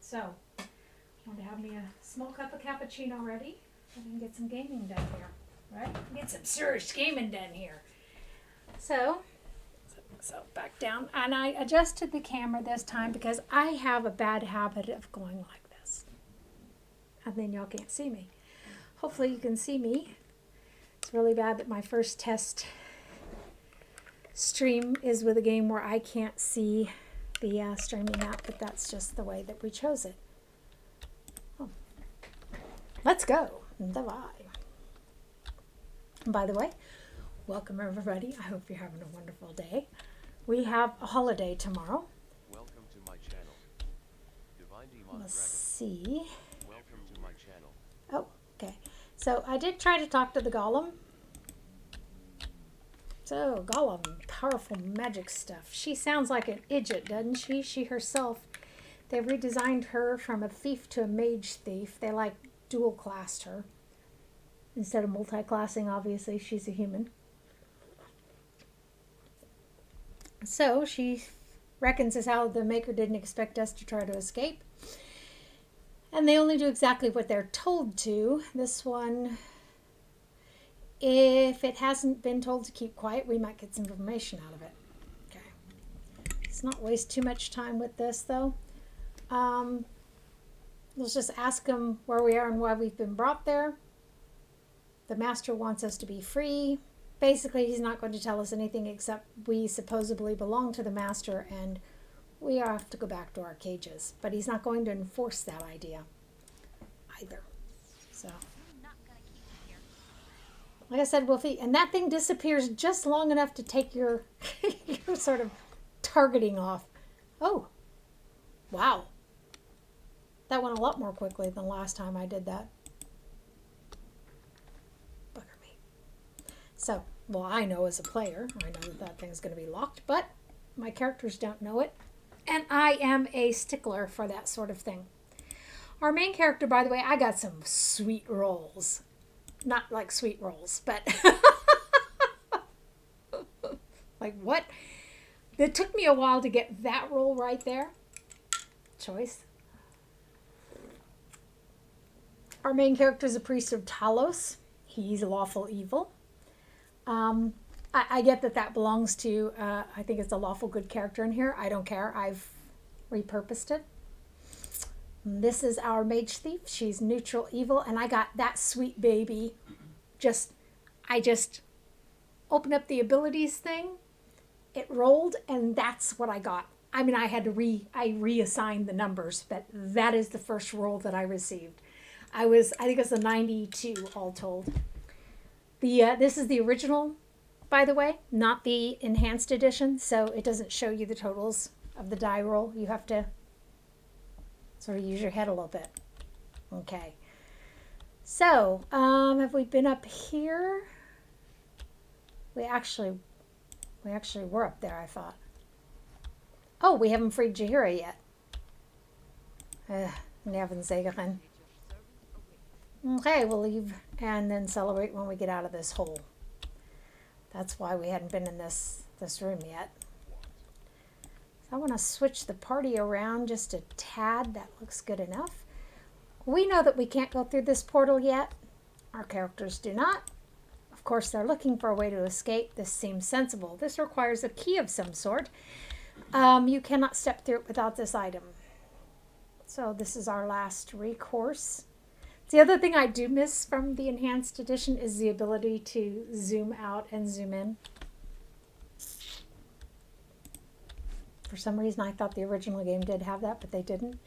So, I want to have me a small cup of cappuccino ready so I can get some gaming done here. Right? Get some serious gaming done here. So back down. And I adjusted the camera this time because I have a bad habit of going like this. And then y'all can't see me. Hopefully you can see me. It's really bad that my first test stream is with a game where I can't see the streaming app, but that's just the way that we chose it. Oh. Let's go. Bye-bye. And by the way, welcome everybody. I hope you're having a wonderful day. We have a holiday tomorrow. Welcome to my channel. Divine Demon Let's Dragon. see. Welcome to my channel. Oh, okay. So I did try to talk to the Golem. So, Golem, powerful magic stuff. She sounds like an idiot, doesn't she? She herself, they redesigned her from a thief to a mage thief. They like dual classed her. Instead of multi-classing, obviously, she's a human. So, she reckons as how the maker didn't expect us to try to escape. And they only do exactly what they're told to. This one, if it hasn't been told to keep quiet, we might get some information out of it. Okay. Let's not waste too much time with this, though. Let's just ask them where we are and why we've been brought there. The master wants us to be free. Basically, he's not going to tell us anything except we supposedly belong to the master and we have to go back to our cages. But he's not going to enforce that idea either. So, like I said, Wolfie, and that thing disappears just long enough to take your, your sort of targeting off. Oh, wow. That went a lot more quickly than last time I did that. Bugger me. So, well, I know as a player, I know that that thing's going to be locked, but my characters don't know it. And I am a stickler for that sort of thing. Our main character, by the way, I got some sweet rolls. Not like sweet rolls, but like what? It took me a while to get that roll right there. Choice. Our main character is a priest of Talos. He's lawful evil. I get that that belongs to, I think it's a lawful good character in here. I don't care. I've repurposed it. This is our mage thief. She's neutral evil. And I got that sweet baby. I just opened up the abilities thing. It rolled and that's what I got. I mean, I had to reassigned the numbers, but that is the first roll that I received. I think it was a 92 all told. This is the original, by the way, not the enhanced edition. So it doesn't show you the totals of the die roll. You have to sort of use your head a little bit. Okay. So, have we been up here? We actually were up there, I thought. Oh, we haven't freed Jaheira yet. Nervenzegen. Okay, we'll leave and then celebrate when we get out of this hole. That's why we hadn't been in this room yet. So I want to switch the party around just a tad. That looks good enough. We know that we can't go through this portal yet. Our characters do not. Of course, they're looking for a way to escape. This seems sensible. This requires a key of some sort. You cannot step through it without this item. So this is our last recourse. The other thing I do miss from the enhanced edition is the ability to zoom out and zoom in. For some reason, I thought the original game did have that, but they didn't.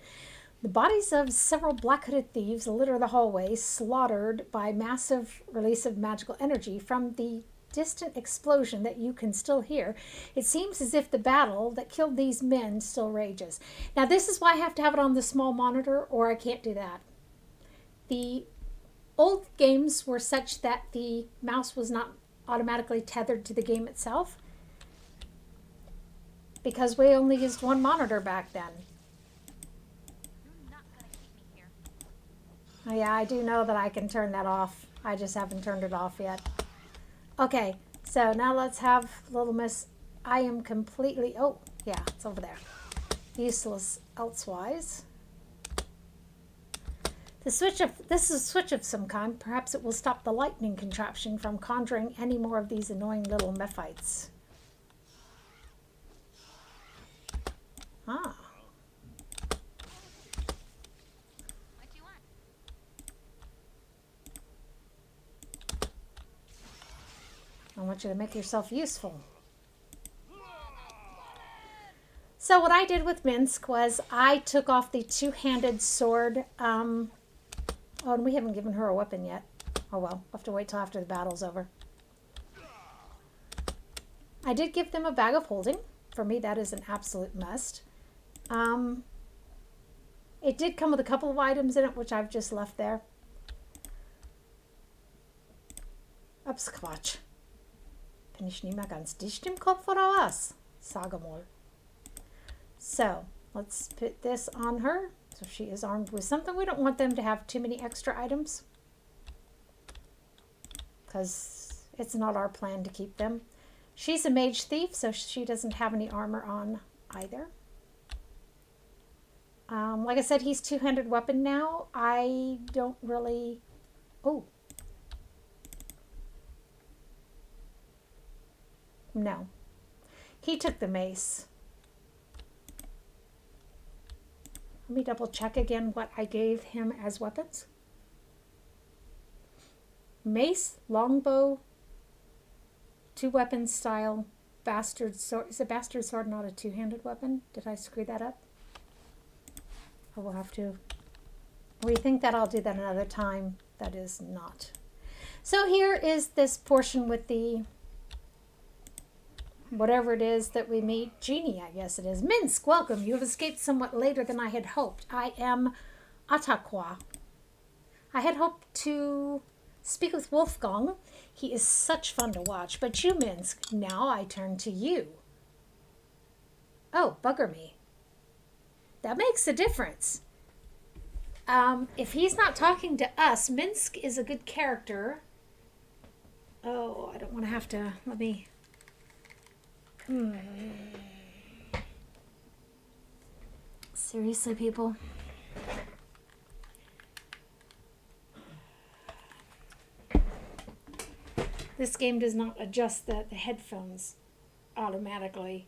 The bodies of several black-hooded thieves litter the hallways, slaughtered by massive release of magical energy from the distant explosion that you can still hear. It seems as if the battle that killed these men still rages. Now, this is why I have to have it on the small monitor, or I can't do that. The old games were such that the mouse was not automatically tethered to the game itself, because we only used one monitor back then. Oh, yeah, I do know that I can turn that off. I just haven't turned it off yet. Okay, so now let's have Little Miss. I am completely, oh, yeah, it's over there. Useless elsewise. This is a switch of some kind. Perhaps it will stop the lightning contraption from conjuring any more of these annoying little mephites. Ah. What do you want? I want you to make yourself useful. So what I did with Minsk was I took off the two-handed sword. Oh, and we haven't given her a weapon yet. Oh well, we'll have to wait till after the battle's over. I did give them a bag of holding. For me, that is an absolute must. It did come with a couple of items in it, which I've just left there. Absquatch. Bin ich nie mehr ganz dicht im Kopf oder was? Sage mal. So, let's put this on her. So she is armed with something. We don't want them to have too many extra items, because it's not our plan to keep them. She's a mage thief, so she doesn't have any armor on either. Like I said, he's two-handed weapon now. I don't really... Oh. No. He took the mace. Let me double check again what I gave him as weapons. Mace, longbow, two weapons style, bastard sword. Is a bastard sword not a two-handed weapon? Did I screw that up? I will have to rethink that. I'll do that another time. That is not. So here is this portion with the whatever it is that we meet. Genie, I guess it is. Minsk, welcome. You have escaped somewhat later than I had hoped. I am Atakwa. I had hoped to speak with Wolfgang. He is such fun to watch. But you, Minsk, now I turn to you. Oh, bugger me. That makes a difference. If he's not talking to us, Minsk is a good character. Oh, I don't want to have to... Let me... Seriously, people? This game does not adjust the headphones automatically.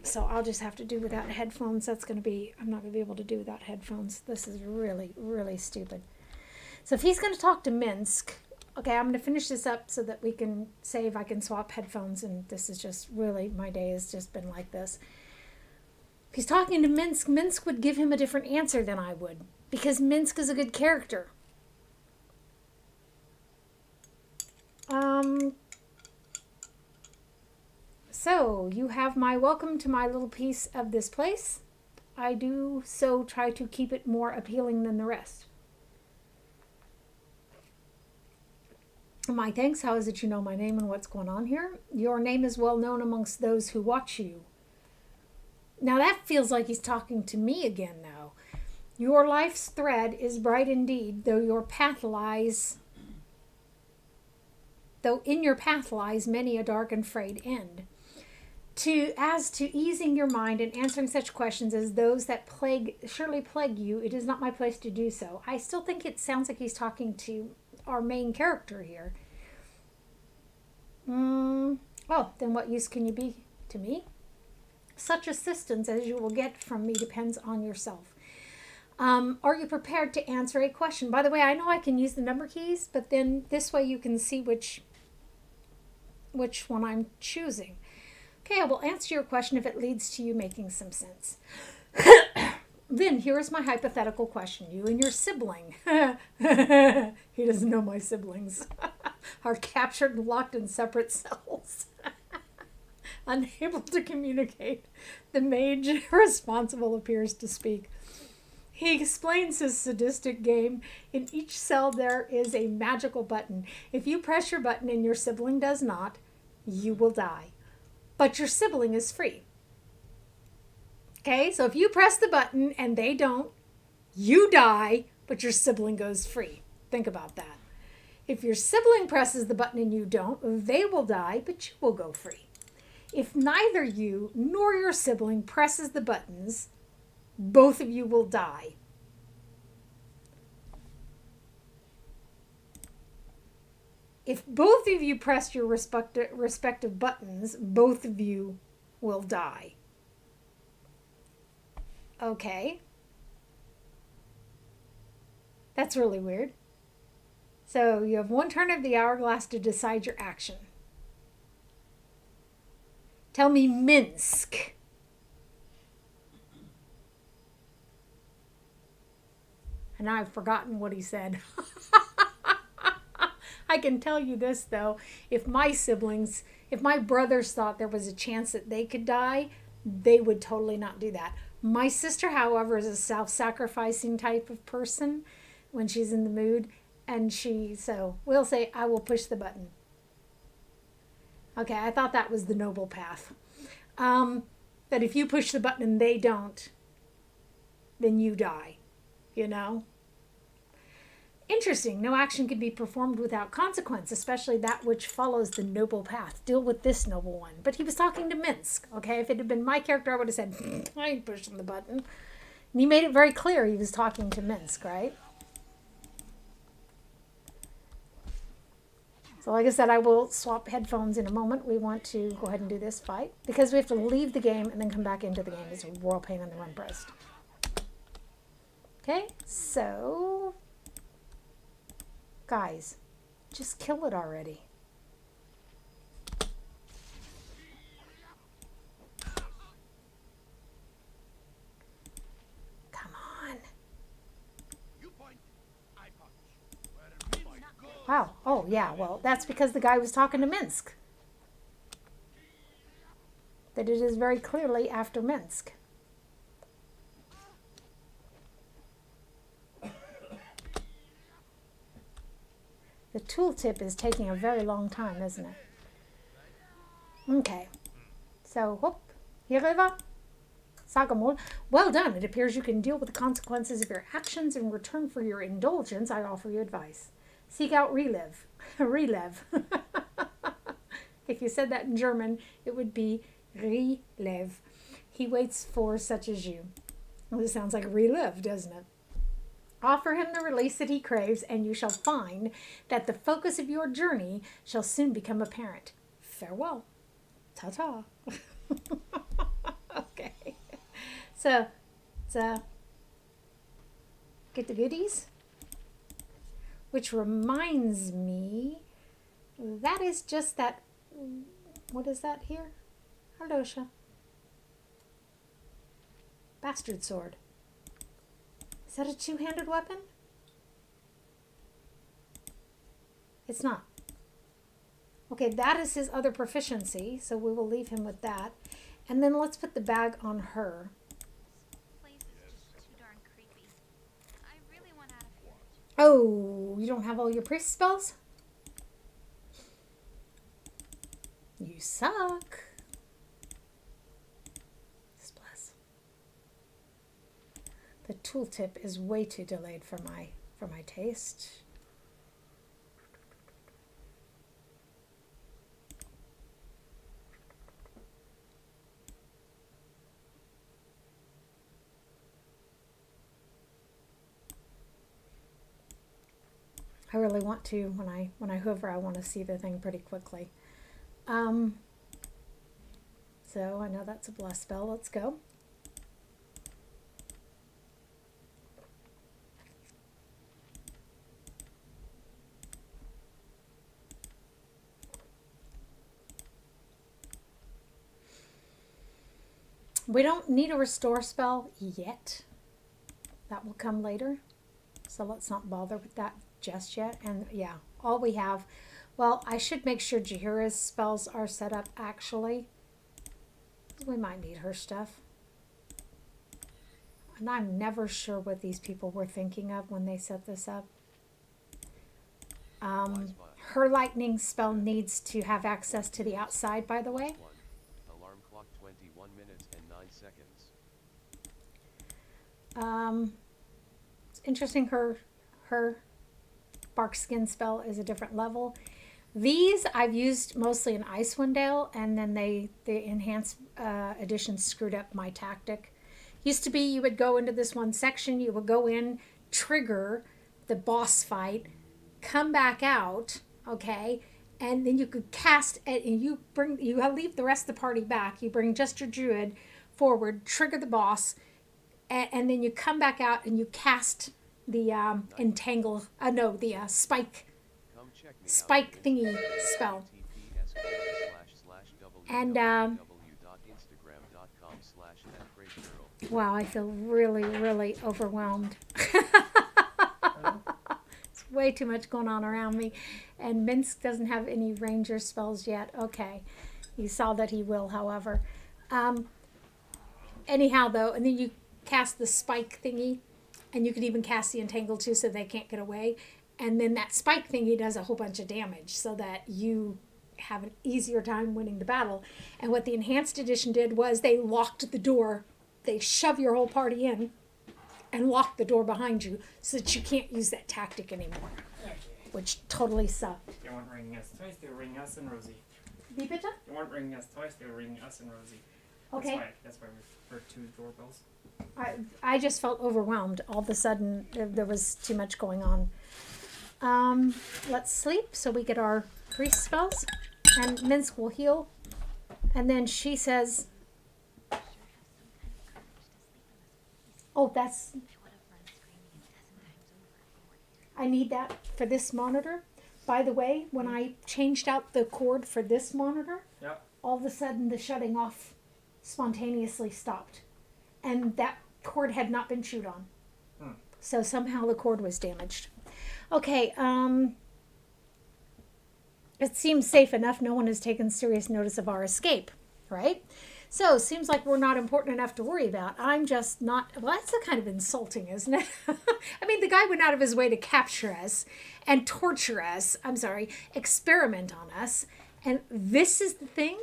So I'll just have to do without headphones. I'm not going to be able to do without headphones. This is really, really stupid. So if he's going to talk to Minsk, okay, I'm going to finish this up so that we can save. I can swap headphones, and this is just really, my day has just been like this. If he's talking to Minsk, Minsk would give him a different answer than I would, because Minsk is a good character. So, you have my welcome to my little piece of this place. I do so try to keep it more appealing than the rest. My thanks. How is it you know my name and what's going on here? Your name is well known amongst those who watch you. Now that feels like he's talking to me again now. Your life's thread is bright indeed, though in your path lies many a dark and frayed end. As to easing your mind and answering such questions as those that surely plague you, it is not my place to do so. I still think it sounds like he's talking to our main character here. Oh, then what use can you be to me? Such assistance as you will get from me depends on yourself. Are you prepared to answer a question? By the way, I know I can use the number keys, but then this way you can see which one I'm choosing. Okay, I will answer your question if it leads to you making some sense. Then here is my hypothetical question. You and your sibling, he doesn't know my siblings, are captured and locked in separate cells, unable to communicate. The mage responsible appears to speak. He explains his sadistic game. In each cell there is a magical button. If you press your button and your sibling does not, you will die. But your sibling is free. Okay, so if you press the button and they don't, you die, but your sibling goes free. Think about that. If your sibling presses the button and you don't, they will die, but you will go free. If neither you nor your sibling presses the buttons, both of you will die. If both of you press your respective buttons, both of you will die. Okay. That's really weird. So you have one turn of the hourglass to decide your action. Tell me Minsk. And I've forgotten what he said. I can tell you this, though. If my brothers thought there was a chance that they could die, they would totally not do that. My sister, however, is a self-sacrificing type of person when she's in the mood. And so we'll say, I will push the button. Okay, I thought that was the noble path. That if you push the button and they don't, then you die. You know? Interesting. No action can be performed without consequence, especially that which follows the noble path. Deal with this noble one. But he was talking to Minsk, okay? If it had been my character, I would have said, I ain't pushing the button. And he made it very clear he was talking to Minsk, right? So like I said, I will swap headphones in a moment. We want to go ahead and do this fight because we have to leave the game and then come back into the game. It's a royal pain in the run breast. Okay, so guys, just kill it already. Come on. Wow. Oh, yeah. Well, that's because the guy was talking to Minsk. That it is very clearly after Minsk. The tooltip is taking a very long time, isn't it? Okay. So, whoop. Jaheira. Sagamol. Well done. It appears you can deal with the consequences of your actions. In return for your indulgence, I offer you advice. Seek out relive. Relive. If you said that in German, it would be relive. He waits for such as you. Well, this sounds like relive, doesn't it? Offer him the release that he craves, and you shall find that the focus of your journey shall soon become apparent. Farewell. Ta-ta. Okay. So, get the goodies. Which reminds me, that is just that, what is that here? Hardosha. Bastard sword. Is that a two-handed weapon? It's not. Okay, that is his other proficiency, so we will leave him with that. And then let's put the bag on her. This place is just too darn creepy. I really want out of here. Oh, you don't have all your priest spells? You suck. Bless. The tooltip is way too delayed for my taste. I really want to, when I hover, I want to see the thing pretty quickly. So I know that's a bless spell. Let's go. We don't need a restore spell yet. That will come later. So let's not bother with that just yet. And yeah, all we have, well, I should make sure Jaheira's spells are set up actually. We might need her stuff. And I'm never sure what these people were thinking of when they set this up. Her lightning spell needs to have access to the outside, by the way. Alarm clock 21 minutes and 9 seconds. It's interesting her bark skin spell is a different level. These I've used mostly in Icewind Dale, and then the enhanced edition screwed up my tactic. Used to be you would go into this one section, you would go in, trigger the boss fight, come back out, okay? And then you could cast it, and you leave the rest of the party back. You bring just your druid forward, trigger the boss, and then you come back out and you cast the entangle. No, the spike Come check me spike out. thingy spell. And www.instagram.com/@crazyGirl. wow, I feel really, really overwhelmed. It's way too much going on around me. And Minsk doesn't have any ranger spells yet. Okay. You saw that he will, however. Anyhow, though, and then you cast the spike thingy, and you could even cast the entangle too so they can't get away. And then that spike thingy does a whole bunch of damage so that you have an easier time winning the battle. And what the enhanced edition did was they locked the door. They shove your whole party in and lock the door behind you so that you can't use that tactic anymore, which totally sucked. They weren't ringing us twice, they were ringing us and Rosie. Wie bitte? They weren't ringing us twice, they were ringing us and Rosie. Okay. That's why we're two doorbells. I just felt overwhelmed. All of a sudden, there was too much going on. Let's sleep so we get our priest spells. And Minsk will heal. And then she says, oh, I need that for this monitor. By the way, when I changed out the cord for this monitor, Yep. all of a sudden the shutting off spontaneously stopped. And that cord had not been chewed on. So somehow the cord was damaged. Okay, it seems safe enough. No one has taken serious notice of our escape, right? So, seems like we're not important enough to worry about. I'm just not, well, that's kind of insulting, isn't it? I mean, the guy went out of his way to capture us and torture us, experiment on us. And this is the thing?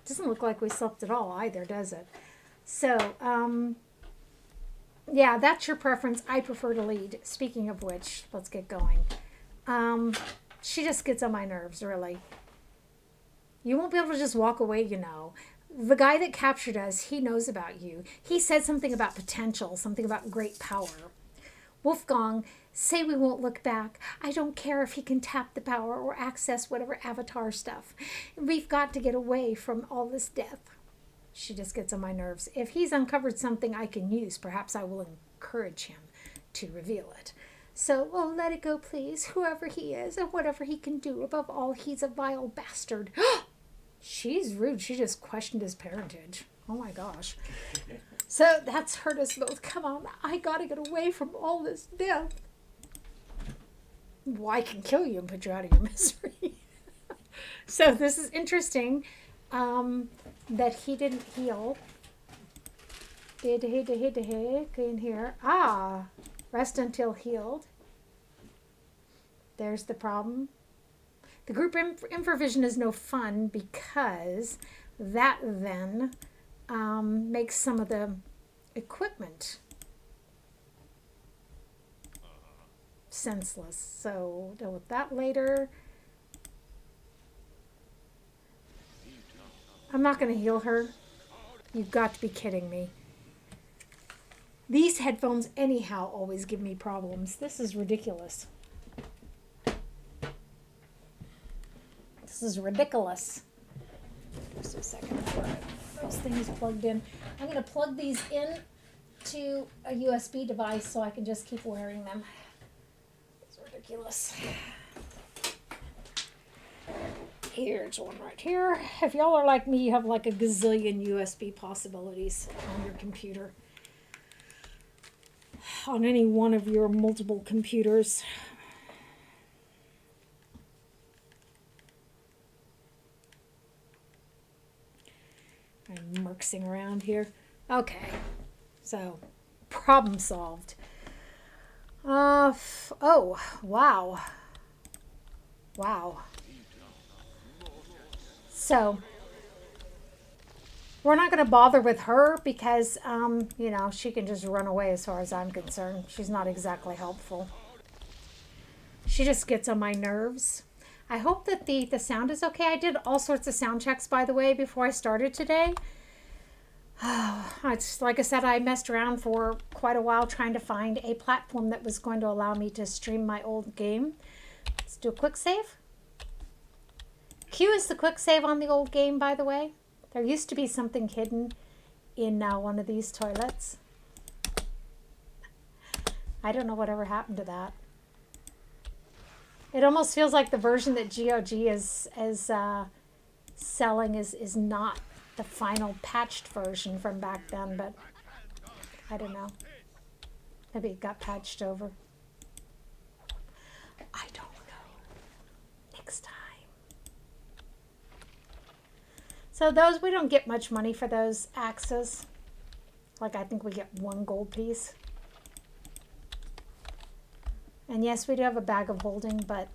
Doesn't look like we slept at all either, does it? So, yeah, that's your preference. I prefer to lead. Speaking of which, let's get going. She just gets on my nerves, really. You won't be able to just walk away, you know. The guy that captured us, he knows about you. He said something about potential, something about great power. Wolfgang, say we won't look back. I don't care if he can tap the power or access whatever avatar stuff. We've got to get away from all this death. She just gets on my nerves. If he's uncovered something I can use, perhaps I will encourage him to reveal it. So, oh, let it go, please, whoever he is and whatever he can do. Above all, he's a vile bastard. She's rude. She just questioned his parentage. Oh, my gosh. So that's hurt us both. Come on, I got to get away from all this death. Well, I can kill you and put you out of your misery. So this is interesting. That he didn't heal. In here. Rest until healed. There's the problem. The group infravision is no fun because that then makes some of the equipment senseless. So we'll deal with that later. I'm not going to heal her. You've got to be kidding me. These headphones anyhow always give me problems. This is ridiculous. This is ridiculous. Just a second before I get those things plugged in. I'm going to plug these in to a USB device so I can just keep wearing them. It's ridiculous. Here's one right here. If y'all are like me, you have like a gazillion USB possibilities on your computer. On any one of your multiple computers. I'm murksing around here. Okay. So, problem solved. Oh, wow. Wow. So, we're not going to bother with her because, you know, she can just run away as far as I'm concerned. She's not exactly helpful. She just gets on my nerves. I hope that the sound is okay. I did all sorts of sound checks, by the way, before I started today. It's like I said, I messed around for quite a while trying to find a platform that was going to allow me to stream my old game. Let's do a quick save. Q is the quick save on the old game, by the way. There used to be something hidden in one of these toilets. I don't know whatever happened to that. It almost feels like the version that GOG is selling is not the final patched version from back then, but I don't know. Maybe it got patched over. I don't know. Next time. So those, we don't get much money for those axes. Like, I think we get 1 gold piece. And yes, we do have a bag of holding, but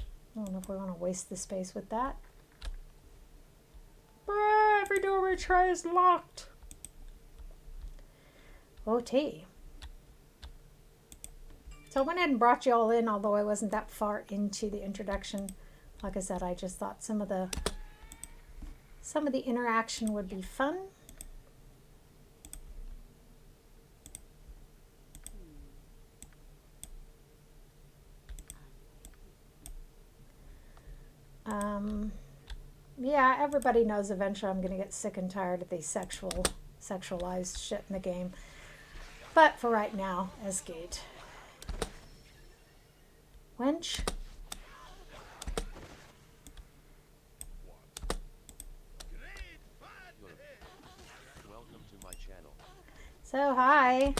I don't know if we want to waste the space with that. Every door we try is locked. OT. So I went ahead and brought you all in, although I wasn't that far into the introduction. Like I said, I just thought some of the interaction would be fun. Yeah, everybody knows eventually I'm going to get sick and tired of the sexualized shit in the game. But for right now, Esgate. Wench. Welcome to my channel. So, hi.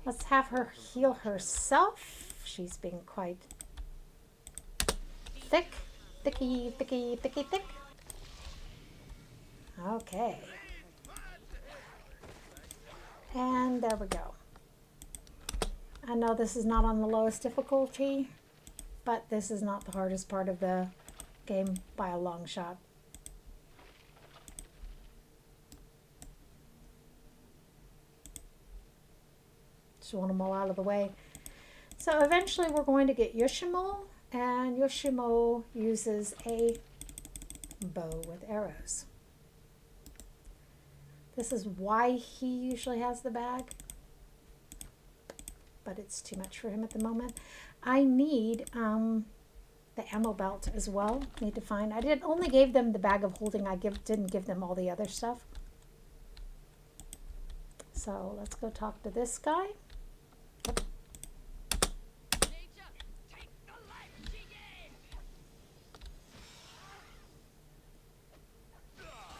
Let's have her heal herself. She's being quite thick. Thicky, thicky, thicky, thick. Okay. And there we go. I know this is not on the lowest difficulty, but this is not the hardest part of the game by a long shot. Just want them all out of the way. So eventually we're going to get Yoshimo, and Yoshimo uses a bow with arrows. This is why he usually has the bag, but it's too much for him at the moment. I need the ammo belt as well. Need to find. I only gave them the bag of holding. Didn't give them all the other stuff. So let's go talk to this guy.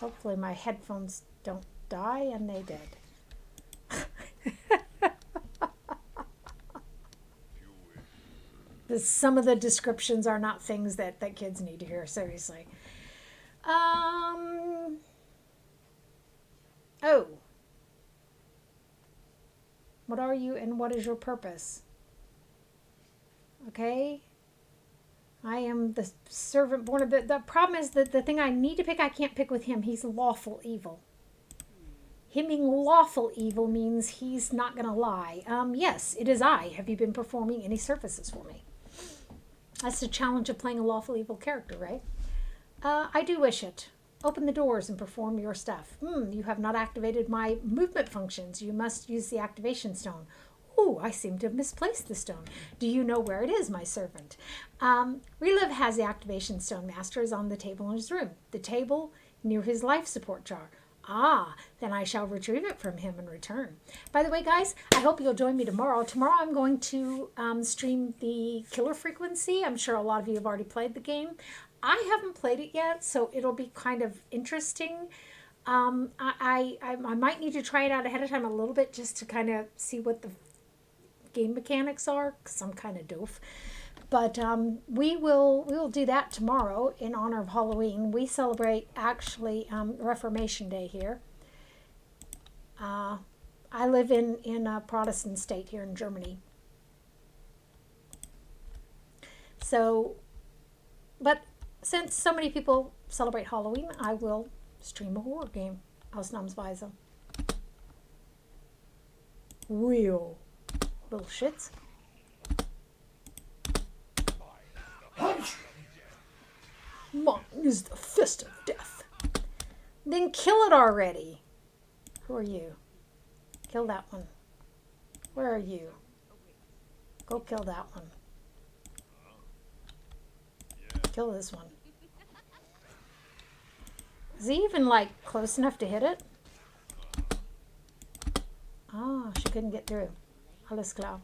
Hopefully my headphones don't die, and they did. Some of the descriptions are not things that kids need to hear, seriously. Oh. What are you and what is your purpose? Okay. I am the servant born of the problem is that the thing I need to pick, I can't pick with him. He's lawful evil. Him being lawful evil means he's not going to lie. Yes, it is I. Have you been performing any services for me? That's the challenge of playing a lawful evil character, right? I do wish it. Open the doors and perform your stuff. You have not activated my movement functions. You must use the activation stone. Oh, I seem to have misplaced the stone. Do you know where it is, my servant? Relive has the activation stone. Master is on the table in his room. The table near his life support jar. Ah, then I shall retrieve it from him in return. By the way, guys, I hope you'll join me tomorrow. Tomorrow I'm going to stream the Killer Frequency. I'm sure a lot of you have already played the game. I haven't played it yet, so it'll be kind of interesting. I might need to try it out ahead of time a little bit just to kind of see what the game mechanics are, because I'm kind of doof. But we will do that tomorrow in honor of Halloween. We celebrate actually Reformation Day here. I live in a Protestant state here in Germany. So, but since so many people celebrate Halloween, I will stream a horror game. Ausnahmsweise. Real little shits. Mine is the fist of death. Then kill it already. Who are you? Kill that one. Where are you? Go kill that one. Kill this one. Is he even, like, close enough to hit it? Oh, she couldn't get through. Alles klar.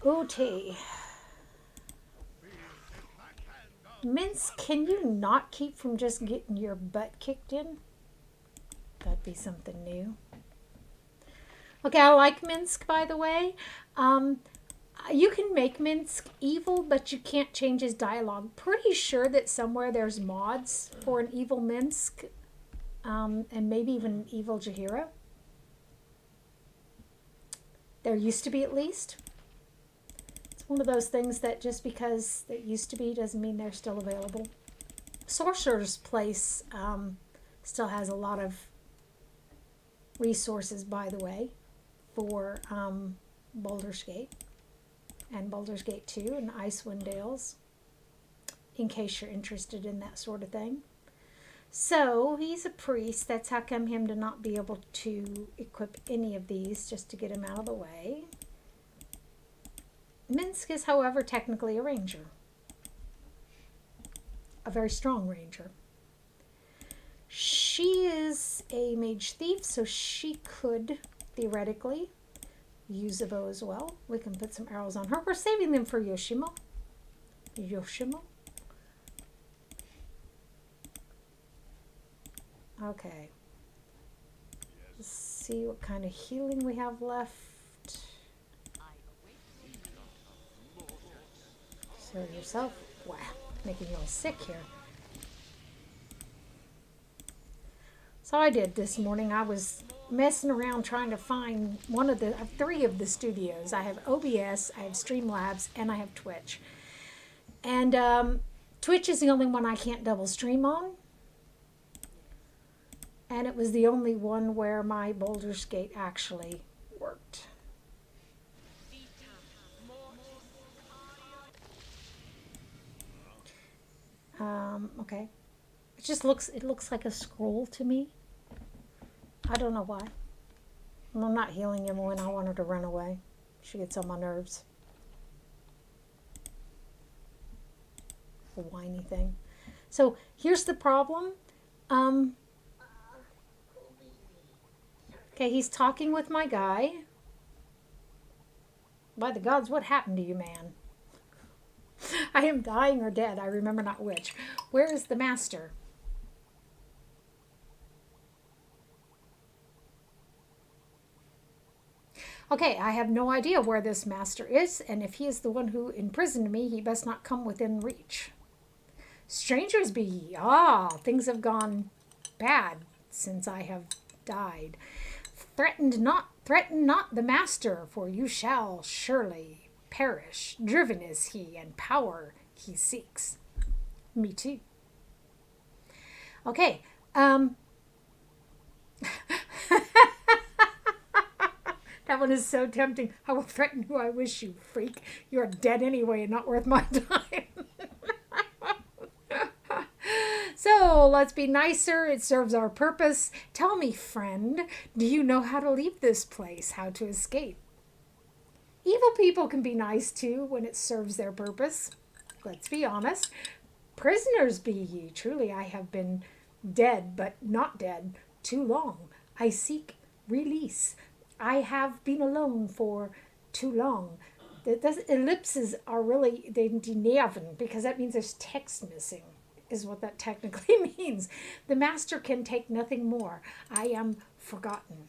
OT. Minsk, can you not keep from just getting your butt kicked in? That'd be something new. Okay, I like Minsk, by the way. You can make Minsk evil, but you can't change his dialogue. Pretty sure that somewhere there's mods for an evil Minsk, and maybe even an evil Jaheira. There used to be, at least. It's one of those things that just because it used to be doesn't mean they're still available. Sorcerer's Place still has a lot of resources, by the way, for Baldur's Gate and Baldur's Gate 2 and Icewind Dales, in case you're interested in that sort of thing. So he's a priest. That's how come him to not be able to equip any of these, just to get him out of the way. Minsk is, however, technically a ranger. A very strong ranger. She is a mage thief, so she could, theoretically, use a bow as well. We can put some arrows on her. We're saving them for Yoshimo. Yoshimo. Okay. Let's see what kind of healing we have left. So yourself. Wow, making you all sick here. So I did this morning. I was messing around trying to find one of the three of the studios. I have OBS, I have Streamlabs, and I have Twitch. And Twitch is the only one I can't double stream on. And it was the only one where my Baldur's Gate actually worked. Okay. It looks like a scroll to me. I don't know why. I'm not healing him when I want her to run away. She gets on my nerves. A whiny thing. So here's the problem. Okay, he's talking with my guy. By the gods, what happened to you, man? I am dying or dead. I remember not which. Where is the master? Okay, I have no idea where this master is, and if he is the one who imprisoned me, he best not come within reach. Strangers be ye. Ah, things have gone bad since I have died. Threaten not the master, for you shall surely perish. Driven is he, and power he seeks. Me too. Okay. That one is so tempting. I will threaten who I wish, you freak. You're dead anyway and not worth my time. So let's be nicer. It serves our purpose. Tell me, friend, do you know how to leave this place? How to escape? Evil people can be nice too when it serves their purpose. Let's be honest. Prisoners be ye. Truly, I have been dead, but not dead, too long. I seek release. I have been alone for too long. The ellipses are really, they denerven, because that means there's text missing, is what that technically means. The master can take nothing more. I am forgotten.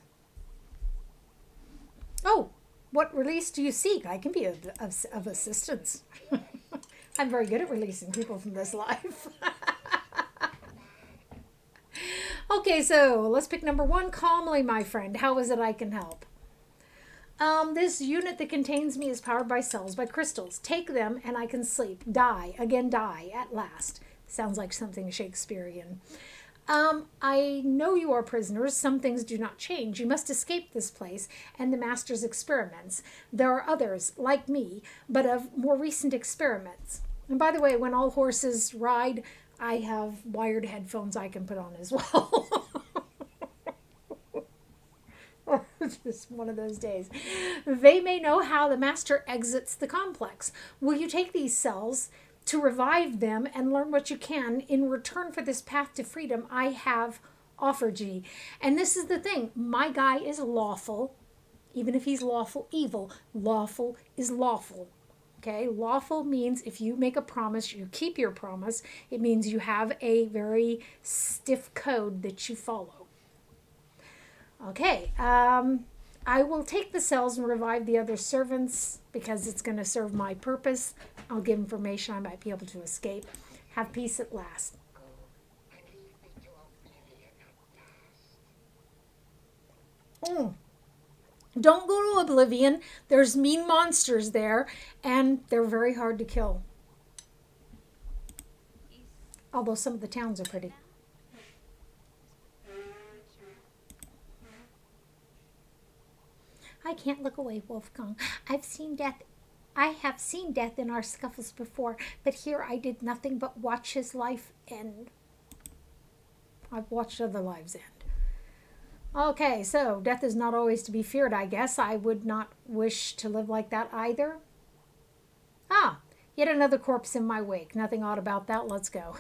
Oh, what release do you seek? I can be of assistance. I'm very good at releasing people from this life. Okay, so let's pick number one. Calmly, my friend. How is it I can help? This unit that contains me is powered by cells, by crystals. Take them and I can sleep. Die. Again, die. At last. Sounds like something Shakespearean. I know you are prisoners. Some things do not change. You must escape this place and the master's experiments. There are others, like me, but of more recent experiments. And by the way, when all horses ride, I have wired headphones I can put on as well. Just one of those days. They may know how the master exits the complex. Will you take these cells to revive them and learn what you can in return for this path to freedom I have offered ye. And this is the thing, my guy is lawful, even if he's lawful evil. Lawful is lawful. Okay, lawful means if you make a promise, you keep your promise. It means you have a very stiff code that you follow. Okay, I will take the cells and revive the other servants because it's going to serve my purpose. I'll give information I might be able to escape. Have peace at last. Don't go to Oblivion. There's mean monsters there, and they're very hard to kill. Although some of the towns are pretty. I can't look away, Wolfgang. I have seen death in our scuffles before, but here I did nothing but watch his life end. I've watched other lives end. Okay, so death is not always to be feared, I guess. I would not wish to live like that either. Ah, yet another corpse in my wake. Nothing odd about that. Let's go.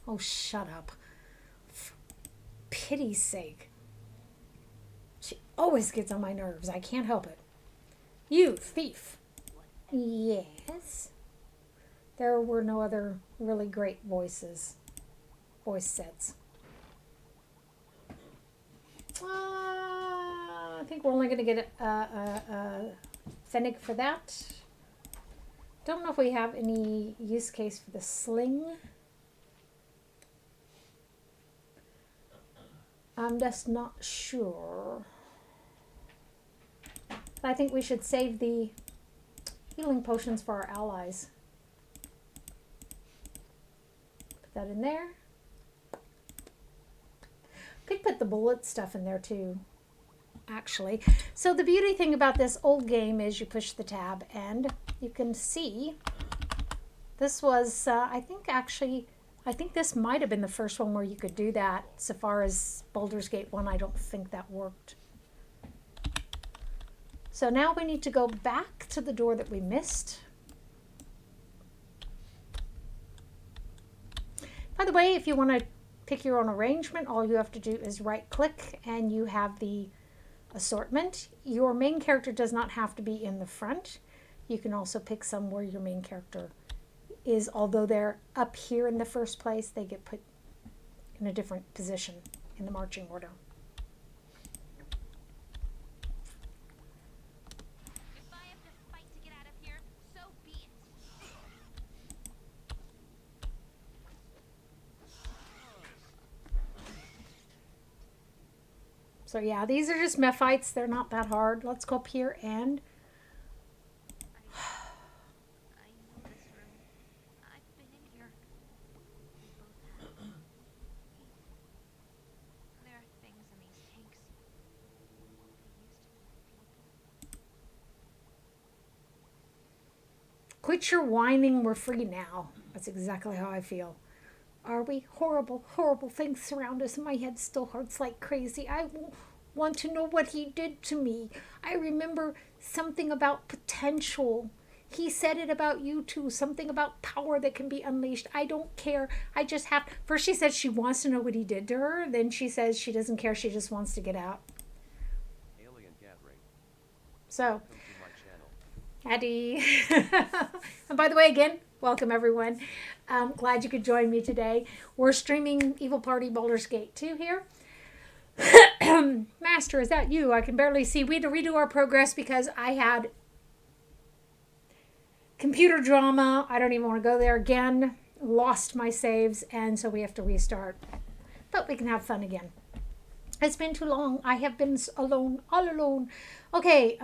Oh, shut up. For pity's sake. She always gets on my nerves. I can't help it. You, thief. Yes. There were no other really great voice sets. I think we're only going to get a Fennec for that. Don't know if we have any use case for the sling. I'm just not sure. I think we should save the healing potions for our allies. Put that in there. Could put the bullet stuff in there too, actually. So the beauty thing about this old game is you push the tab and you can see this was, I think this might have been the first one where you could do that. So far as Baldur's Gate 1, I don't think that worked. So now we need to go back to the door that we missed. By the way, if you want to pick your own arrangement, all you have to do is right click and you have the assortment. Your main character does not have to be in the front. You can also pick some where your main character is, although they're up here in the first place, they get put in a different position in the marching order. If I have to fight to get out of here, so be it. So yeah, these are just mephites. They're not that hard. Let's go up here and I know this room. I've been in here. We both have. There are things in these tanks. They used to be people. quit your whining. We're free now. That's exactly how I feel. Are we? Horrible, horrible things surround us, and my head still hurts like crazy. I want to know what he did to me. I remember something about potential. He said it about you too. Something about power that can be unleashed. I don't care. I just have... First she says she wants to know what he did to her. Then she says she doesn't care. She just wants to get out. Alien gathering. So, Welcome to my channel. Addy. And by the way, again, welcome everyone. Glad you could join me today. We're streaming Evil Party Baldur's Gate 2 here. Master, is that you? I can barely see. We had to redo our progress because I had computer drama. I don't even want to go there again. Lost my saves, and so we have to restart. But we can have fun again. It's been too long. I have been alone, all alone. Okay,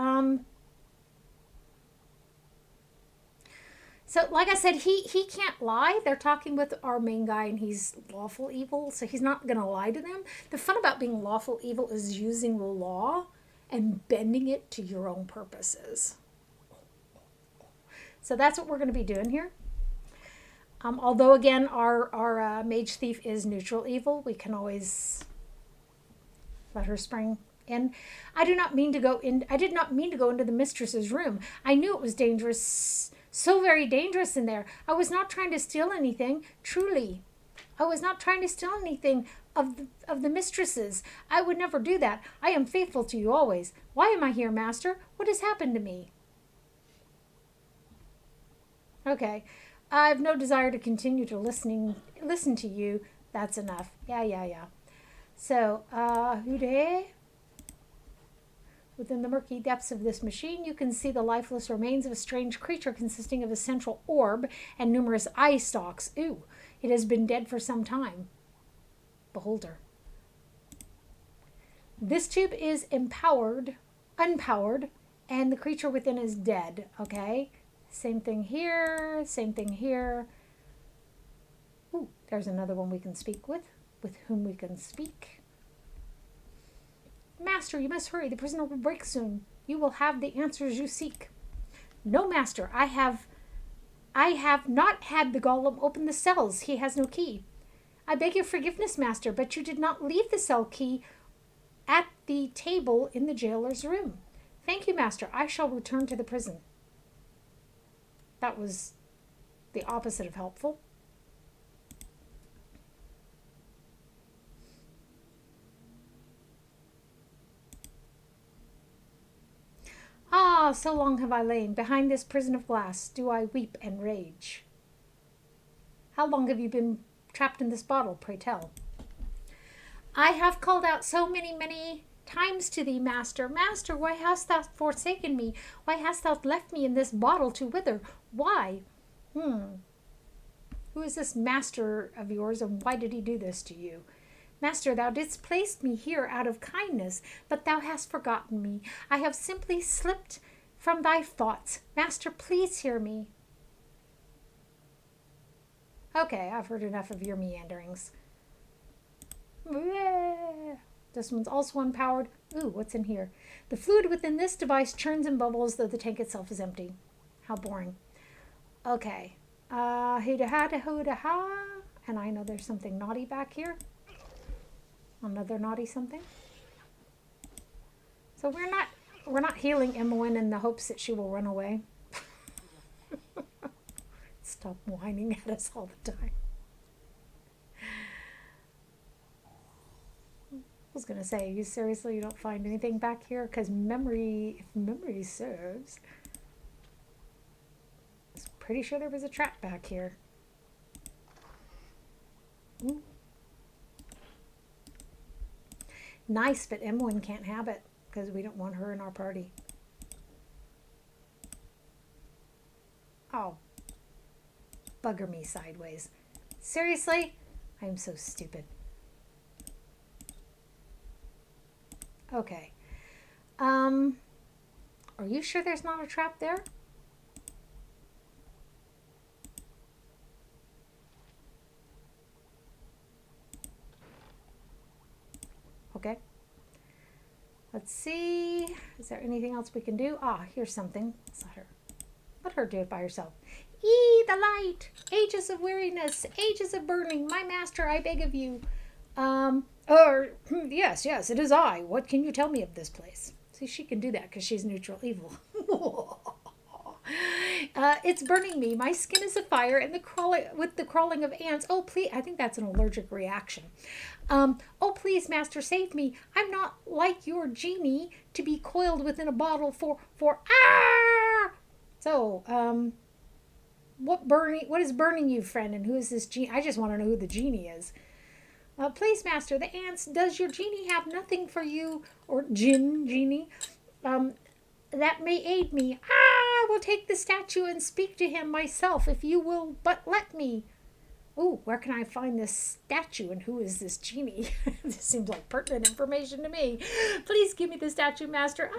so, like I said, he can't lie. They're talking with our main guy, and he's lawful evil, so he's not going to lie to them. The fun about being lawful evil is using the law and bending it to your own purposes. So that's what we're going to be doing here. Although, again, our mage thief is neutral evil, we can always let her spring And I did not mean to go into the mistress's room. I knew it was dangerous, so very dangerous in there. I was not trying to steal anything, truly. I was not trying to steal anything of the mistress's. I would never do that. I am faithful to you always. Why am I here, master? What has happened to me? Okay. I have no desire to continue to listen to you. That's enough. Yeah. So, Hude. Within the murky depths of this machine, you can see the lifeless remains of a strange creature consisting of a central orb and numerous eye stalks. Ooh, it has been dead for some time. Beholder. This tube is unpowered, and the creature within is dead. Okay? Same thing here, same thing here. Ooh, there's another one we can speak with whom we can speak. Master, you must hurry. The prisoner will break soon. You will have the answers you seek. No, master. I have not had the golem open the cells. He has no key. I beg your forgiveness, master, but you did not leave the cell key at the table in the jailer's room. Thank you, master. I shall return to the prison. That was the opposite of helpful. Ah, so long have I lain behind this prison of glass. Do I weep and rage? How long have you been trapped in this bottle, pray tell? I have called out so many times to thee, master. Master, why hast thou forsaken me? Why hast thou left me in this bottle to wither? Why? Who is this master of yours, and why did he do this to you? Master, thou didst place me here out of kindness, but thou hast forgotten me. I have simply slipped from thy thoughts. Master, please hear me. Okay, I've heard enough of your meanderings. This one's also unpowered. Ooh, what's in here? The fluid within this device churns and bubbles, though the tank itself is empty. How boring. Okay. Hoo-da-ha-da-hoo-da-ha. And I know there's something naughty back here. Another naughty something. So we're not healing Emmeline in the hopes that she will run away. Stop whining at us all the time. I was gonna say, you seriously don't find anything back here? Because if memory serves, I was pretty sure there was a trap back here. Ooh. Nice, but Emmeline can't have it because we don't want her in our party. Oh. Bugger me sideways. Seriously? I am so stupid. Okay. Are you sure there's not a trap there? Okay. Let's see. Is there anything else we can do? Ah, here's something. Let's let her do it by herself. The light! Ages of weariness, ages of burning. My master, I beg of you. Yes, it is I. What can you tell me of this place? See, she can do that because she's neutral evil. It's burning me. My skin is afire, and with the crawling of ants. Oh, please! I think that's an allergic reaction. Oh, please, master, save me. I'm not like your genie to be coiled within a bottle for ah. So, what is burning you, friend, and who is this genie? I just want to know who the genie is. Please, master, the ants. Does your genie have nothing for you, or genie? That may aid me. I will take the statue and speak to him myself, if you will but let me. Ooh, where can I find this statue, and who is this genie? This seems like pertinent information to me. Please give me the statue, master.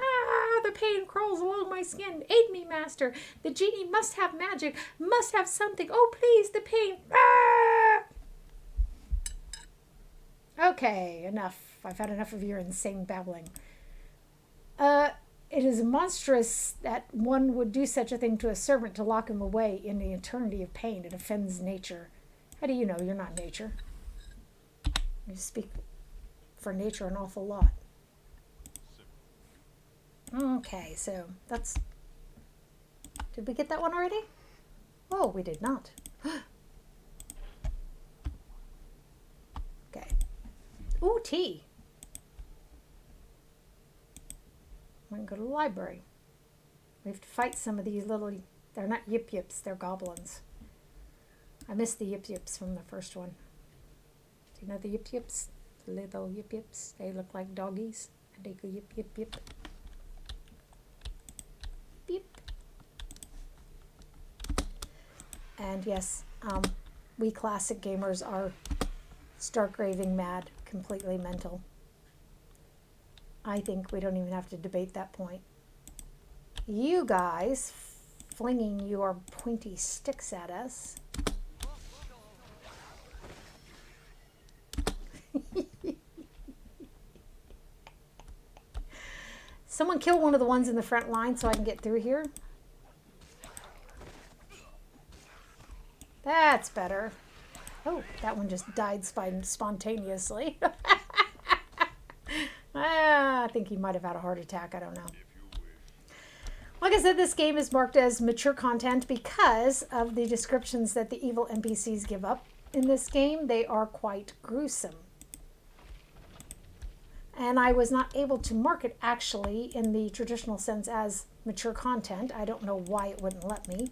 The pain crawls along my skin. Aid me, master. The genie must have magic, must have something. Oh, please, the pain. Okay, enough. I've had enough of your insane babbling. It is monstrous that one would do such a thing to a servant to lock him away in the eternity of pain. It offends nature. How do you know you're not nature? You speak for nature an awful lot. Okay, so that's... Did we get that one already? Oh, we did not. Okay. Ooh, tea. We can go to the library. We have to fight some of these little... They're not yip-yips, they're goblins. I missed the yip-yips from the first one. Do you know the yip-yips? Little yip-yips. They look like doggies. And they go yip-yip-yip. Beep. And yes, we classic gamers are stark raving mad, completely mental. I think we don't even have to debate that point. You guys flinging your pointy sticks at us. Someone kill one of the ones in the front line so I can get through here. That's better. Oh, that one just died spontaneously. I think he might have had a heart attack. I don't know. Like I said, this game is marked as mature content because of the descriptions that the evil NPCs give up in this game. They are quite gruesome. And I was not able to mark it actually in the traditional sense as mature content. I don't know why it wouldn't let me.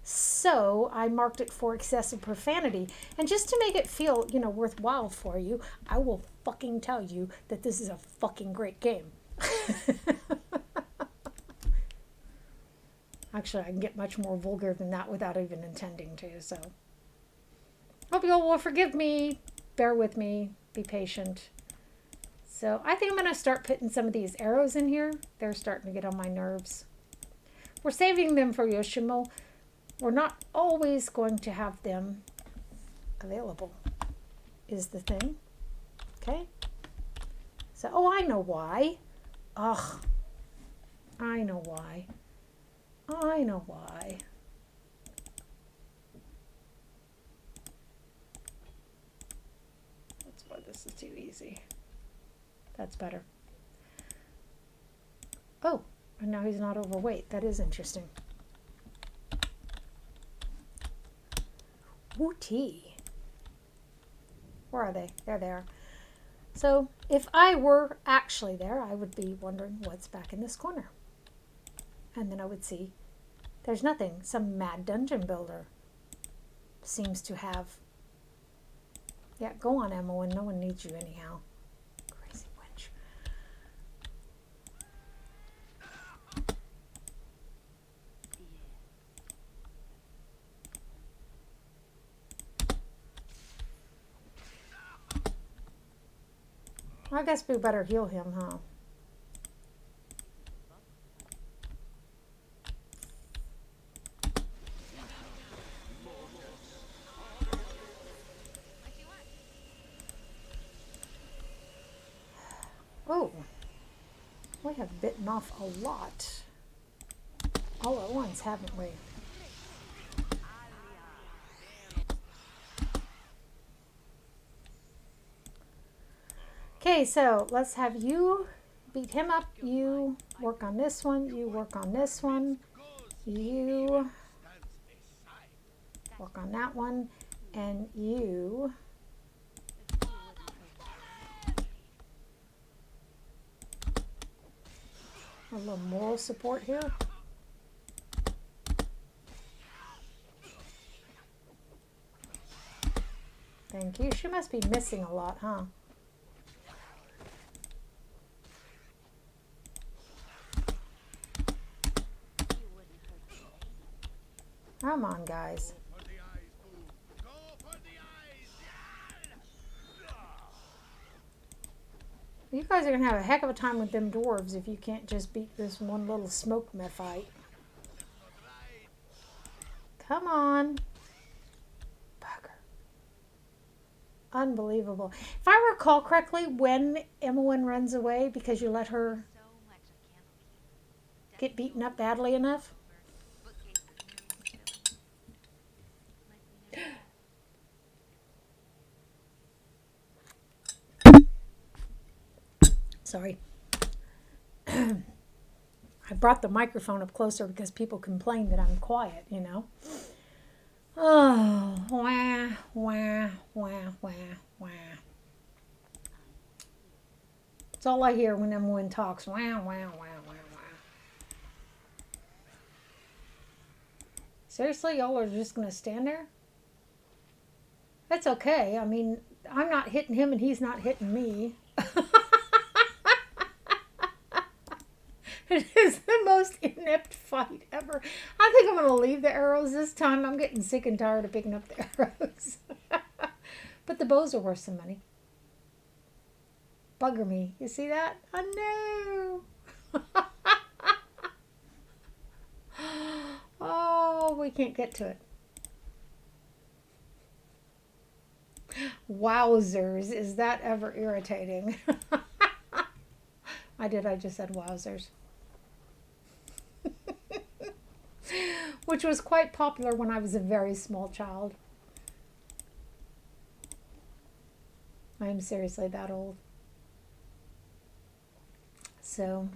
So I marked it for excessive profanity. And just to make it feel, worthwhile for you, I will fucking tell you that this is a fucking great game. Actually, I can get much more vulgar than that without even intending to, so. Hope you all will forgive me, bear with me, be patient. So I think I'm going to start putting some of these arrows in here. They're starting to get on my nerves. We're saving them for Yoshimo. We're not always going to have them available, is the thing. Okay? So, oh, I know why. Ugh. I know why. I know why. That's why this is too easy. That's better. Oh, and now he's not overweight. That is interesting. Woo-tee. Where are they? There they are. So if I were actually there, I would be wondering what's back in this corner. And then I would see there's nothing. Some mad dungeon builder seems to have... Yeah, go on, Emma, no one needs you anyhow. Crazy wench. I guess we better heal him, huh? Oh, we have bitten off a lot. All at once, haven't we? Okay, so let's have you beat him up. You work on this one. You work on this one. You work on that one. And you... A little moral support here. Thank you. She must be missing a lot, huh? Come on, guys. You guys are going to have a heck of a time with them dwarves if you can't just beat this one little smoke fight. Come on. Bugger. Unbelievable. If I recall correctly, when Emmeline runs away because you let her get beaten up badly enough. Sorry. I brought the microphone up closer because people complain that I'm quiet, you know. Oh, wah, wah, wah, wah, wah. It's all I hear when Emily talks. Wah, wah, wah, wah, wah. Seriously, y'all are just going to stand there? That's okay. I mean, I'm not hitting him and he's not hitting me. It is the most inept fight ever. I think I'm going to leave the arrows this time. I'm getting sick and tired of picking up the arrows. But the bows are worth some money. Bugger me. You see that? Oh, no. Oh, we can't get to it. Wowzers. Is that ever irritating? I just said wowzers. Which was quite popular when I was a very small child. I am seriously that old. So,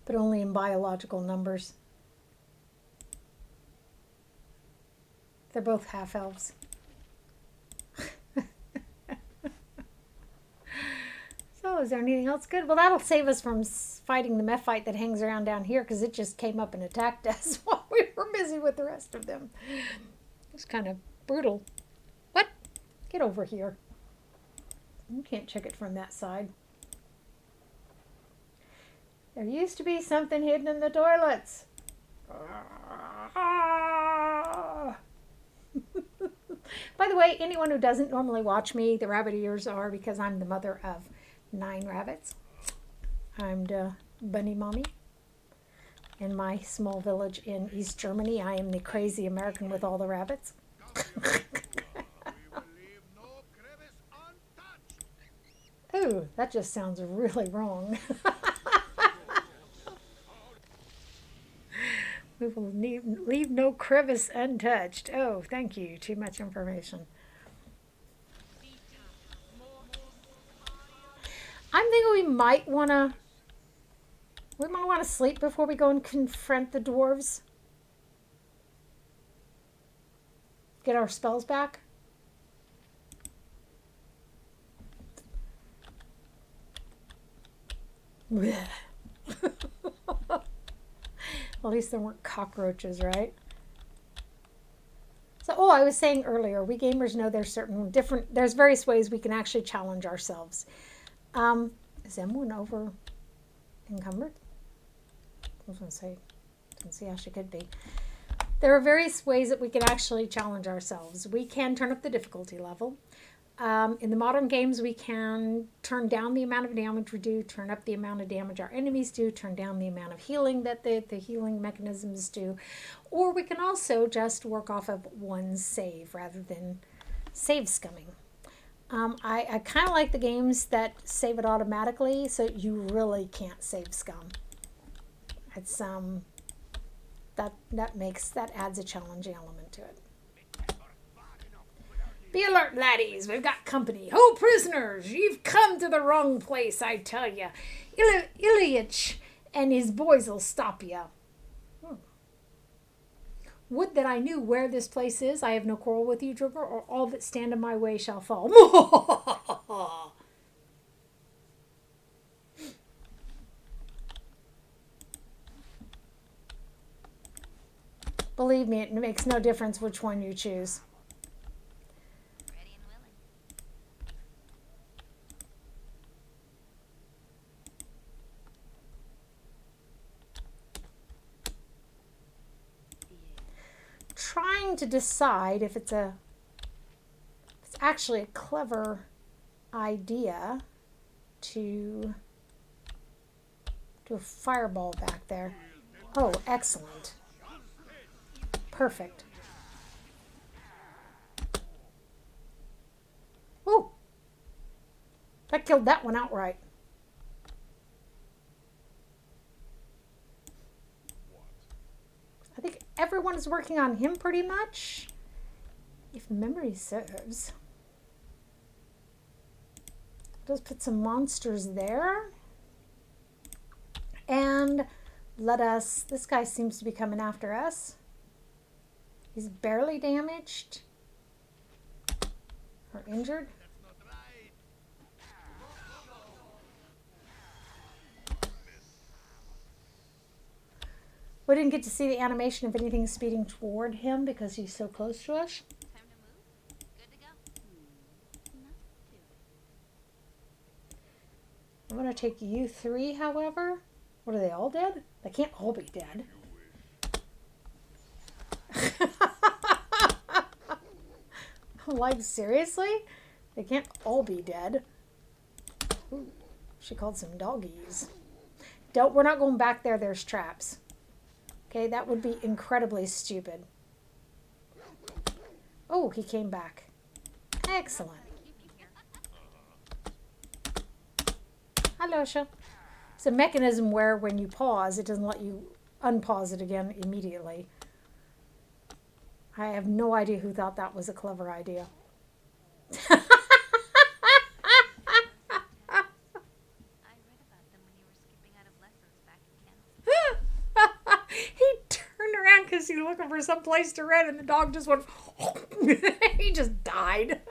but only in biological numbers. They're both half-elves. So, is there anything else good? Well, that'll save us from fighting the Mephite that hangs around down here because it just came up and attacked us while we were busy with the rest of them. It's kind of brutal. What? Get over here. You can't check it from that side. There used to be something hidden in the toilets. By the way, anyone who doesn't normally watch me, the rabbit ears are because I'm the mother of 9 rabbits. I'm the bunny mommy. In my small village in East Germany, I am the crazy American with all the rabbits. Ooh, that just sounds really wrong. We will leave no crevice untouched. Oh, thank you. Too much information. I'm thinking we might want to sleep before we go and confront the dwarves. Get our spells back. At least there weren't cockroaches, right? So, I was saying earlier, we gamers know there's various ways we can actually challenge ourselves. Is M1 over encumbered? I was going to say, didn't see how she could be. There are various ways that we can actually challenge ourselves. We can turn up the difficulty level. In the modern games, we can turn down the amount of damage we do, turn up the amount of damage our enemies do, turn down the amount of healing that the healing mechanisms do. Or we can also just work off of one save rather than save scumming. I kind of like the games that save it automatically, so you really can't save scum. It's that adds a challenging element to it. Be alert, laddies, we've got company. Ho, prisoners, you've come to the wrong place, I tell you. Ilyich and his boys'll stop you. Would that I knew where this place is. I have no quarrel with you, Drover, or all that stand in my way shall fall. Believe me, it makes no difference which one you choose. Ready and willing. Trying to decide if it's actually a clever idea to do a fireball back there. Oh, excellent. Perfect. Ooh. That killed that one outright. I think everyone is working on him pretty much, if memory serves. Let's put some monsters there. And let us... This guy seems to be coming after us. He's barely damaged. Or injured. We didn't get to see the animation of anything speeding toward him because he's so close to us. Time to move? Good to go. Let's do it. I'm going to take you three, however. What, are they all dead? They can't all be dead. Like, seriously? They can't all be dead. Ooh, she called some doggies. We're not going back there. There's traps. Okay, that would be incredibly stupid. Oh, he came back. Excellent. Hello, Sha. It's a mechanism where when you pause, it doesn't let you unpause it again immediately. I have no idea who thought that was a clever idea. I read about them when you were skipping out of lessons back in Kansas. He turned around because he was looking for some place to run, and the dog just went... He just died.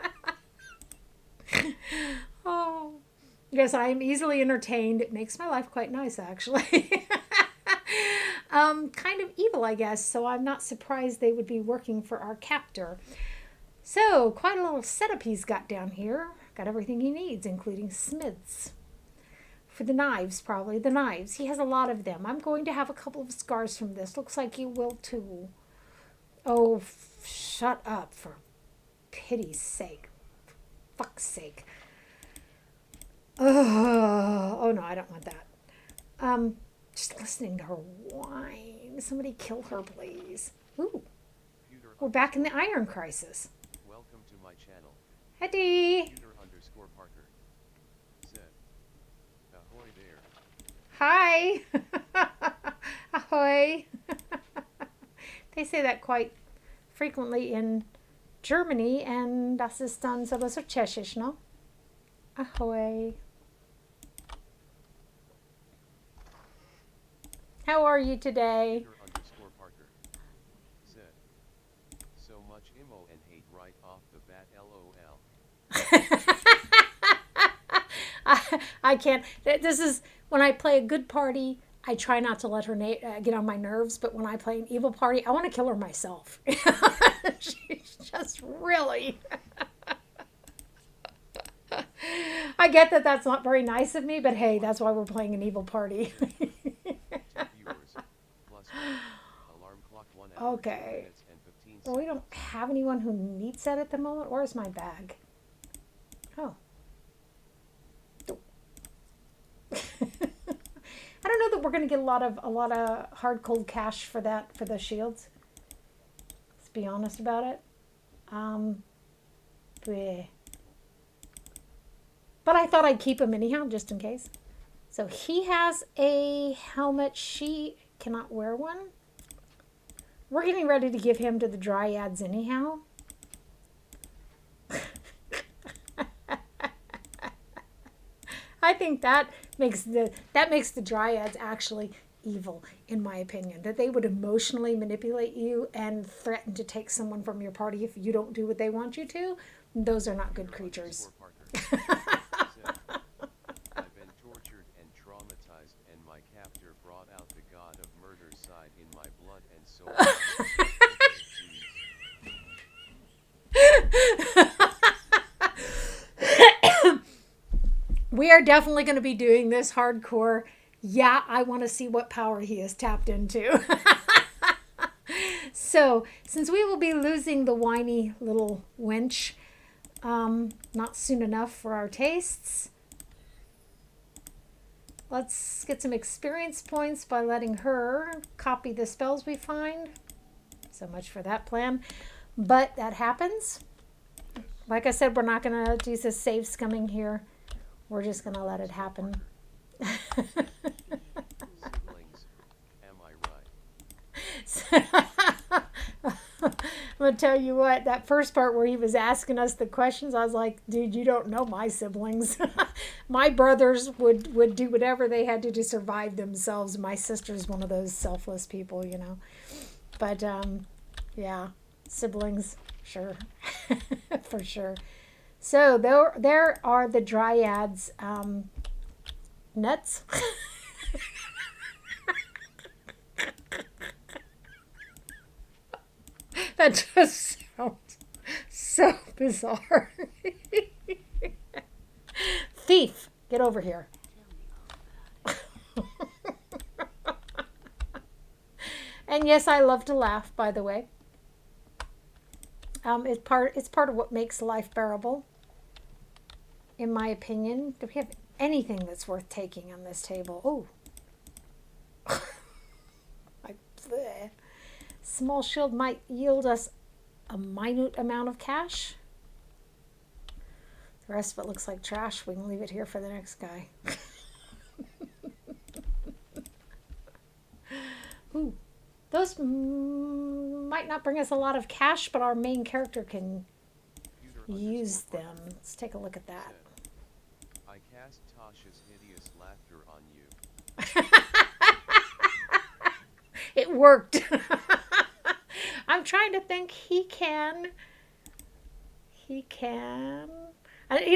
Oh. Yes, I am easily entertained. It makes my life quite nice, actually. Kind of evil, I guess, so I'm not surprised they would be working for our captor. So, quite a little setup he's got down here. Got everything he needs, including smiths. For the knives, probably. The knives. He has a lot of them. I'm going to have a couple of scars from this. Looks like you will, too. Oh, shut up, for pity's sake. Fuck's sake. Oh, no, I don't want that. Just listening to her whine. Somebody kill her, please. Ooh, we're back in the Iron Crisis. Welcome to my channel. Eddie. Computer_Parker. Said. Ahoy there. Hi. Ahoy. They say that quite frequently in Germany, and das ist dann sowieso Tschechisch, no? Ahoy. How are you today? Computer_Parker. Said. So much emo and hate right off the bat, LOL. I can't. This is when I play a good party. I try not to let her get on my nerves, but when I play an evil party, I want to kill her myself. She's just really. I get that that's not very nice of me, but hey, that's why we're playing an evil party. Viewers. Plus alarm clock 1 hour, Okay. 2 minutes and 15 Well, we don't have anyone who needs that at the moment. Where's my bag? Oh. I don't know that we're going to get a lot of hard cold cash for that, for the shields. Let's be honest about it. Bleh. But I thought I'd keep him anyhow, just in case. So he has a helmet. She cannot wear one. We're getting ready to give him to the Dryads anyhow. I think that makes the Dryads actually evil, in my opinion. That they would emotionally manipulate you and threaten to take someone from your party if you don't do what they want you to. Those are not good creatures. I've been tortured and traumatized, and my captor brought out the god of murder's side in my blood and soul. We are definitely going to be doing this hardcore. Yeah, I want to see what power he has tapped into. So, since we will be losing the whiny little wench, not soon enough for our tastes, let's get some experience points by letting her copy the spells we find. So much for that plan. But that happens. Like I said, we're not going to do this save scumming here. We're just going to let it happen. Siblings, am I right? I'm going gonna tell you what, that first part where he was asking us the questions, I was like, dude, you don't know my siblings. My brothers would do whatever they had to survive themselves. My sister's one of those selfless people, you know. But yeah, siblings, sure. For sure. So there are the dryads nuts. That just sounds so bizarre. Thief, get over here. And yes, I love to laugh, by the way. It's part of what makes life bearable, in my opinion. Do we have anything that's worth taking on this table? Oh. Bleh. Small shield might yield us a minute amount of cash. The rest of it looks like trash. We can leave it here for the next guy. Ooh. Those might not bring us a lot of cash, but our main character can use them. Let's take a look at that. I cast Tasha's hideous laughter on you. It worked. I'm trying to think. He can. You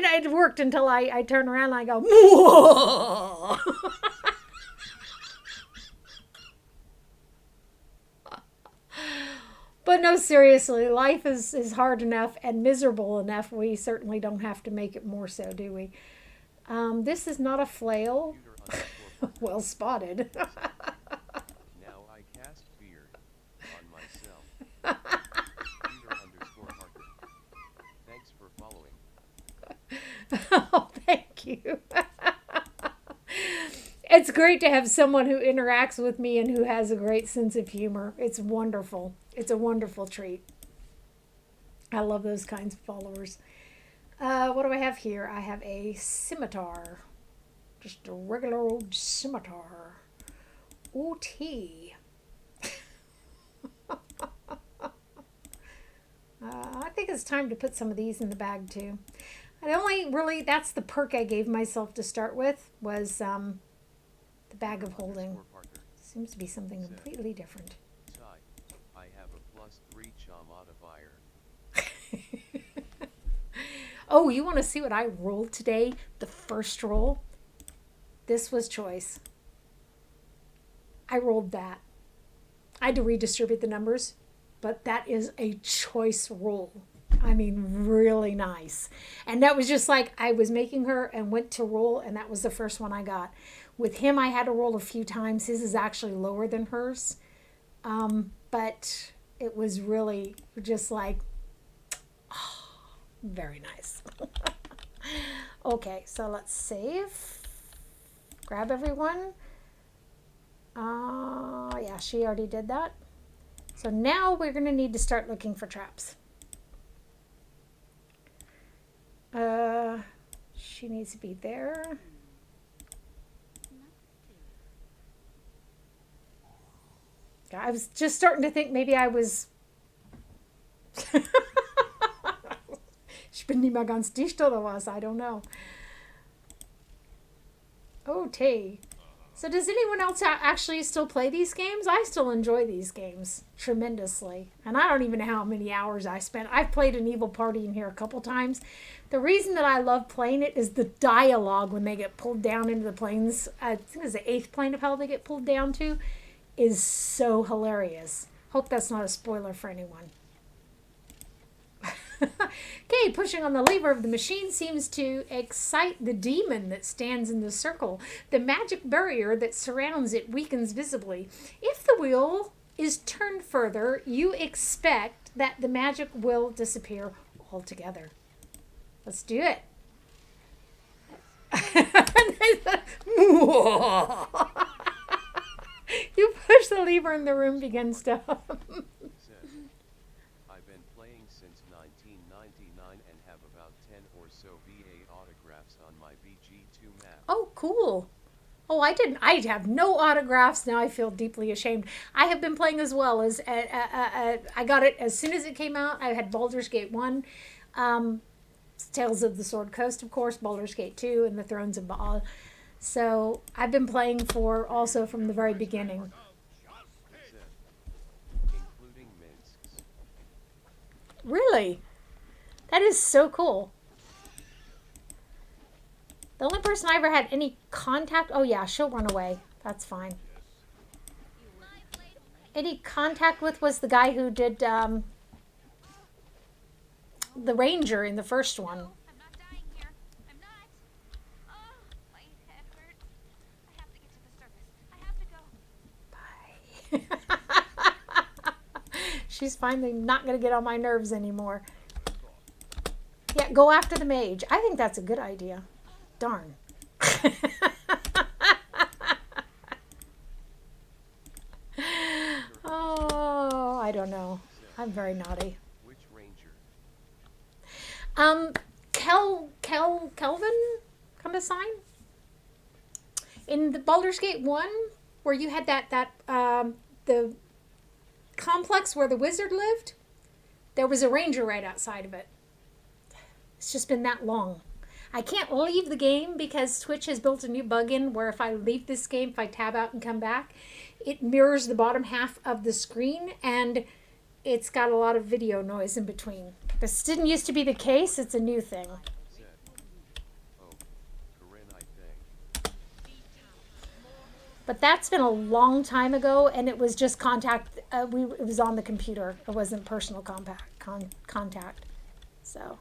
know, it worked until I turn around and I go, whoa! But no, seriously, life is hard enough and miserable enough. We certainly don't have to make it more so, do we? This is not a flail. Well spotted. Now I cast beard on myself. Peter_Harker. Thanks for following. Oh, thank you. It's great to have someone who interacts with me and who has a great sense of humor. It's wonderful. It's a wonderful treat. I love those kinds of followers. What do I have here? I have a scimitar. Just a regular old scimitar. OT. I think it's time to put some of these in the bag too. That's the perk I gave myself to start with, was the bag of holding. Seems to be something completely different. I have a +3 charm modifier. Oh, you want to see what I rolled today? The first roll? This was choice. I rolled that. I had to redistribute the numbers, but that is a choice roll. I mean, really nice. And that was just like I was making her and went to roll, and that was the first one I got. With him, I had to roll a few times. His is actually lower than hers. But it was really just like, oh, very nice. Okay, so let's save. Grab everyone. Yeah, she already did that. So now we're going to need to start looking for traps. She needs to be there. I was just starting to think maybe I was... Ich bin nicht mehr ganz dicht oder was? I don't know. Oh, Tay. So does anyone else actually still play these games? I still enjoy these games tremendously. And I don't even know how many hours I spent. I've played an Evil Party in here a couple times. The reason that I love playing it is the dialogue when they get pulled down into the planes. I think it's the 8th plane of hell they get pulled down to. Is so hilarious. Hope that's not a spoiler for anyone. Okay, pushing on the lever of the machine seems to excite the demon that stands in the circle. The magic barrier that surrounds it weakens visibly. If the wheel is turned further, you expect that the magic will disappear altogether. Let's do it. You push the lever and the room begins to hum. I've been playing since 1999 and have about 10 or so VA autographs on my BG2 map. Oh, cool. Oh, I didn't. I have no autographs. Now I feel deeply ashamed. I have been playing as well as I got it as soon as it came out. I had Baldur's Gate 1, um, Tales of the Sword Coast, of course, Baldur's Gate 2, and the Thrones of Baal. So I've been playing for also from the very beginning. Zed, including Minsk's. Really? That is so cool. The only person I ever had any contact... Oh, yeah, she'll run away. That's fine. Any contact with was the guy who did the ranger in the first one. No, I'm not dying here. I'm not. Oh, my head hurts. I have to get to the surface. I have to go. Bye. She's finally not going to get on my nerves anymore. Yeah, go after the mage. I think that's a good idea. Darn. Oh, I don't know. I'm very naughty. Which ranger? Kelvin kind of sign in the Baldur's Gate 1 where you had the complex where the wizard lived. There was a ranger right outside of it. It's just been that long. I can't leave the game because Twitch has built a new bug in where if I leave this game, if I tab out and come back, it mirrors the bottom half of the screen and it's got a lot of video noise in between. This didn't used to be the case. It's a new thing. Zed. Oh, Corinne, I think. But that's been a long time ago, and it was just contact. It was on the computer. It wasn't personal contact. So,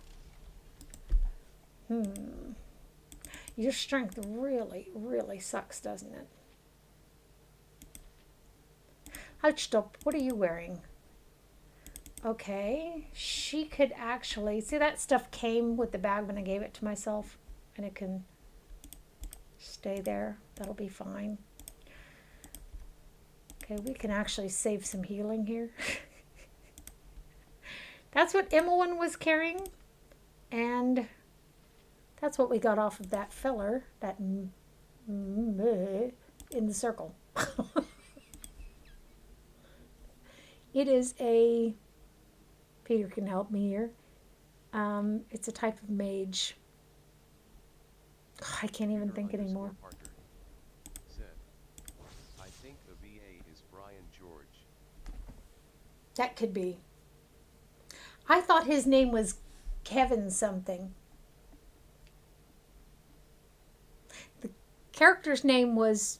your strength really, really sucks, doesn't it? Halt, stop. What are you wearing? Okay, she could actually see that stuff came with the bag when I gave it to myself, and it can stay there. That'll be fine. Okay, we can actually save some healing here. That's what Emmeline was carrying. And that's what we got off of that feller, that in the circle. It is a, Peter can help me here. It's a type of mage. I can't even think anymore. Zed. I think the VA is Brian George. That could be. I thought his name was Kevin something. The character's name was,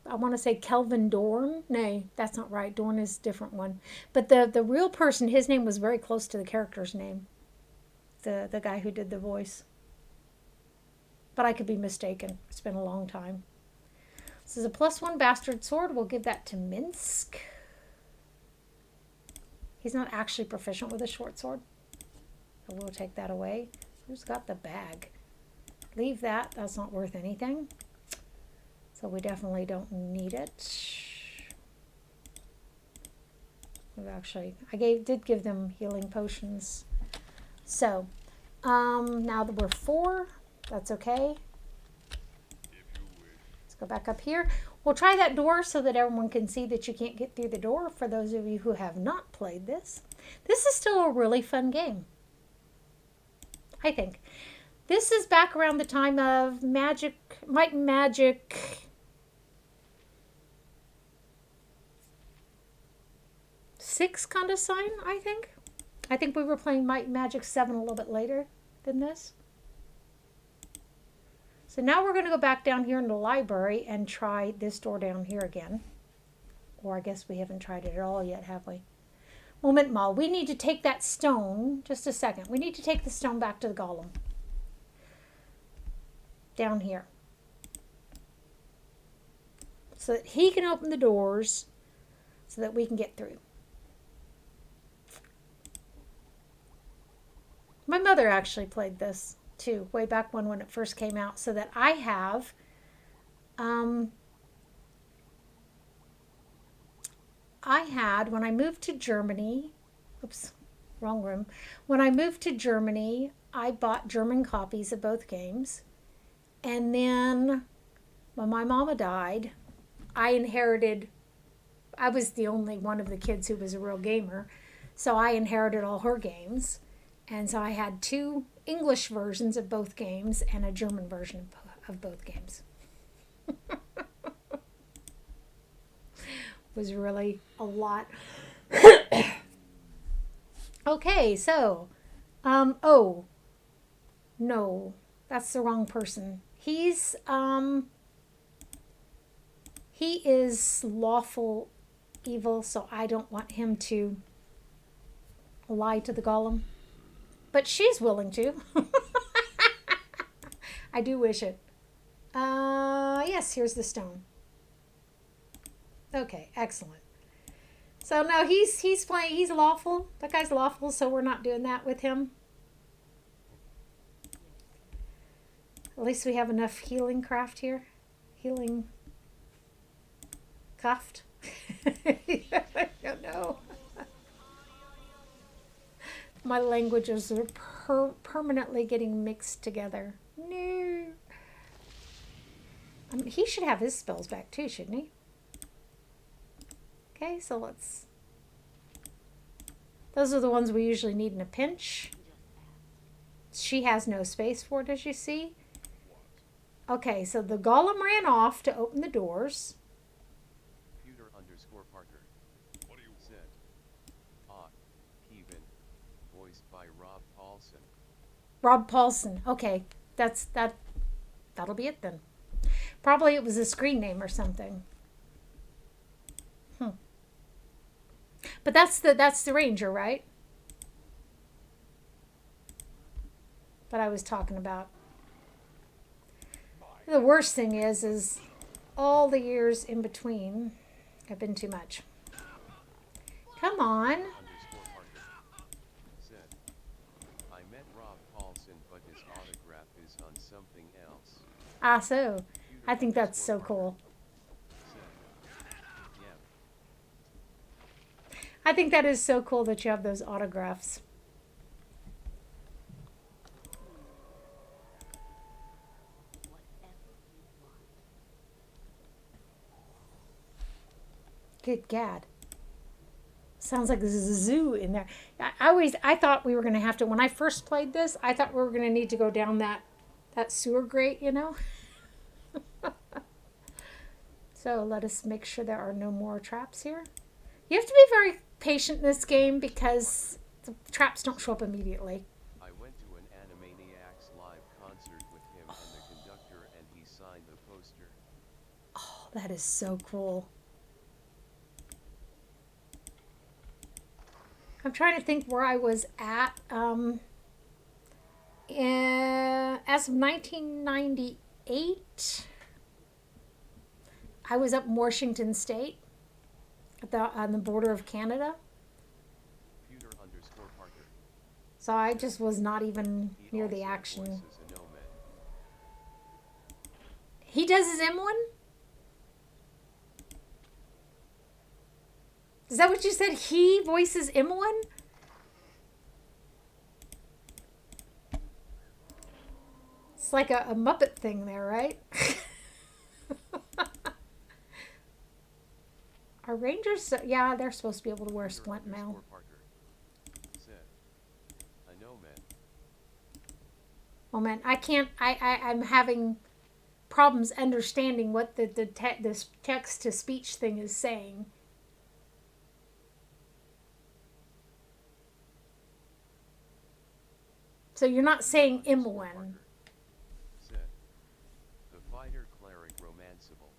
I want to say Kelvin Dorn. Nay, that's not right. Dorn is a different one. But the real person, his name was very close to the character's name. The guy who did the voice. But I could be mistaken. It's been a long time. This is a +1 bastard sword. We'll give that to Minsk. He's not actually proficient with a short sword. So we'll take that away. Who's got the bag? Leave that. That's not worth anything. So we definitely don't need it. We've actually, did give them healing potions. So, now that we're 4, that's okay. Let's go back up here. We'll try that door so that everyone can see that you can't get through the door for those of you who have not played this. This is still a really fun game, I think. This is back around the time of Might and Magic 6 kind of sign, I think. I think we were playing Might and Magic 7 a little bit later than this. So now we're going to go back down here in the library and try this door down here again. Or I guess we haven't tried it at all yet, have we? Moment, Mal. We need to take that stone. Just a second. We need to take the stone back to the golem. Down here. So that he can open the doors so that we can get through. My mother actually played this too, way back when it first came out, so that I have when I moved to Germany, oops, wrong room. When I moved to Germany, I bought German copies of both games. And then when my mama died, I was the only one of the kids who was a real gamer. So I inherited all her games. And so I had 2 English versions of both games and a German version of both games. Was really a lot. Okay, so, oh, no, that's the wrong person. He is lawful evil, so I don't want him to lie to the golem. But she's willing to. I do wish it. Yes, here's the stone. Okay, excellent. So no, he's playing. He's lawful. That guy's lawful, so we're not doing that with him. At least we have enough healing craft here. Healing craft. I don't know. My languages are permanently getting mixed together. No. I mean, he should have his spells back too, shouldn't he? Okay, so let's... Those are the ones we usually need in a pinch. She has no space for it, as you see. Okay, so the golem ran off to open the doors. Computer_Parker. What do you said? Kevin. Voiced by Rob Paulson. Rob Paulson. Okay, that'll be it then. Probably it was a screen name or something. But that's the ranger, right? That I was talking about. The worst thing is all the years in between have been too much. Come on. Said, I met Rob Paulson, but his autograph is on something else. Ah, so I think that's so cool. I think that is so cool that you have those autographs. Good gad. Sounds like there's a zoo in there. I thought we were going to have to, when I first played this, I thought we were going to need to go down that sewer grate, you know? So let us make sure there are no more traps here. You have to be very patient in this game because the traps don't show up immediately. I went to an Animaniacs live concert with him and the conductor, and he signed the poster. Oh, that is so cool. I'm trying to think where I was at. As of 1998, I was up in Washington State. On the border of Canada. Computer_Parker. So I just was not even near the action. He does his M1? Is that what you said? He voices M1? It's like a Muppet thing there, right? Are rangers? Yeah, they're supposed to be able to wear splint mail. I know, man. Oh man, I can't. I'm having problems understanding what this text to speech thing is saying. So you're not saying Imwin. The fighter cleric romanceable.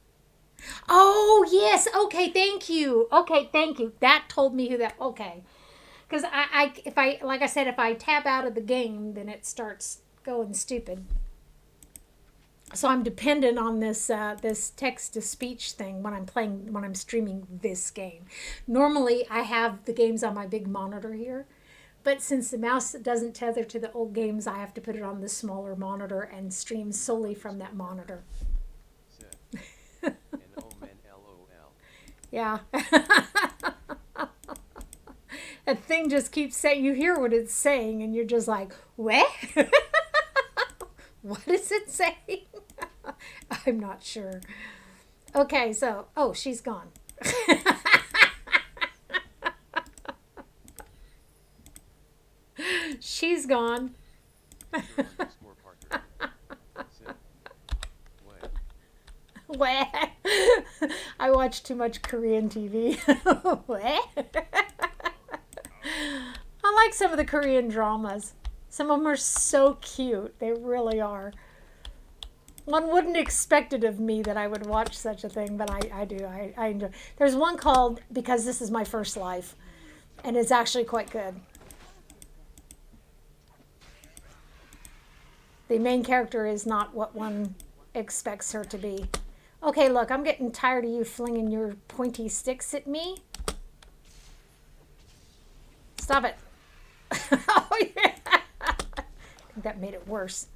Oh, yes. Okay, thank you. Okay, thank you. That told me who that... Okay. Because if I tab out of the game, then it starts going stupid. So I'm dependent on this this text-to-speech thing when I'm streaming this game. Normally, I have the games on my big monitor here. But since the mouse doesn't tether to the old games, I have to put it on the smaller monitor and stream solely from that monitor. Yeah. That thing just keeps saying, you hear what it's saying, and you're just like, what? What is it saying? I'm not sure. Okay, so, oh, she's gone. She's gone. Peter underscore Parker. Sid. Way. What? I watch too much Korean TV. What? I like some of the Korean dramas. Some of them are so cute. They really are. One wouldn't expect it of me that I would watch such a thing, but I do. I enjoy. There's one called Because This Is My First Life, and it's actually quite good. The main character is not what one expects her to be. Okay, look, I'm getting tired of you flinging your pointy sticks at me. Stop it. Oh, yeah. I think that made it worse.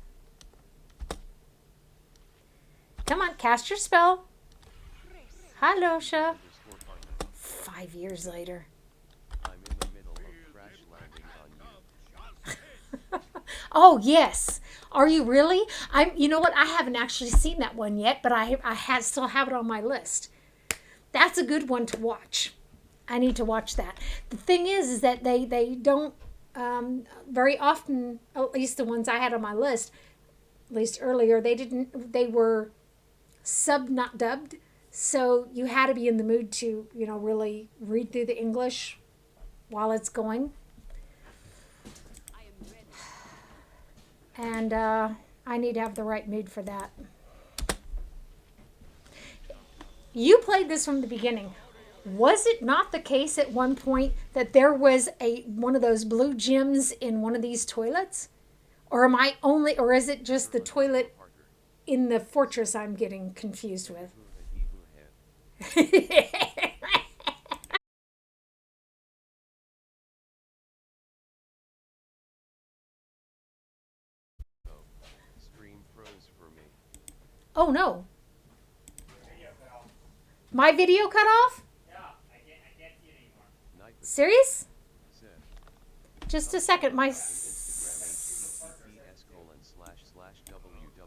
Come on, cast your spell. Hi, Losha. Underscore Parker. 5 years later. I'm in the middle of crash landing on you. Oh, yes. Are you really? You know what? I haven't actually seen that one yet, but I still have it on my list. That's a good one to watch. I need to watch that. The thing is that they don't very often, at least the ones I had on my list, at least earlier, they were sub, not dubbed. So you had to be in the mood to, really read through the English while it's going. And I need to have the right mood for that. You played this from the beginning. Was it not the case at one point that there was one of those blue gems in one of these toilets? Or is it just the toilet Parker. in the fortress I'm getting confused with? Who the he who had. Oh, stream froze for me. Oh no. My video cut off? Yeah, I can't see it anymore. Night Serious? Sid. Just a second. My. //www.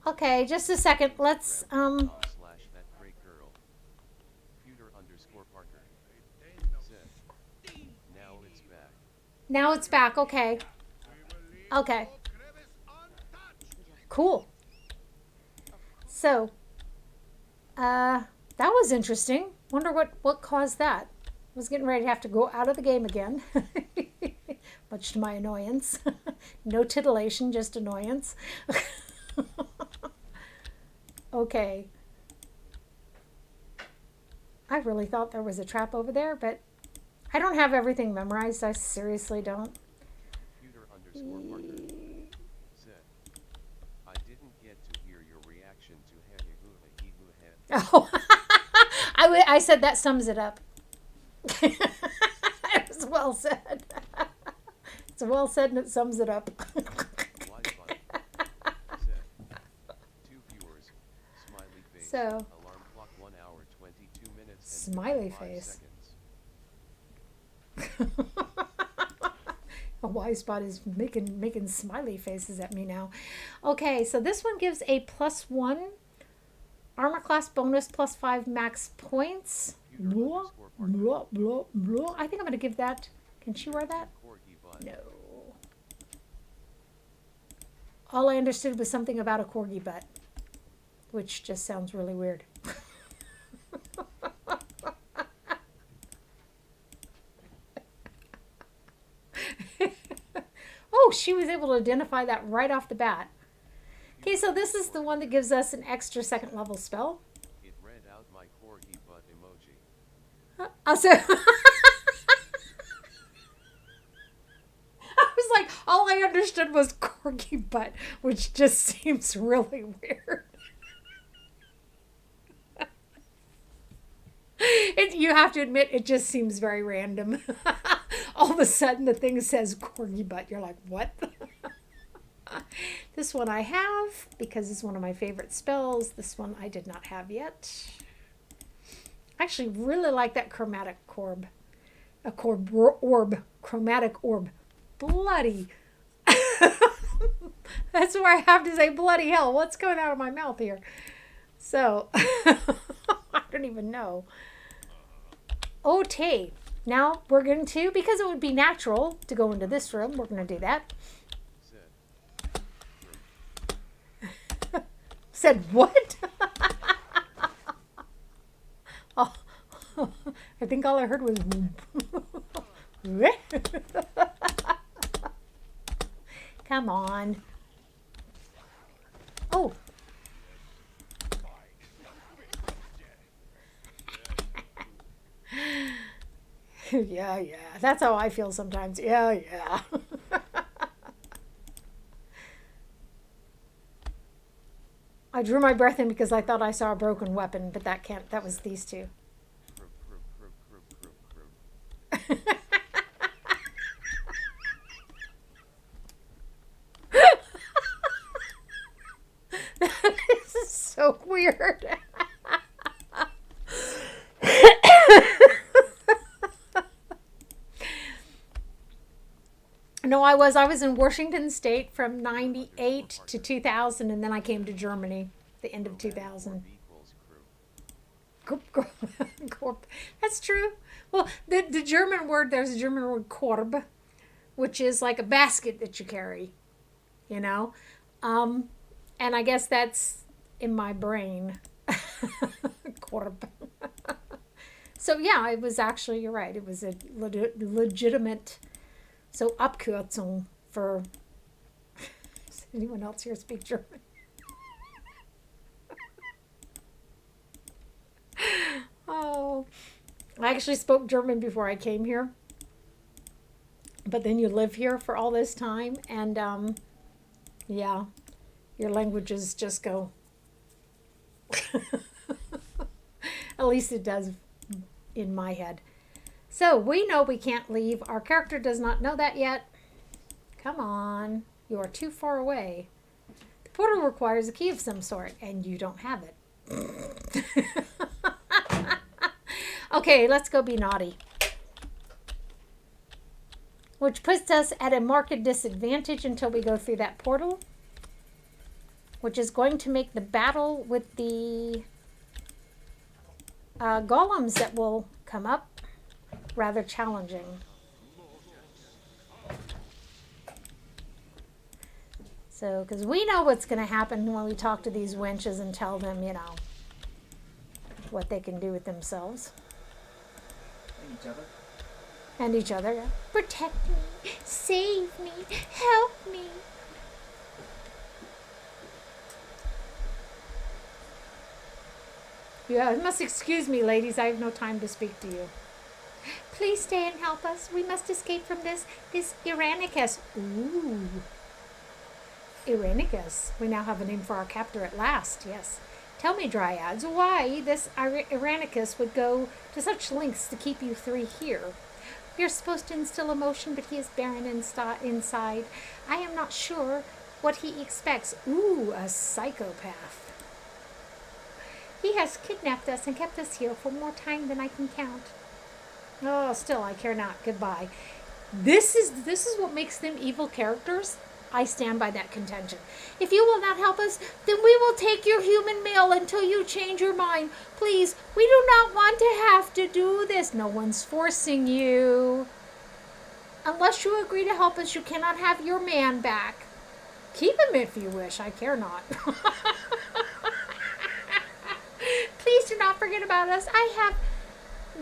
Okay, just a second. Let's /that great girl. Peter underscore Parker. Sid. Now it's back. Now it's back. Okay. Okay. Cool. So, that was interesting. Wonder what caused that. I was getting ready to have to go out of the game again, much to my annoyance. No titillation, just annoyance. Okay. I really thought there was a trap over there, but I don't have everything memorized. I seriously don't. Peter underscore Parker. Sid. I didn't get to hear your reaction to he who had. Oh, I said that sums it up. It was well said. It's well said and it sums it up. Wi-Fi. Sid. 2 viewers. Smiley face. So. Alarm clock 1 hour 22 minutes and Smiley 55 face. seconds. A wise spot is making smiley faces at me now. Okay, so this one gives a +1 armor class bonus, +5 max points. Peter Blah, underscore Parker. blah, blah, blah. I think I'm going to give that. Can she wear that? Corgi butt. No. All I understood was something about a corgi butt, which just sounds really weird. Oh, she was able to identify that right off the bat. Okay, so this is the one that gives us an extra second level spell. It read out my corgi butt emoji. Also, I was like, all I understood was corgi butt, which just seems really weird. You have to admit, it just seems very random. All of a sudden, the thing says corgi butt. You're like, what? This one I have because it's one of my favorite spells. This one I did not have yet. I actually really like that chromatic orb. Chromatic orb. Bloody. That's where I have to say bloody hell. What's going out of my mouth here? So, I don't even know. Okay, now we're going to, because it would be natural to go into this room, we're going to do that. Zed. Said what? Oh, I think all I heard was come on. Oh. Yeah, yeah. That's how I feel sometimes. Yeah, yeah. I drew my breath in because I thought I saw a broken weapon, but that was these two. This is so weird. No, I was in Washington State from 98 to 2000, and then I came to Germany the end of 2000. That's true. Well, the German word, there's a German word Korb, which is like a basket that you carry, you know? And I guess that's in my brain. Korb. So yeah, it was actually, you're right, it was a legitimate, so Abkürzung for, does anyone else here speak German? Oh, I actually spoke German before I came here. But then you live here for all this time, and yeah, your languages just go. At least it does in my head. So we know we can't leave. Our character does not know that yet. Come on. You are too far away. The portal requires a key of some sort, and you don't have it. Okay, let's go be naughty. Which puts us at a marked disadvantage until we go through that portal. Which is going to make the battle with the golems that will come up rather challenging. So, because we know what's going to happen when we talk to these wenches and tell them, you know, what they can do with themselves. And each other. And each other, yeah. Protect me, save me, help me. Yeah, you must excuse me, ladies. I have no time to speak to you. Please stay and help us. We must escape from this Iranicus. Ooh. Iranicus. We now have a name for our captor at last, yes. Tell me, Dryads, why this Iranicus would go to such lengths to keep you three here. We are supposed to instill emotion, but he is barren inside. I am not sure what he expects. Ooh, a psychopath. He has kidnapped us and kept us here for more time than I can count. Oh, still, I care not. Goodbye. This is what makes them evil characters. I stand by that contention. If you will not help us, then we will take your human mail until you change your mind. Please, we do not want to have to do this. No one's forcing you. Unless you agree to help us, you cannot have your man back. Keep him if you wish. I care not. Please do not forget about us. I have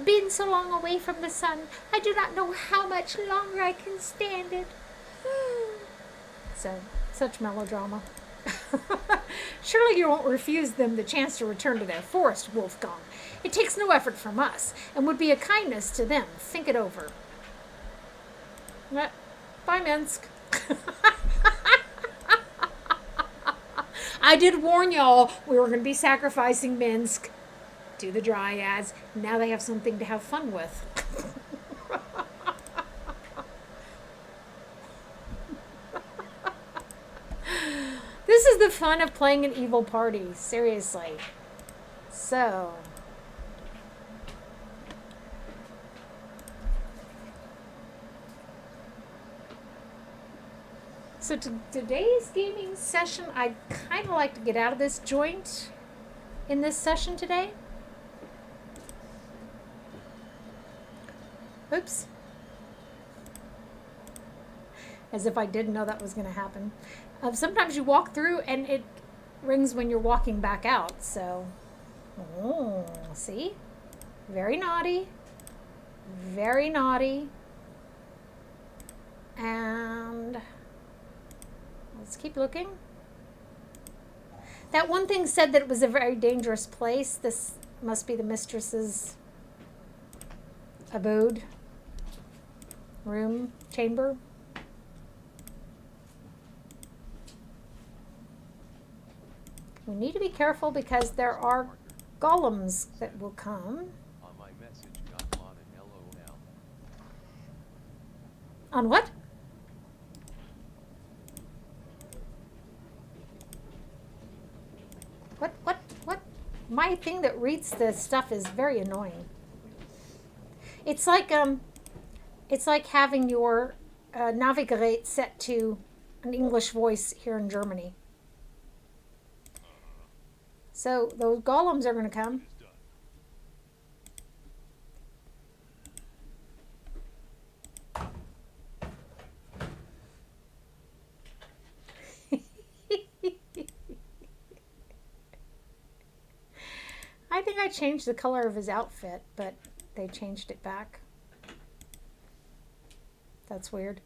been so long away from the sun. I do not know how much longer I can stand it. So, such melodrama. Surely you won't refuse them the chance to return to their forest, Wolfgang. It takes no effort from us, and would be a kindness to them. Think it over. Bye, Minsk. I did warn y'all we were going to be sacrificing Minsk to the Dryads. Now they have something to have fun with. This is the fun of playing an evil party. Seriously. So today's gaming session, I'd kind of like to get out of this joint in this session today. Oops. As if I didn't know that was going to happen. Sometimes you walk through and it rings when you're walking back out. So, oh, see? Very naughty. Very naughty. And let's keep looking. That one thing said that it was a very dangerous place. This must be the mistress's abode, room, chamber. We need to be careful because there are golems that will come. On my message got lot and LOL. On what? What? My thing that reads this stuff is very annoying. It's like having your Navigate set to an English voice here in Germany. So those golems are going to come. I think I changed the color of his outfit, but they changed it back. That's weird.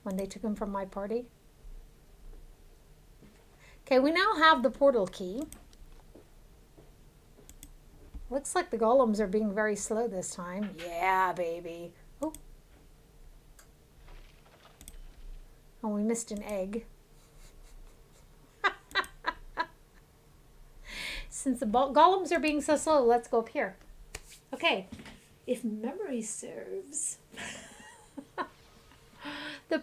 When they took him from my party. Okay, we now have the portal key. Looks like the golems are being very slow this time. Yeah, baby. Oh. Oh, we missed an egg. Since the golems are being so slow, let's go up here. Okay. If memory serves. Oh, there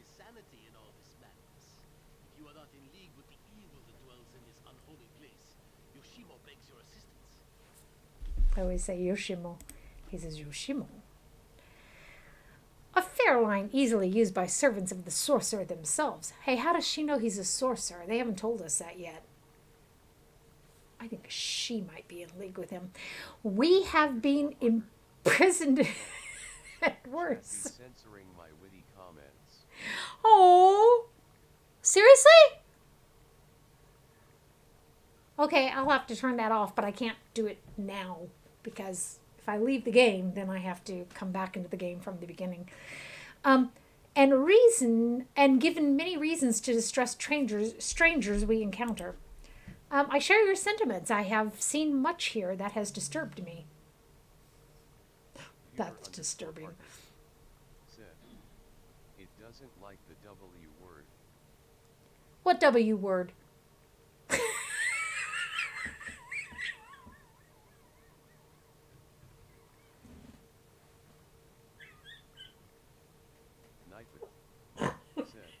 is sanity in all this madness. If you are not in league with the evil that dwells in this unholy place, Yoshimo begs your assistance. I always say Yoshimo. He says Yoshimo. A fair line easily used by servants of the sorcerer themselves. Hey, how does she know he's a sorcerer? They haven't told us that yet. I think she might be in league with him. We have been imprisoned at worse. She's censoring my witty comments. Oh, seriously? Okay, I'll have to turn that off, but I can't do it now because if I leave the game, then I have to come back into the game from the beginning. And given many reasons to distress strangers we encounter. I share your sentiments. I have seen much here that has disturbed me. That's disturbing. Said, it doesn't like the W word. What W word? Knife it. Said,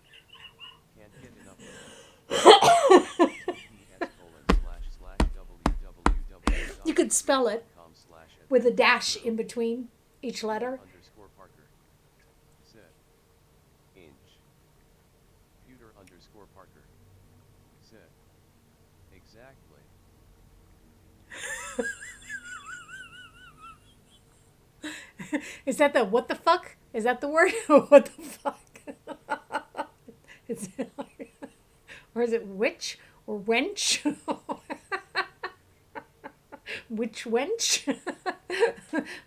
can't get enough of it. You could spell it with a dash in between each letter. Underscore Parker. Said. Inch. Pewter underscore Parker. Said. Exactly. Is that the what the fuck? Is that the word? What the fuck? Is it like, or is it witch or wench? Which wench?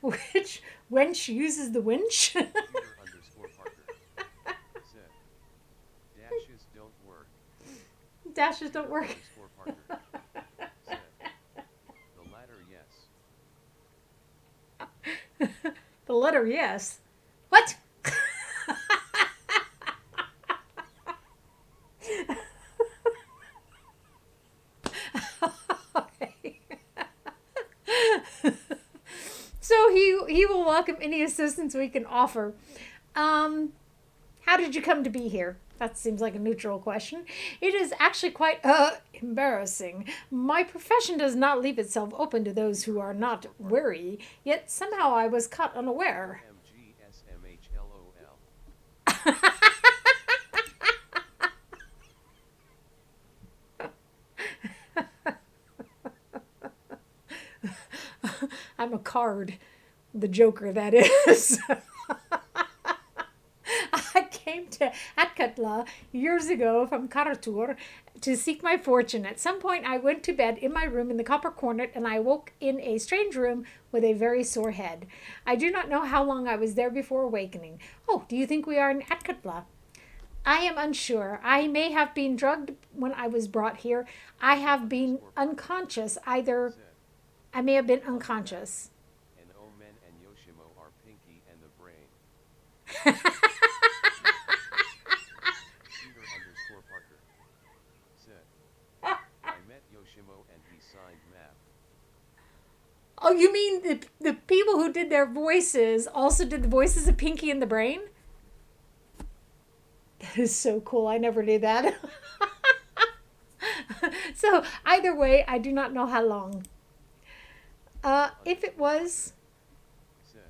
Which wench uses the winch? Peter underscore Parker. Said. Dashes don't work. Dashes don't work. Underscore Parker. Said. The latter yes. The letter yes. What? Okay. So he will welcome any assistance we can offer. How did you come to be here? That seems like a neutral question. It is actually quite embarrassing. My profession does not leave itself open to those who are not wary, yet somehow I was caught unaware. MGSMHLOL. I'm a card. The Joker, that is. I came to Atkatla years ago from Karatur to seek my fortune. At some point, I went to bed in my room in the Copper Cornet, and I woke in a strange room with a very sore head. I do not know how long I was there before awakening. Oh, do you think we are in Atkatla? I am unsure. I may have been drugged when I was brought here. I have been unconscious. Either Zed. I may have been unconscious. And Omen and Yoshimo are Pinky and the Brain. Peter underscore Parker. Zed. I met Yoshimo and he signed map. Oh, you mean the people who did their voices also did the voices of Pinky and the Brain? That is so cool. I never knew that. So either way, I do not know how long. If it was... Zed.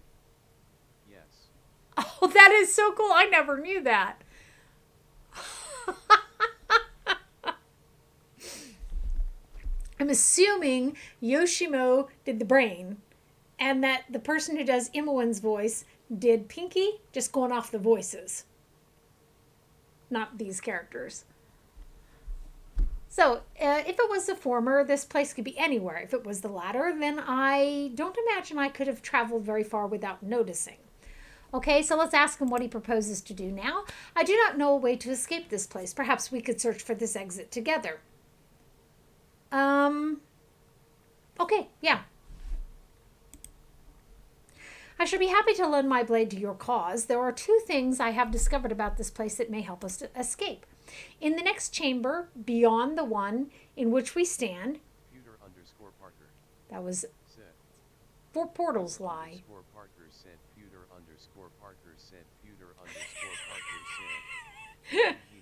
Yes. Oh, that is so cool. I never knew that. I'm assuming Yoshimo did the Brain and that the person who does Imowen's voice did Pinky, just going off the voices. Not these characters. So, if it was the former, this place could be anywhere. If it was the latter, then I don't imagine I could have traveled very far without noticing. Okay, so let's ask him what he proposes to do now. I do not know a way to escape this place. Perhaps we could search for this exit together. Okay, yeah. I should be happy to lend my blade to your cause. There are two things I have discovered about this place that may help us to escape. In the next chamber, beyond the one in which we stand, Peter underscore Parker. that was Zed. 4 portals lie. Underscore Parker said Peter underscore Parker said Peter underscore Parker said. He.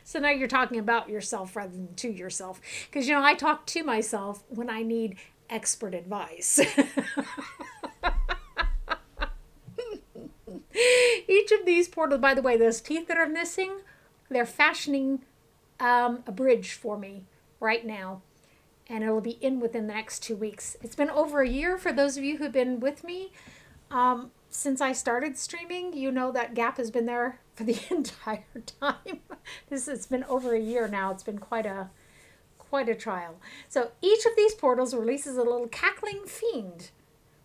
So now you're talking about yourself rather than to yourself. Because, you know, I talk to myself when I need expert advice. Each of these portals, by the way, those teeth that are missing, they're fashioning a bridge for me right now. And it'll be in within the next 2 weeks. It's been over a year for those of you who've been with me. Since I started streaming, you know that gap has been there for the entire time. It's been over a year now. It's been quite a trial. So each of these portals releases a little cackling fiend,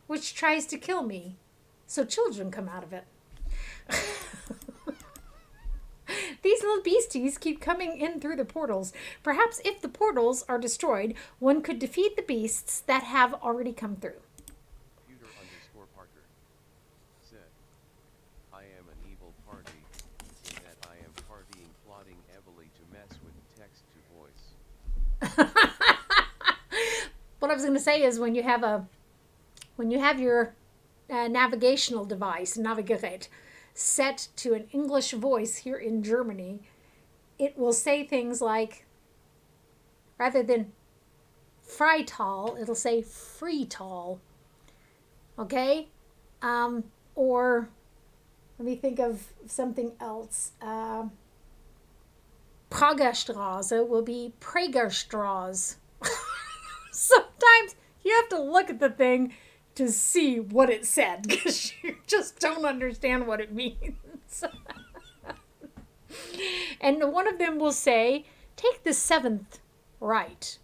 which tries to kill me. So children come out of it. These little beasties keep coming in through the portals. Perhaps if the portals are destroyed, one could defeat the beasts that have already come through. Peter underscore Parker. Said. I am an evil party, in that I am partying plotting heavily to mess with text to voice. What I was going to say is when you have your navigational device, Navigerät, set to an English voice here in Germany, it will say things like, rather than Freital, it'll say Freetal. Okay? Or, let me think of something else. Pragerstraße will be Pragerstraße. Sometimes you have to look at the thing to see what it said because you just don't understand what it means. And one of them will say, take the 7th right.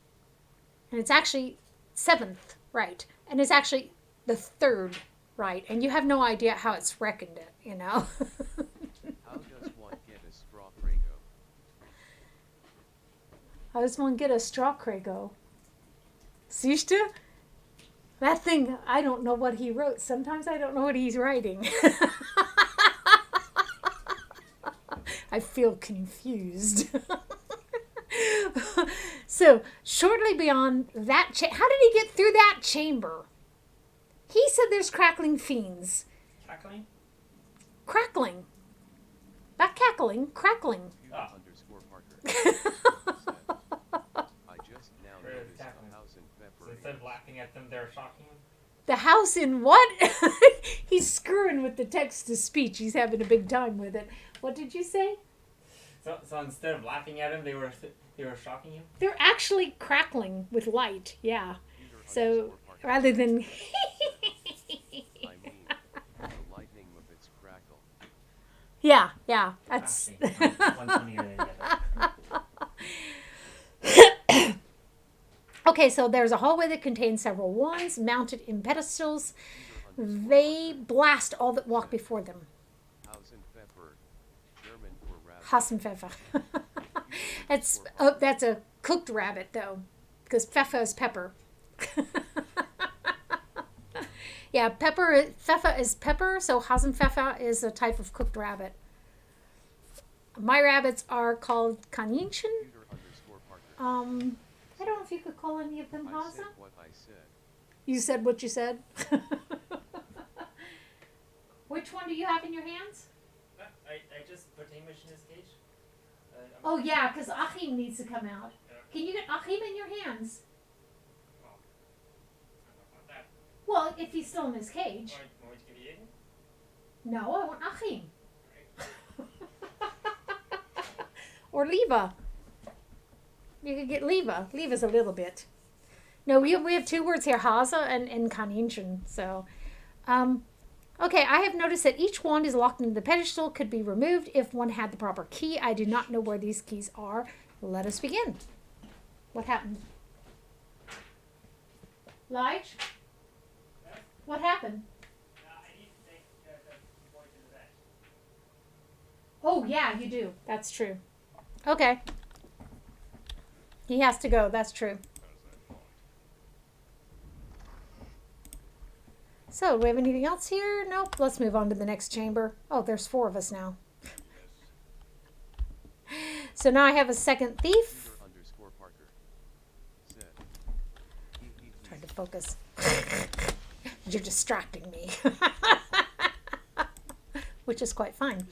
And it's actually 7th right. And it's actually the 3rd right. And you have no idea how it's reckoned it, you know. How does one get a straw Krago? How does one get a straw Krago? Siehst du? That thing, I don't know what he wrote. Sometimes I don't know what he's writing. I feel confused. So, shortly beyond that, how did he get through that chamber? He said there's crackling fiends. Cackling? Crackling. Not cackling, crackling. Peter Ah. underscore Parker. Said. I just now Where is noticed cackling? a house in So February. instead of laughing at them, they're shocking them? The house in what? He's screwing with the text-to-speech. He's having a big time with it. What did you say? So instead of laughing at him, They were shocking you? They're actually crackling with light. Yeah. User So underscore partner. rather than I mean, the lightning Muppets crackle. yeah, that's Ah, see. One's funnier than the other. okay. So there's a hallway that contains several wands mounted in pedestals. User underscore They blast all that walk before them. Hausenpfeffer, German for rabbit. Hassenpfeffer. That's a cooked rabbit though, because pfeffer is pepper. Yeah, pfeffer is pepper, so Hasenpfeffer is a type of cooked rabbit. My rabbits are called Kaninchen. User underscore partner. I don't know if you could call any of them I Hase. said what I said. You said what you said. Which one do you have in your hands? I just put Hamish in his cage. Oh yeah, because Achim needs to come out. Can you get Achim in your hands? I don't want that. Well, if he's still in his cage. Want me to give you Aiden? No, I want Achim. Or Leva. You could get Leva. Leva's a little bit. No, we have two words here, Hase and Kaninchen. So, okay, I have noticed that each wand is locked into the pedestal, could be removed if one had the proper key. I do not know where these keys are. Let us begin. What happened? Lige? What happened? I need to take the boy to the vet. Oh, yeah, you do. That's true. Okay. He has to go. That's true. So, do we have anything else here? Nope. Let's move on to the next chamber. Oh, there's 4 of us now. So now I have a second thief. User underscore Parker. Said. Trying to focus. You're distracting me. Which is quite fine.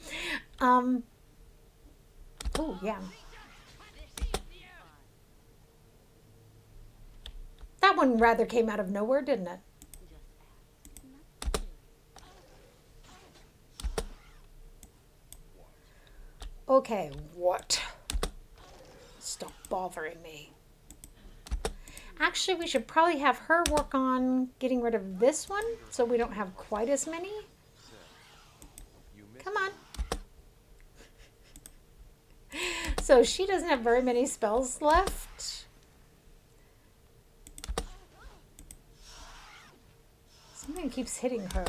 Oh, yeah. That one rather came out of nowhere, didn't it? Okay, what? Stop bothering me. Actually, we should probably have her work on getting rid of this one so we don't have quite as many. Said. You missed Come on. So she doesn't have very many spells left. Something keeps hitting her.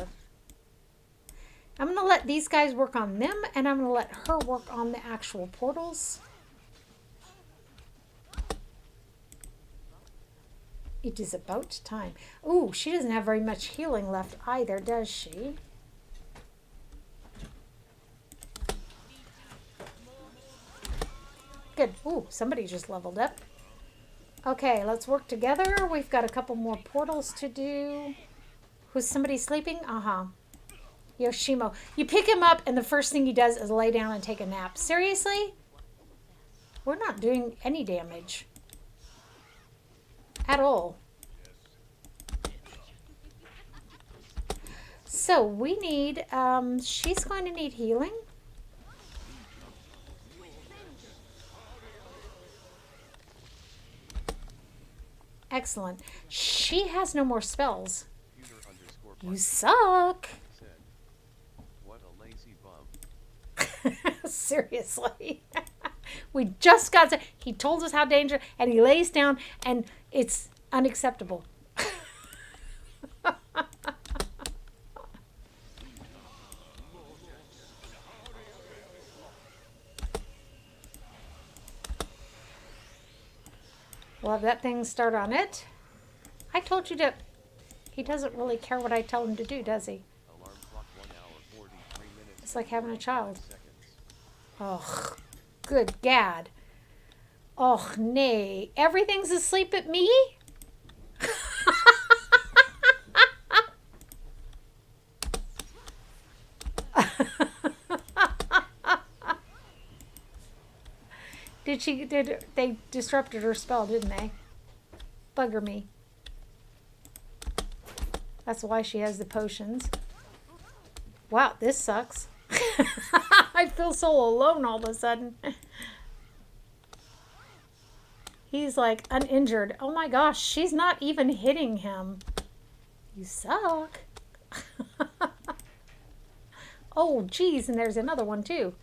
I'm going to let these guys work on them, and I'm going to let her work on the actual portals. It is about time. Ooh, she doesn't have very much healing left either, does she? Good. Ooh, somebody just leveled up. Okay, let's work together. We've got a couple more portals to do. Who's somebody sleeping? Uh-huh. Yoshimo. You pick him up and the first thing he does is lay down and take a nap. Seriously? We're not doing any damage. At all. So we need, she's going to need healing. Excellent. She has no more spells. User underscore You Parker. suck. Said. What a lazy bum. Seriously. We just got to, he told us how dangerous, and he lays down, and it's unacceptable. We'll have that thing start on it. I told you to, he doesn't really care what I tell him to do, does he? Alarm clock 1 hour 43 minutes. It's like having a 45 child. seconds. Oh, good gad. Oh, nay. Everything's asleep at me? They disrupted her spell, didn't they? Bugger me. That's why she has the potions. Wow, this sucks. I feel so alone all of a sudden. He's like uninjured. Oh my gosh, she's not even hitting him. You suck. Oh, geez, and there's another one too.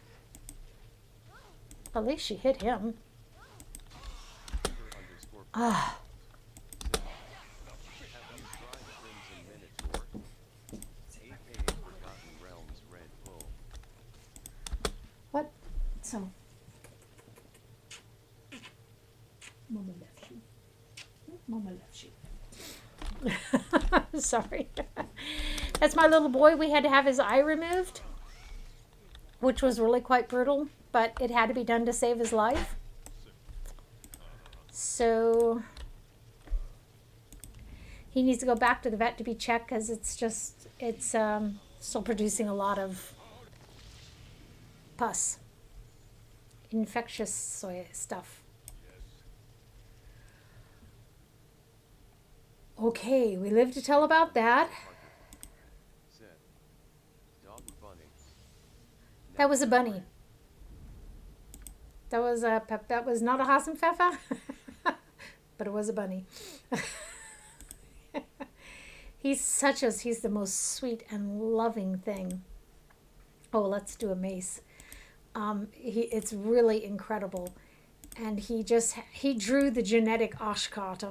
At least she hit him. Ah. Have you tried Crimson Minotaur? AKA Forgotten Realms Red Bull. What? So. Mama left you. Mama left you. Sorry. That's my little boy. We had to have his eye removed, which was really quite brutal, but it had to be done to save his life. So he needs to go back to the vet to be checked because it's still producing a lot of pus, infectious stuff. Okay, we live to tell about that. Said. Dog bunny. That was a bunny. That was not a Hassenpfeffer, but it was a bunny. He's the most sweet and loving thing. Oh, let's do a mace. It's really incredible, and he drew the genetic Oshkosh.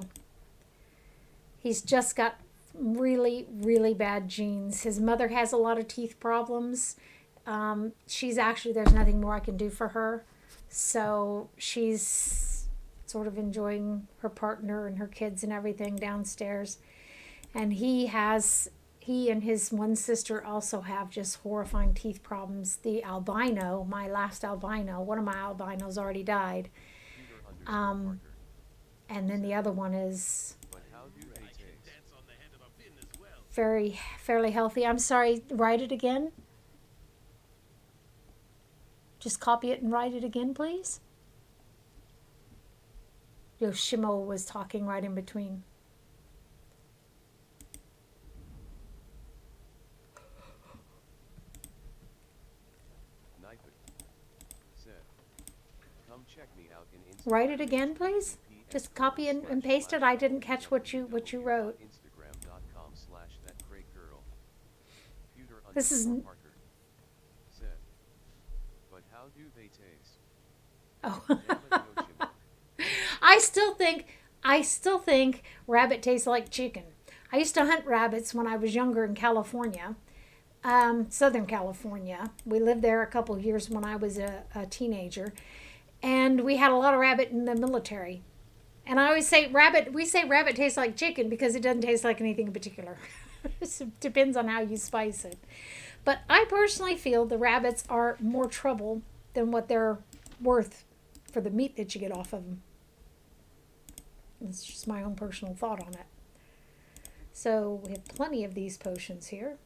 He's just got really, really bad genes. His mother has a lot of teeth problems. There's nothing more I can do for her. So she's sort of enjoying her partner and her kids and everything downstairs. And he and his one sister also have just horrifying teeth problems. The albino, one of my albinos already died. And then the other one is fairly healthy. I'm sorry, write it again. Just copy it and write it again, please. Yoshimo was talking right in between. Come check me out in Instagram. Write it again, please. Just copy and paste it. I didn't catch what you wrote. This is. But how do they taste? Oh. Damn it, Yoshimo. I still think rabbit tastes like chicken. I used to hunt rabbits when I was younger in California, Southern California. We lived there a couple of years when I was a teenager, and we had a lot of rabbit in the military. And I always say we say rabbit tastes like chicken because it doesn't taste like anything in particular. It depends on how you spice it. But I personally feel the rabbits are more trouble than what they're worth for the meat that you get off of them. It's just my own personal thought on it. So we have plenty of these potions here.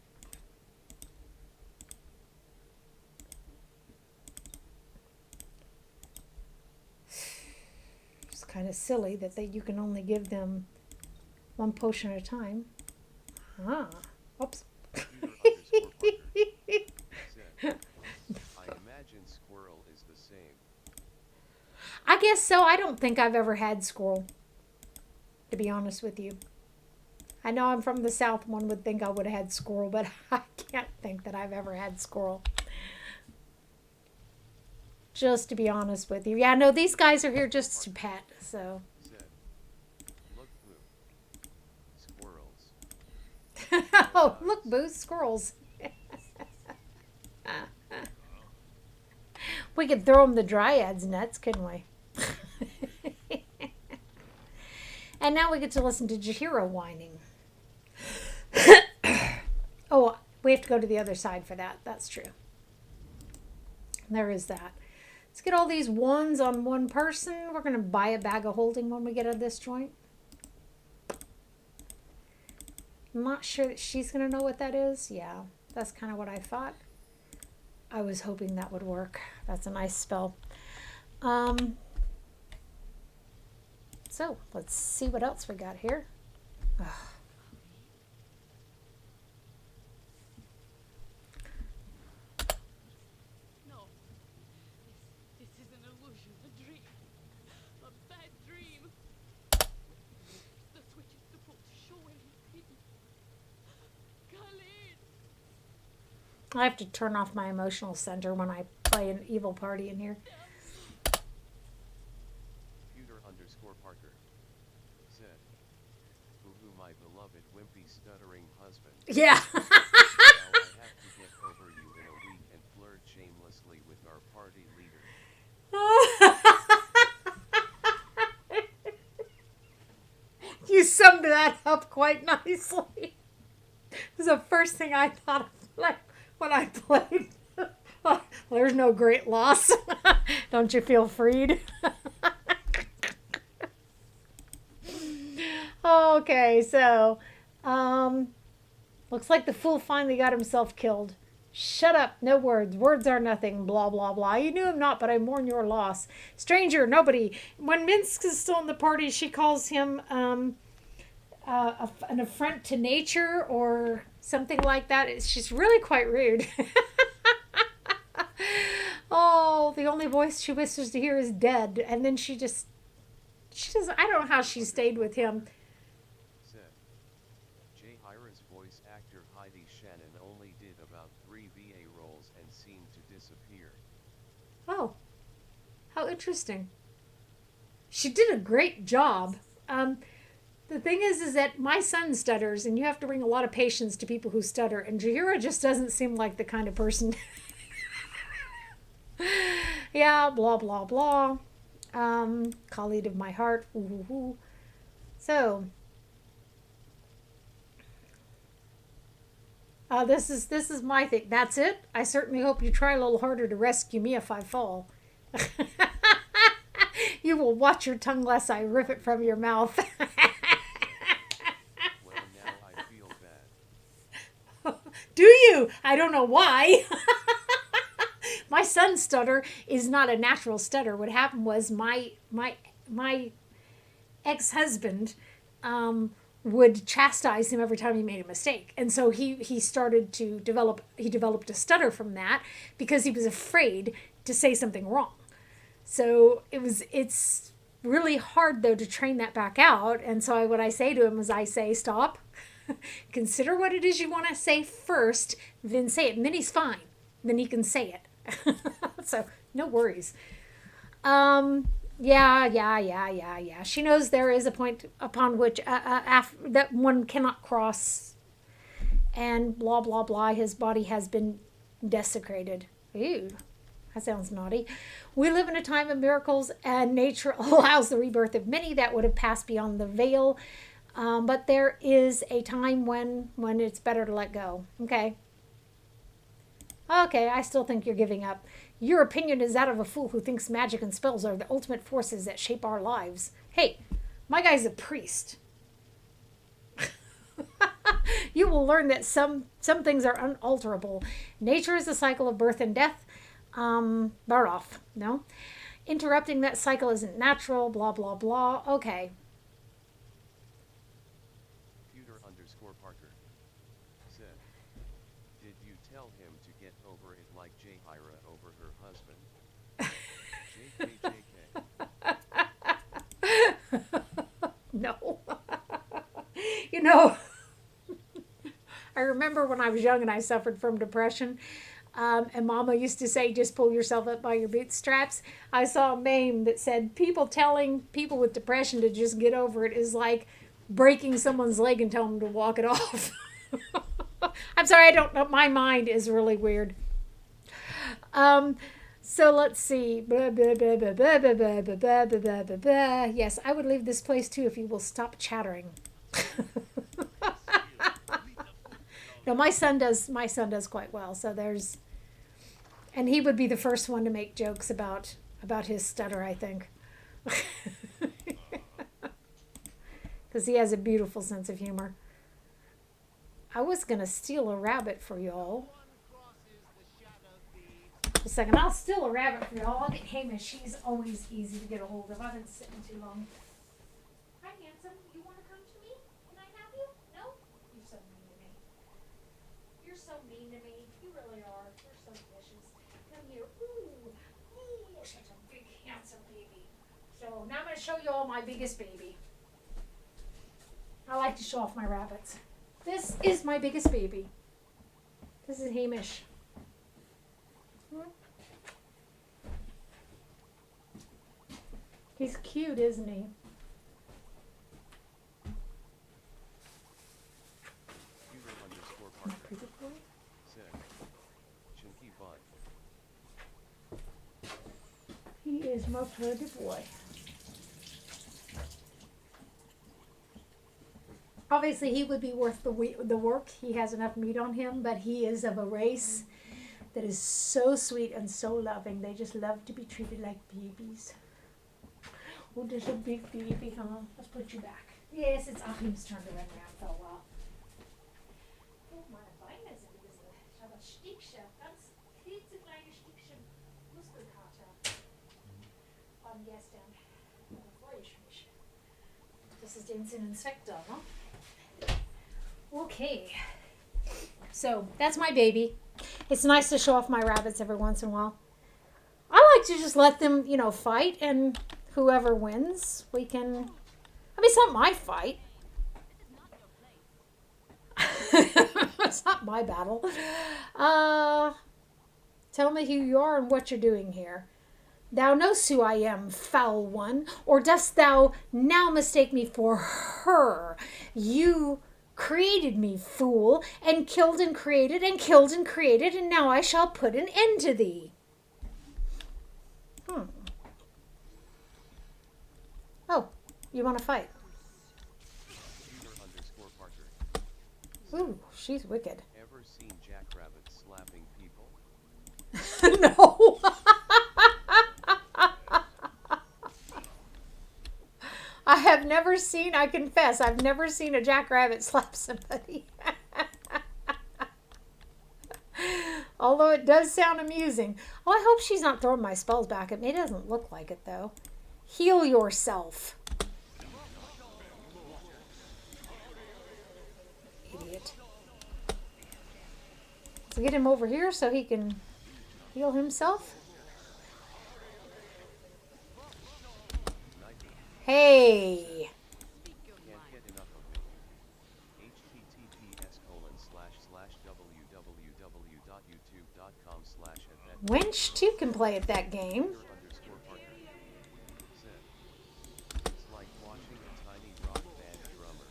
It's kind of silly that you can only give them one potion at a time. Ah, oops. I imagine squirrel is the same. I guess so. I don't think I've ever had squirrel, to be honest with you. I know I'm from the South. One would think I would have had squirrel, but I can't think that I've ever had squirrel. Just to be honest with you. Yeah, no, these guys are here just to pet, so. Look, Boo. Squirrels. Oh, look, Boo, squirrels. We could throw them the dryads nuts, couldn't we? And now we get to listen to Jaheira whining. Oh, we have to go to the other side for that. That's true. There is that. Let's get all these ones on one person. We're going to buy a bag of holding when we get out of this joint. I'm not sure that she's going to know what that is. Yeah, that's kind of what I thought. I was hoping that would work. That's a nice spell. So, let's see what else we got here. Ugh. No. This is an illusion, a dream. A bad dream. I have to turn off my emotional center when I play an evil party in here. Pewter_Parker said, "Boo-hoo, my beloved wimpy stuttering husband. Yeah. Now I have to get over you in a week and flirt shamelessly with our party leader." You summed that up quite nicely. It was the first thing I thought of like, when I played. There's no great loss. Don't you feel freed? Okay, so looks like the fool finally got himself killed. Shut up, no words. Words are nothing, blah, blah, blah. You knew him not, but I mourn your loss. Stranger, nobody. When Minsk is still in the party, she calls him an affront to nature or something like that. She's really quite rude. Oh, the only voice she wishes to hear is dead. And then she doesn't, I don't know how she stayed with him. Said, Jaheira's voice actor Heidi Shannon only did about 3 VA roles and seemed to disappear. Oh, how interesting. She did a great job. The thing is that my son stutters, and you have to bring a lot of patience to people who stutter, and Jaheira just doesn't seem like the kind of person. Yeah, blah, blah, blah. Colleague of my heart. Ooh, ooh, ooh. So, this is my thing. That's it. I certainly hope you try a little harder to rescue me if I fall. You will watch your tongue lest I rip it from your mouth. Well, now I feel bad. Do you? I don't know why. My son's stutter is not a natural stutter. What happened was my ex-husband would chastise him every time he made a mistake, and so he started to developed a stutter from that because he was afraid to say something wrong. So it's really hard though to train that back out. And so what I say to him is I say, stop, consider what it is you want to say first, then say it, and then he's fine. Then he can say it. So no worries. Yeah. She knows there is a point upon which that one cannot cross, and blah blah blah. His body has been desecrated. Ew, that sounds naughty. We live in a time of miracles, and nature allows the rebirth of many that would have passed beyond the veil. But there is a time when it's better to let go. Okay. Okay, I still think you're giving up. Your opinion is that of a fool who thinks magic and spells are the ultimate forces that shape our lives. Hey, my guy's a priest. You will learn that some things are unalterable. Nature is a cycle of birth and death. Bar off. No? Interrupting that cycle isn't natural, blah, blah, blah. Okay. Pewter_Parker said, "Did you tell him to get over it like Jaheira over her husband?" JK. No. You know, I remember when I was young and I suffered from depression, and Mama used to say, just pull yourself up by your bootstraps. I saw a meme that said, people telling people with depression to just get over it is like breaking someone's leg and telling them to walk it off. I'm sorry, I don't know. My mind is really weird. So let's see. Yes, I would leave this place too if you will stop chattering. No, my son does quite well. So there's, and he would be the first one to make jokes about his stutter, I think. Because he has a beautiful sense of humor. I was going to steal a rabbit for y'all. A second, I'll steal a rabbit for y'all. I'll get Hamish. She's always easy to get a hold of. I've been sitting too long. Hi, handsome. You want to come to me? Can I have you? No? You're so mean to me. You're so mean to me. You really are. You're so vicious. Come here. Ooh. Ooh, such a big, handsome baby. So now I'm going to show you all my biggest baby. I like to show off my rabbits. This is my biggest baby. This is Hamish. He's cute, isn't he? Computer_Parker. Pretty boy. Sick. Chinky butt. He is my pretty boy. Obviously, he would be worth the work. He has enough meat on him, but he is of a race that is so sweet and so loving. They just love to be treated like babies. Oh, there's a big baby, huh? Let's put you back. Yes, it's Achim's turn to run around for a while. Oh, meine Beine sind ein bisschen. Ich habe ein Stückchen, ganz klitzekleines Stückchen Muskelkater von gestern. Da freue ich mich. Das ist den Sinn und Zweck da, ne? Okay. So, that's my baby. It's nice to show off my rabbits every once in a while. I like to just let them, you know, fight, and whoever wins, we can... I mean, it's not my fight. It's not my battle. Tell me who you are and what you're doing here. Thou knowst who I am, foul one, or dost thou now mistake me for her? You created me, fool, and killed and created, and killed and created, and now I shall put an end to thee. Oh, you want to fight? Computer_Parker. Ooh, she's wicked. Ever seen jackrabbits slapping people? No. I have never seen, I confess, I've never seen a jackrabbit slap somebody. Although it does sound amusing. Oh, I hope she's not throwing my spells back at me. It doesn't look like it, though. Heal yourself. Idiot. So get him over here so he can heal himself. Hey. Can't get enough of it. https://www.youtube.com/@. Wench too can play at that game. Computer_Parker. Sick. It's like watching a tiny rock band drummer.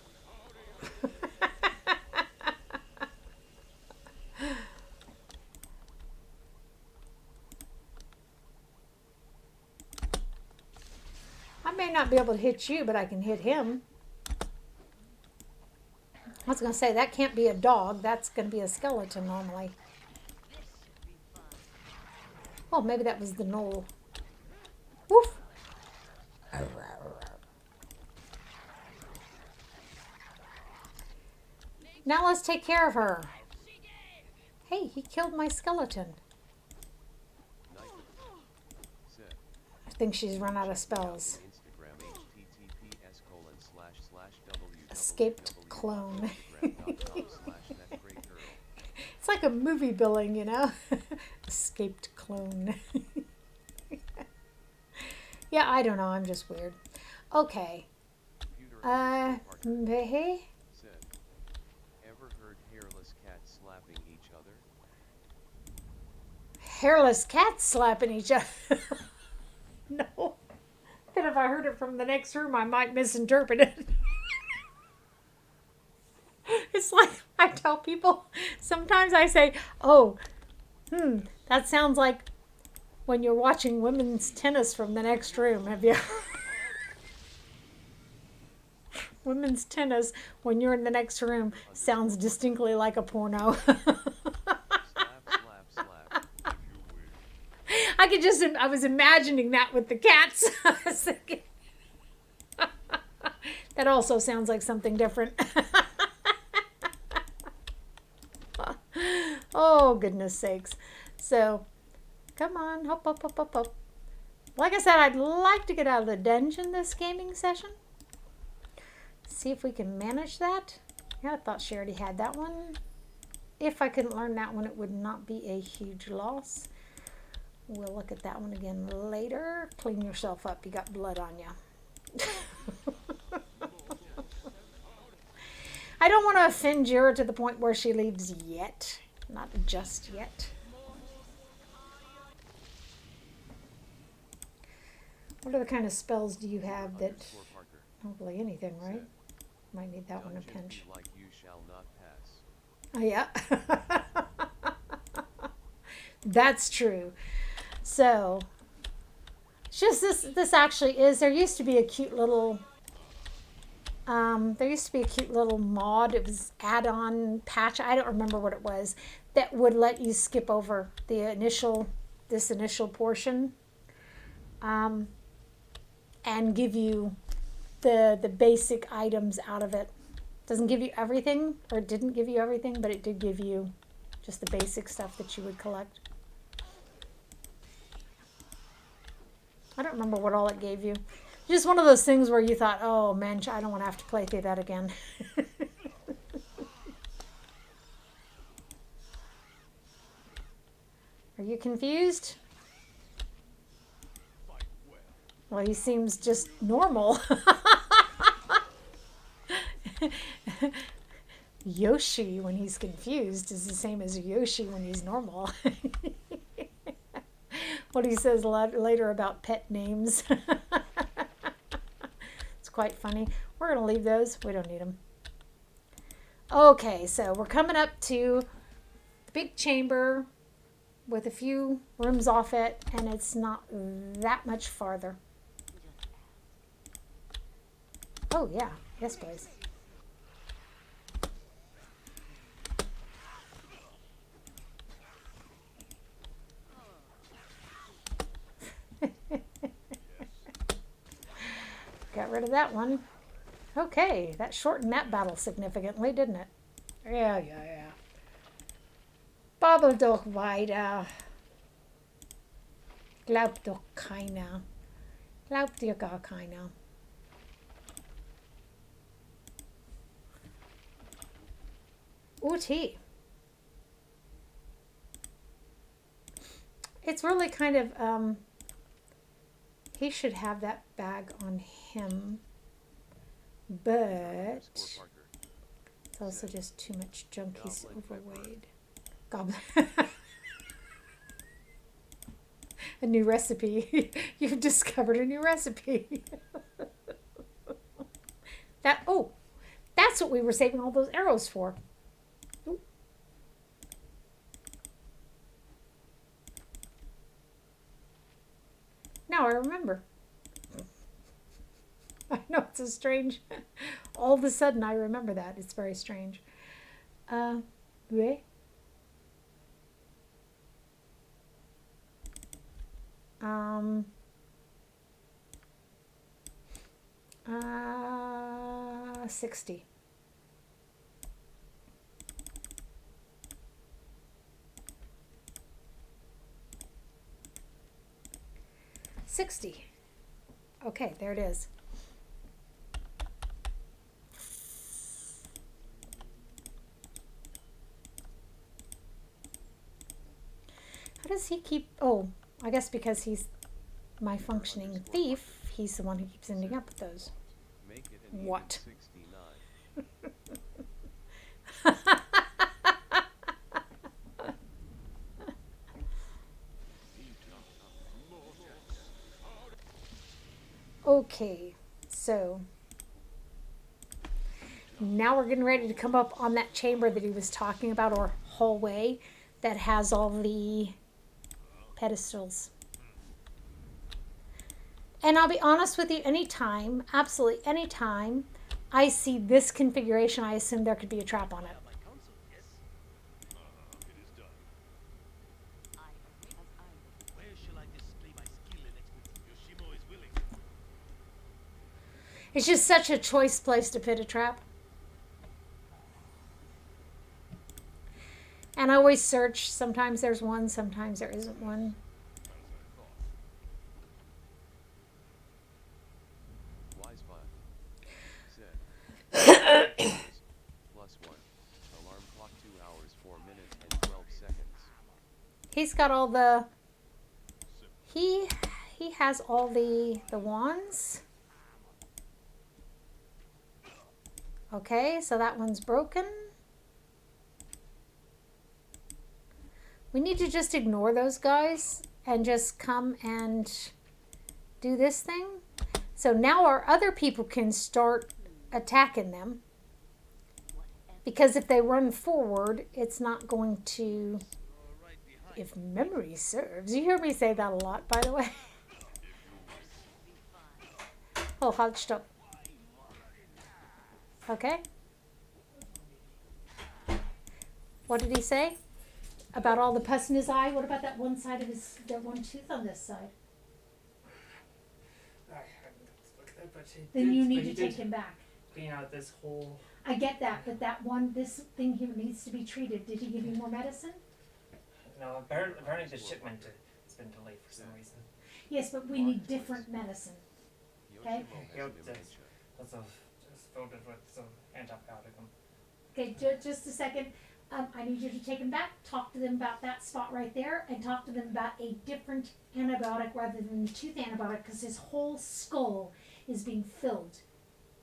I may not be able to hit you, but I can hit him. I was going to say, that can't be a dog. That's going to be a skeleton normally. Oh, maybe that was the knoll. Woof. Now let's take care of her. Hey, he killed my skeleton. Sick. I think she's run out of spells. Instagram https://www.instagram.com/netgreatgirl. Escaped clone. It's like a movie billing, you know? Escaped clone. Yeah, I don't know. I'm just weird. Okay. Hey. Said, ever heard hairless cats slapping each other? Hairless cats slapping each other. No. But if I heard it from the next room, I might misinterpret it. It's like I tell people, sometimes I say, oh, that sounds like when you're watching women's tennis from the next room. Have you? Women's tennis, when you're in the next room, sounds distinctly like a porno. Slap, slap, slap. I was imagining that with the cats. I was thinking, that also sounds like something different. Oh, goodness sakes. So, come on, hop, hop, hop, hop, hop. Like I said, I'd like to get out of the dungeon this gaming session. See if we can manage that. Yeah, I thought she already had that one. If I couldn't learn that one, it would not be a huge loss. We'll look at that one again later. Clean yourself up. You got blood on you. I don't want to offend Jaheira to the point where she leaves yet. Not just yet. What other kind of spells do you have that? Underscore Parker. Not really anything, right? Said, Might need that one a dungeon pinch. be like you shall not pass. Oh, yeah. That's true. So, it's just this actually is, there used to be a cute little, mod. It was add-on patch. I don't remember what it was that would let you skip over this initial portion, and give you the basic items out of it. Doesn't give you everything, or it didn't give you everything, but it did give you just the basic stuff that you would collect. I don't remember what all it gave you. Just one of those things where you thought, oh man, I don't want to have to play through that again. Are you confused? Well, he seems just normal. Yoshi, when he's confused, is the same as Yoshi when he's normal. What he says later about pet names. It's quite funny. We're going to leave those. We don't need them. Okay, so we're coming up to the big chamber with a few rooms off it, and it's not that much farther. Oh, yeah. Yes, please. Got rid of that one. Okay, that shortened that battle significantly, didn't it? Yeah. Baldur doch weiter. Glaubt doch keiner. Glaubt dir gar keiner. OT. It's really kind of, he should have that bag on him, but it's also just too much junk. He's overweight. Goblin. A new recipe. You've discovered a new recipe. That's what we were saving all those arrows for. Ooh. Now I remember. I know, it's so strange. All of a sudden I remember that. It's very strange. Um, 60. Okay, there it is. How does he keep... Oh, I guess because he's my functioning thief, he's the one who keeps ending up with those. Make it an What? 69. Okay, so now we're getting ready to come up on that chamber that he was talking about, or hallway that has all the pedestals. And I'll be honest with you, anytime, absolutely anytime I see this configuration, I assume there could be a trap on it. My counsel, yes? It is done. Where shall I display my skill and expertise? Yoshimo is willing. It's just such a choice place to put a trap. And I always search. Sometimes there's one, sometimes there isn't one. Wise bot. Said. +1. Alarm clock 2 hours 4 minutes and 12 seconds. He's got all the... He has all the wands. Okay, so that one's broken. We need to just ignore those guys and just come and do this thing. So now our other people can start attacking them. Because if they run forward, it's not going to, You're right behind. if memory serves. You hear me say that a lot, by the way. Oh, halt, stop. Okay. What did he say? About all the pus in his eye? What about that one side of his, that one tooth on this side? I haven't looked at that, but he Then did, you but need he to take did him back. clean out this whole. I get that, but that one, this thing here needs to be treated. Did he give you more medicine? No, apparently the shipment has been delayed for some reason. Yes, but we need different medicine. Okay. Yoshimo Yep, has dementia. Lots of just filled it with some antibiotic. Okay, just a second. I need you to take them back, talk to them about that spot right there, and talk to them about a different antibiotic rather than the tooth antibiotic, because his whole skull is being filled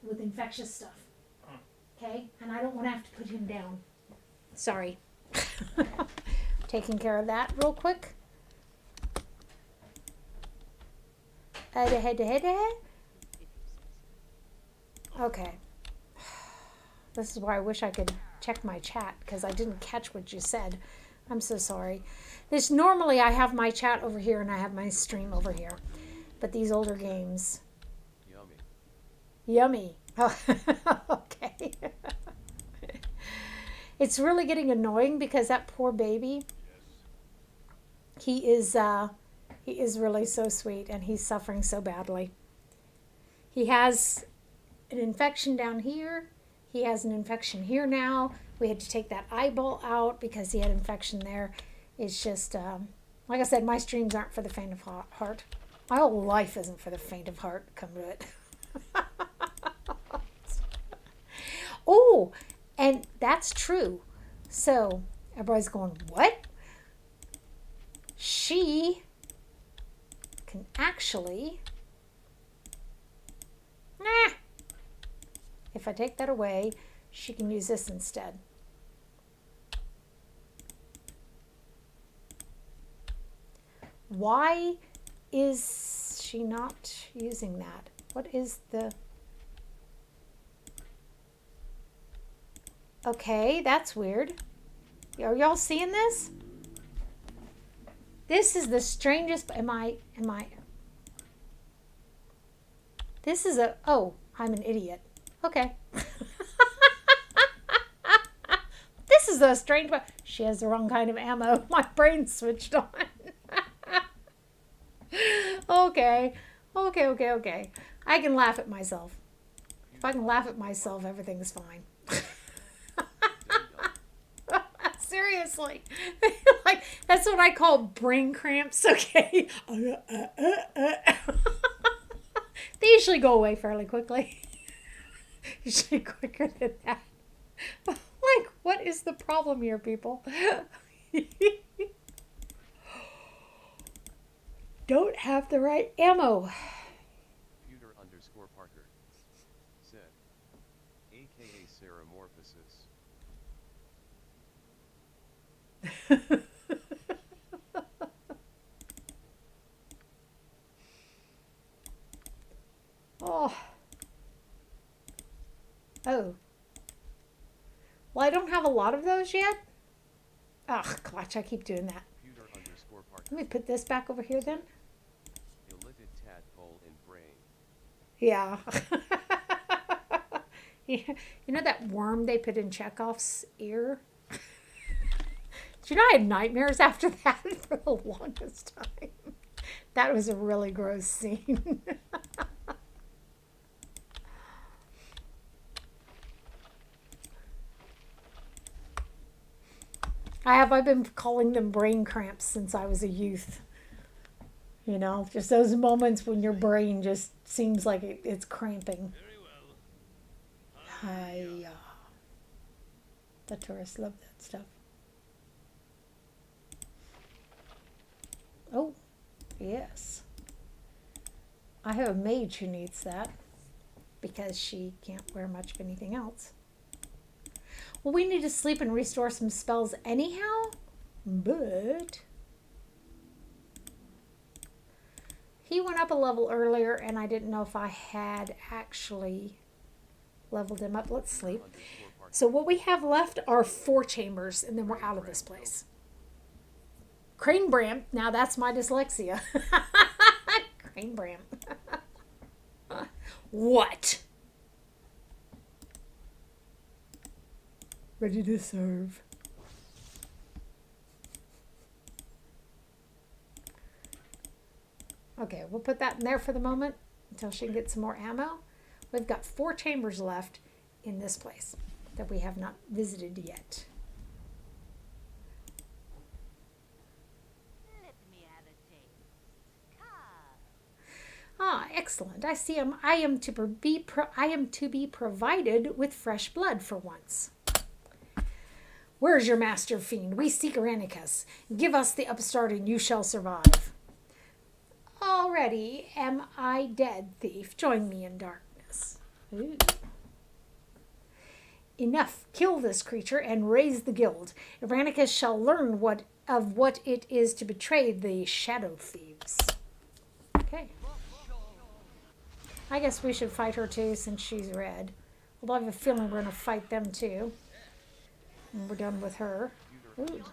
with infectious stuff. Okay? And I don't want to have to put him down. Sorry. Taking care of that real quick. Okay. This is why I wish I could check my chat, because I didn't catch what you said. I'm so sorry. This normally I have my chat over here and I have my stream over here. But these older games. Yummy. Yummy. Oh, okay. It's really getting annoying because that poor baby, he is really so sweet and he's suffering so badly. He has an infection down here. He has an infection here now. We had to take that eyeball out because he had infection there. It's just, like I said, my streams aren't for the faint of heart. My whole life isn't for the faint of heart, come to it. Oh, and that's true. So, everybody's going, what? She can actually... Nah. If I take that away, she can use this instead. Why is she not using that? What is the... Okay, that's weird. Are y'all seeing this? This is the strangest... Am I... This is a... Oh, I'm an idiot. Okay. This is a strange... She has the wrong kind of ammo. My brain switched on. Okay. I can laugh at myself. If I can laugh at myself, everything's fine. Seriously. Like, that's what I call brain cramps, okay? They usually go away fairly quickly. Usually quicker than that. Like, what is the problem here, people? Don't have the right ammo. Computer_Parker said, aka Ceramorphosis. Oh. Oh. Well, I don't have a lot of those yet. Ugh, gosh, I keep doing that. Computer_Parker. Let me put this back over here then. Illithid tadpole in brain. Yeah. You know that worm they put in Chekhov's ear? Do you know I had nightmares after that for the longest time? That was a really gross scene. I've been calling them brain cramps since I was a youth. You know, just those moments when your brain just seems like it's cramping. Very well. Hiya. The tourists love that stuff. Oh, yes. I have a mage who needs that because she can't wear much of anything else. Well, we need to sleep and restore some spells anyhow, but He went up a level earlier, and I didn't know if I had actually leveled him up. Let's sleep. So what we have left are 4 chambers, and then we're out of this place. Crane Bram. Now that's my dyslexia. Crane Bram. What? Ready to serve. Okay, we'll put that in there for the moment until she can get some more ammo. We've got 4 chambers left in this place that we have not visited yet. Let me have a taste. Come. Ah, excellent. I see. I am to be provided with fresh blood for once. Where's your master fiend? We seek Aranicus. Give us the upstart and you shall survive. Already am I dead, thief. Join me in darkness. Ooh. Enough. Kill this creature and raise the guild. Aranicus shall learn what it is to betray the shadow thieves. Okay. I guess we should fight her too since she's red. Although I have a feeling we're going to fight them too. And we're done with her. Ooh.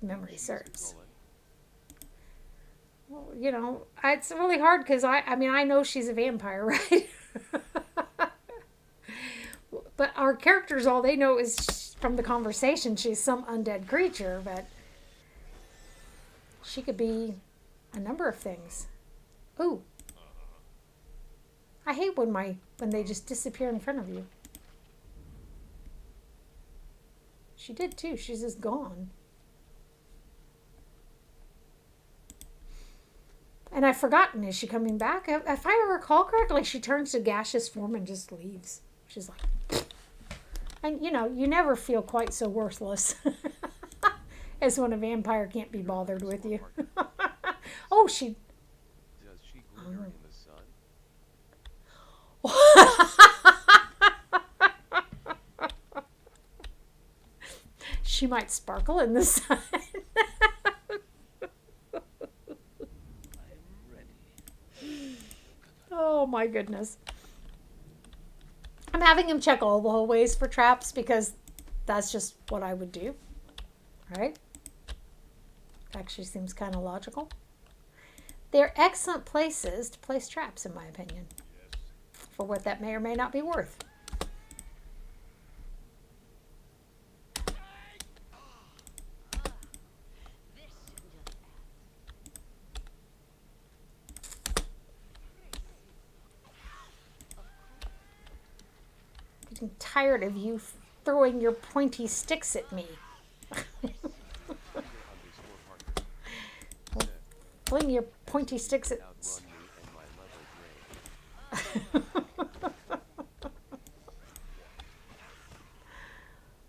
Memory serves. Well, you know, it's really hard because I mean, I know she's a vampire, right? But our characters, all they know is from the conversation, she's some undead creature, but she could be a number of things. Ooh. I hate when they just disappear in front of you. She did too. She's just gone. And I've forgotten, is she coming back? If I recall correctly, she turns to gaseous form and just leaves. She's like, and you know, you never feel quite so worthless as when a vampire can't be bothered with you. Oh, she. Does she glitter in the sun? She might sparkle in the sun. Oh my goodness. I'm having him check all the hallways for traps because that's just what I would do. Right? Actually seems kind of logical. They're excellent places to place traps, in my opinion. For what that may or may not be worth. Getting tired of you throwing your pointy sticks at me. Fling your pointy sticks at...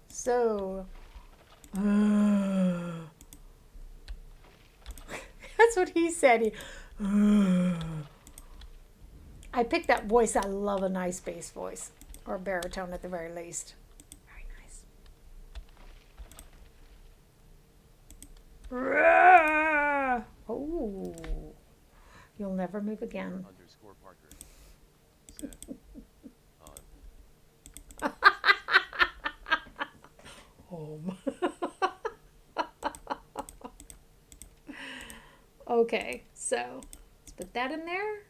So... That's what he said. I picked that voice. I love a nice bass voice. Or baritone at the very least. Very nice. Oh. You'll never move again. Parker. Said, Home. Okay, so let's put that in there.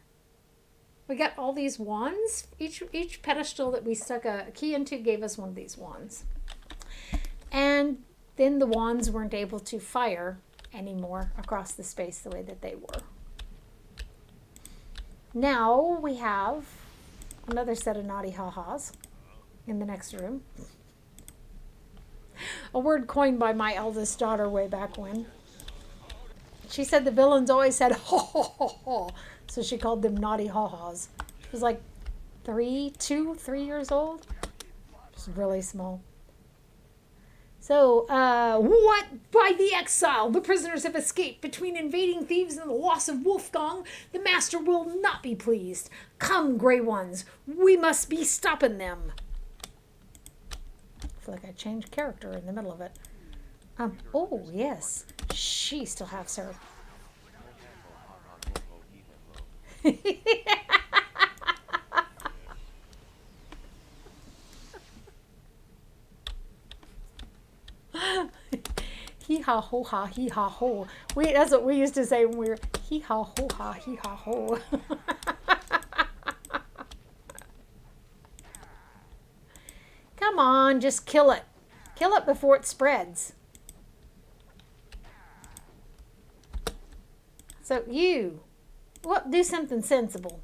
We got all these wands. Each pedestal that we stuck a key into gave us one of these wands. And then the wands weren't able to fire anymore across the space the way that they were. Now we have another set of naughty ha-has in the next room. A word coined by my eldest daughter way back when. She said the villains always said ho ho ho ho. So she called them naughty ha-has. She was like 3 years old. Just really small. So, what? By the exile, the prisoners have escaped. Between invading thieves and the loss of Wolfgang, the master will not be pleased. Come, Grey Ones, we must be stopping them. I feel like I changed character in the middle of it. Oh, yes. She still has her Hee ha ho ha hee ha ho. That's what we used to say when we were hee ha ho ha hee ha ho. Come on, just kill it. Kill it before it spreads. So you, what? Do something sensible.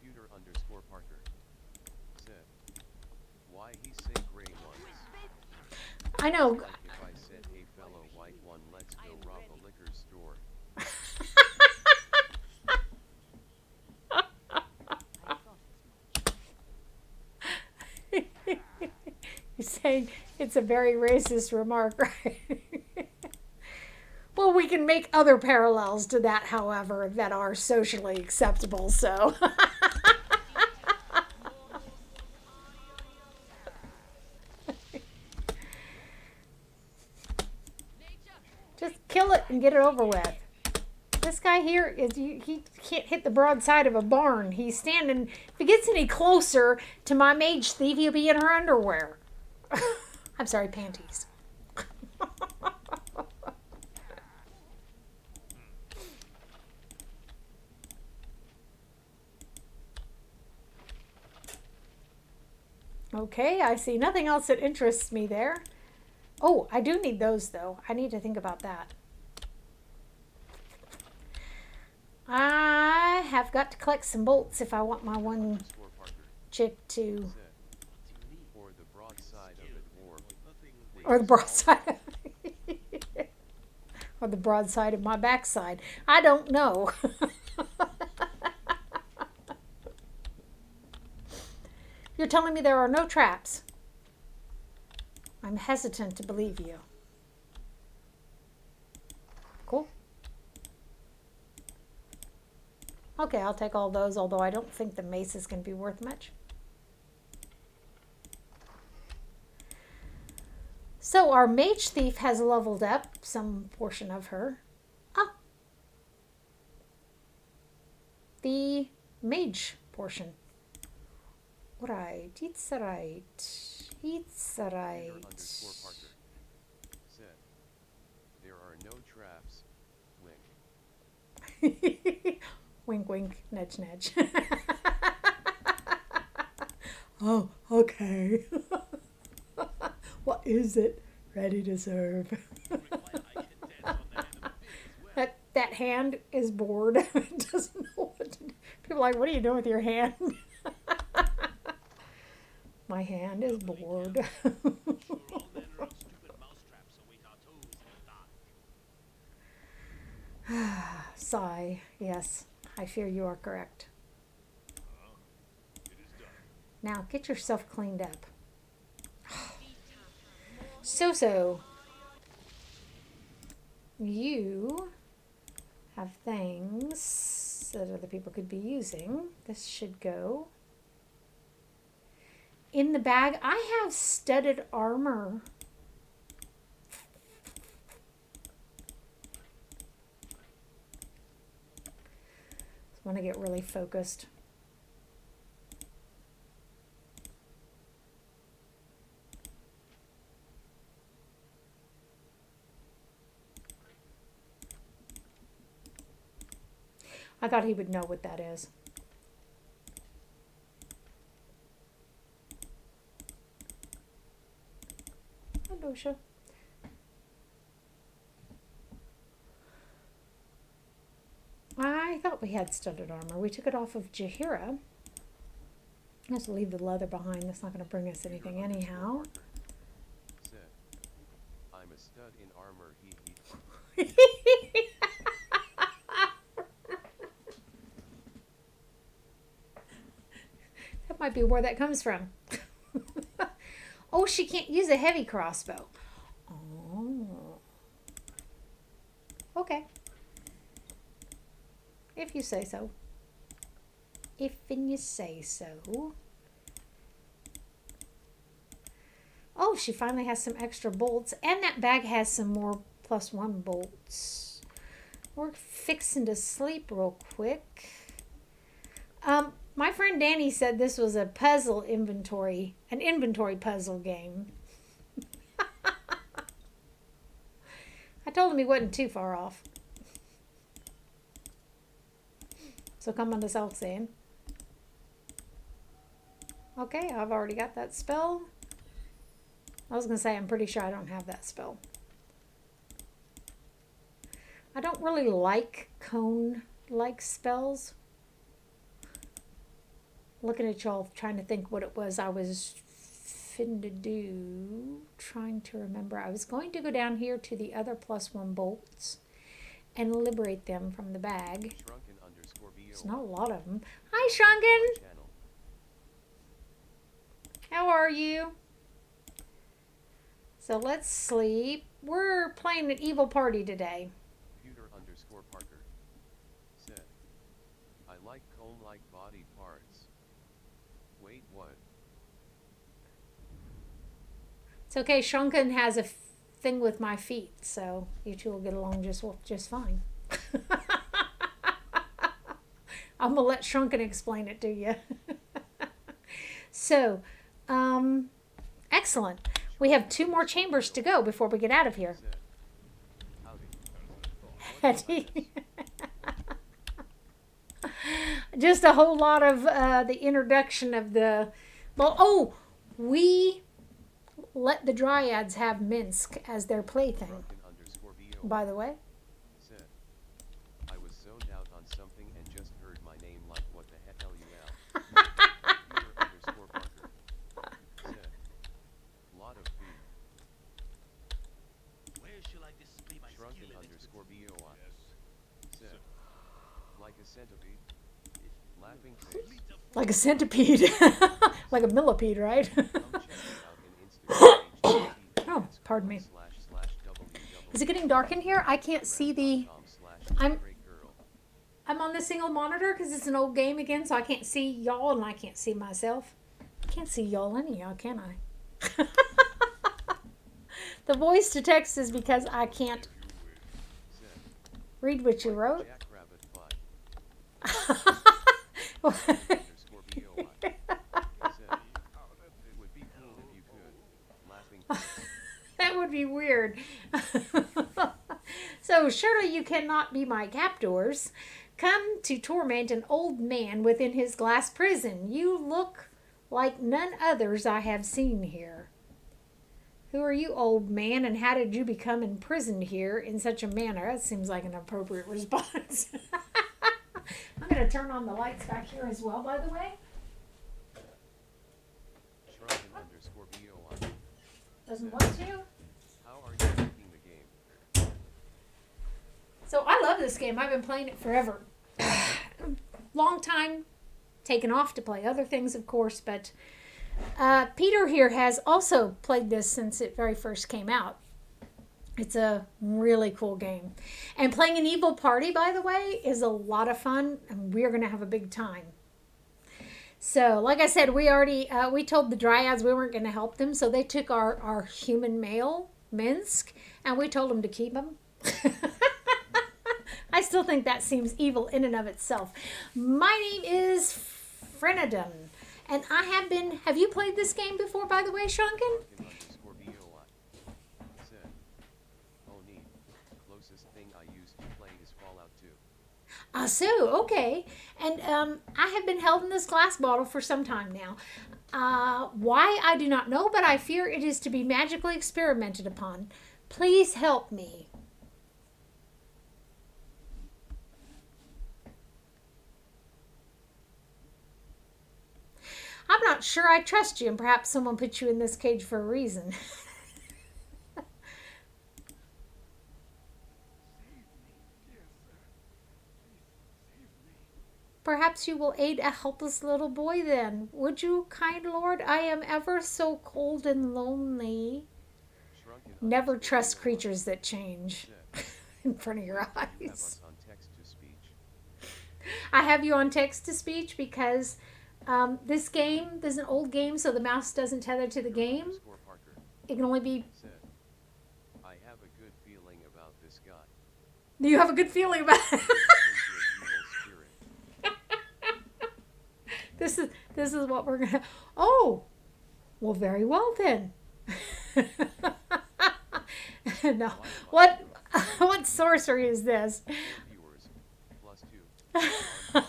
Pewter underscore Parker. Said. Why he say gray ones? I know. Like if I said, hey fellow white one, let's go rob a liquor store. You're saying it's a very racist remark, right? Well, we can make other parallels to that, however, that are socially acceptable, so. Just kill it and get it over with. This guy here he can't hit the broadside of a barn. He's standing. If he gets any closer to my mage thief, he'll be in her underwear. I'm sorry, panties. Okay, I see nothing else that interests me there. Oh, I do need those though. I need to think about that. I have got to collect some bolts if I want my one Underscore Parker. chick to, Said. Or the broadside of it war. or the broadside, or the broadside of my backside. I don't know. You're telling me there are no traps. I'm hesitant to believe you. Cool. Okay, I'll take all those, although I don't think the mace is going to be worth much. So our mage thief has leveled up some portion of her. Ah. The mage portion. Right, it's right. It's right. Pewter underscore Parker. Said. There are no traps. Wink. Wink, wink, nudge, nudge. Oh, okay. What is it? Ready to serve. That hand is bored. It doesn't know what to do. People are like, what are you doing with your hand? My hand is bored. Sigh. Yes, I fear you are correct. It is done. Now get yourself cleaned up. So. You have things that other people could be using. This should go in the bag. I have studded armor. I want to get really focused. I thought he would know what that is. Hi, Lucia. I thought we had studded armor. We took it off of Jaheira. Let's leave the leather behind. That's not going to bring us anything Pewter underscore anyhow. Parker. Said. I'm a stud in armor. He. That might be where that comes from. Oh, she can't use a heavy crossbow. Oh. Okay. If you say so. If and you say so. Oh, Oh, she finally has some extra bolts. And that bag has some more +1 bolts. We're fixing to sleep real quick. My friend Danny said this was a puzzle inventory, an inventory puzzle game. I told him he wasn't too far off. So come on to South Sand. Okay, I've already got that spell. I was going to say, I'm pretty sure I don't have that spell. I don't really like cone-like spells. Looking at y'all, trying to think what it was I was finna do. Trying to remember. I was going to go down here to the other +1 bolts and liberate them from the bag. There's not a lot of them. Hi, Shrunken! How are you? So let's sleep. We're playing an evil party today. Computer_Parker said, I like cone-like body parts. Wait, what? It's okay. Shrunken has a thing with my feet, so you two will get along just fine. I'm gonna let Shrunken explain it to you. So, excellent. We have 2 more chambers to go before we get out of here. Just a whole lot of the introduction of the... Well, oh, we let the Dryads have Minsk as their plaything, by the way. Said, I was zoned out on something and just heard my name like, what the hell you Computer_Parker said, lot of food. Where shall I display my skill in it? Shrunken_BOI said, like a centipede, laughing face. Like a centipede. Like a millipede, right? Come check it out in Instagram. Oh, pardon me. Is it getting dark in here? I can't see the... I'm on the single monitor because it's an old game again, so I can't see y'all and I can't see myself. I can't see y'all anyhow, can I? The voice to text is because I can't read what you wrote. That would be weird. So surely you cannot be my captors. Come to torment an old man within his glass prison. You look like none others I have seen here. Who are you, old man, and how did you become imprisoned here in such a manner? That seems like an appropriate response. I'm going to turn on the lights back here as well, by the way. Shrunken_BOI. Doesn't want to. How are you liking the game? So I love this game. I've been playing it forever. Long time taken off to play other things, of course, but Peter here has also played this since it very first came out. It's a really cool game. And playing an evil party, by the way, is a lot of fun, and we're going to have a big time. So, like I said, we told the Dryads we weren't going to help them, so they took our human male, Minsk, and we told them to keep him. I still think that seems evil in and of itself. My name is Frenadon, and have you played this game before, by the way, Shrunken? Shrunken_BOI said, oh neat, closest thing I used to play is Fallout 2. Ah, so, okay. And I have been held in this glass bottle for some time now. Why, I do not know, but I fear it is to be magically experimented upon. Please help me. I'm not sure I trust you, and perhaps someone put you in this cage for a reason. Perhaps you will aid a helpless little boy then. Would you, kind Lord? I am ever so cold and lonely. Never trust creatures that change in front of your eyes. I have you on text-to-speech because this game is an old game, so the mouse doesn't tether to the game. it can only be. Said, I have a good feeling about this guy. Do you have a good feeling about it? This is what we're gonna. Oh, well, very well then. No, what sorcery is this? Viewers, +2. 24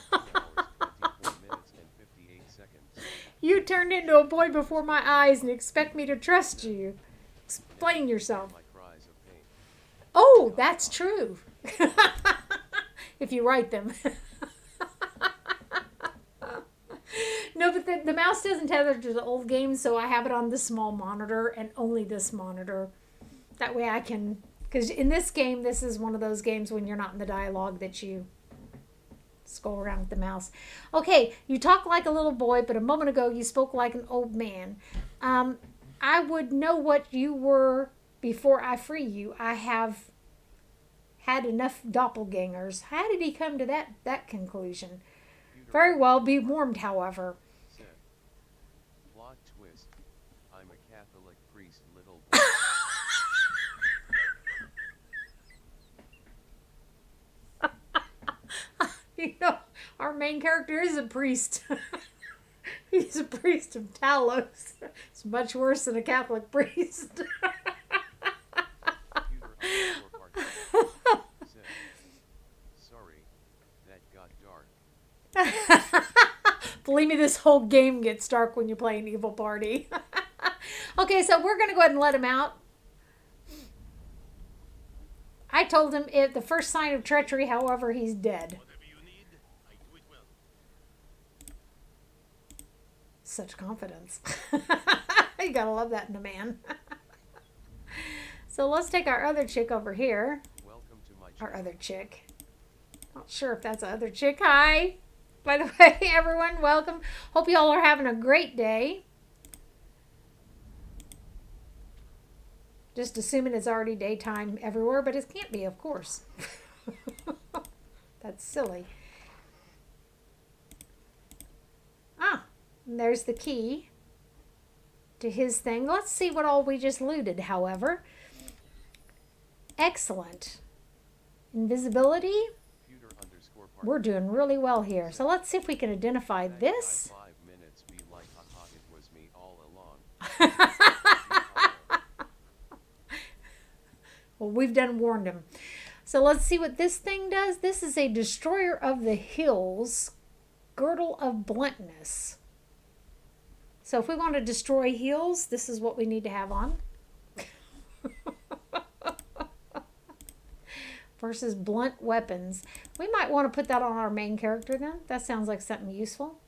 minutes and 58 seconds. You turned into a boy before my eyes and expect me to trust you. Explain yourself. My cries of pain. Oh, that's true. If you write them. No, but the mouse doesn't tether to the old game, so I have it on this small monitor and only this monitor. That way I can, because in this game, this is one of those games when you're not in the dialogue that you scroll around with the mouse. Okay, you talk like a little boy, but a moment ago you spoke like an old man. I would know what you were before I free you. I have had enough doppelgangers. How did he come to that conclusion? Very well, be warned, however. Said, plot twist. I'm a Catholic priest, little boy. You know, our main character is a priest. He's a priest of Talos. It's much worse than a Catholic priest. Said, sorry, that got dark. Believe me, this whole game gets dark when you play an evil party. Okay, so we're going to go ahead and let him out. I told him if the first sign of treachery, however, he's dead. Whatever you need, I do it well. Such confidence. You gotta love that in a man. So let's take our other chick over here. Welcome to my Our channel. other chick. Not sure if that's our other chick. Hi. By the way, everyone, welcome. Hope you all are having a great day. Just assuming it's already daytime everywhere, but it can't be, of course. That's silly. Ah, and there's the key to his thing. Let's see what all we just looted, however. Excellent. Invisibility. Computer_partner. We're doing really well here. So let's see if we can identify That this. guy 5 minutes be like, haha, it was me all along. Well, we've done warned him. So let's see what this thing does. This is a destroyer of the hills, girdle of bluntness. So if we want to destroy hills, this is what we need to have on. Versus blunt weapons. We might want to put that on our main character then. That sounds like something useful.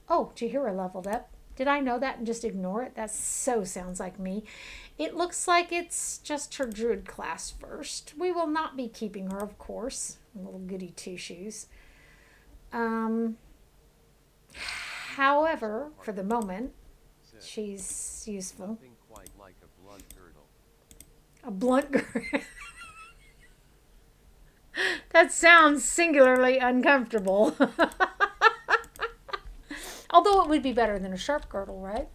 Oh, Jaheira leveled up. Did I know that and just ignore it? That so sounds like me. It looks like it's just her druid class first. We will not be keeping her, of course. Little goody two-shoes. However, for the moment, Said, she's useful. nothing quite like a blunt girdle. A blunt girdle. That sounds singularly uncomfortable. Although it would be better than a sharp girdle, right?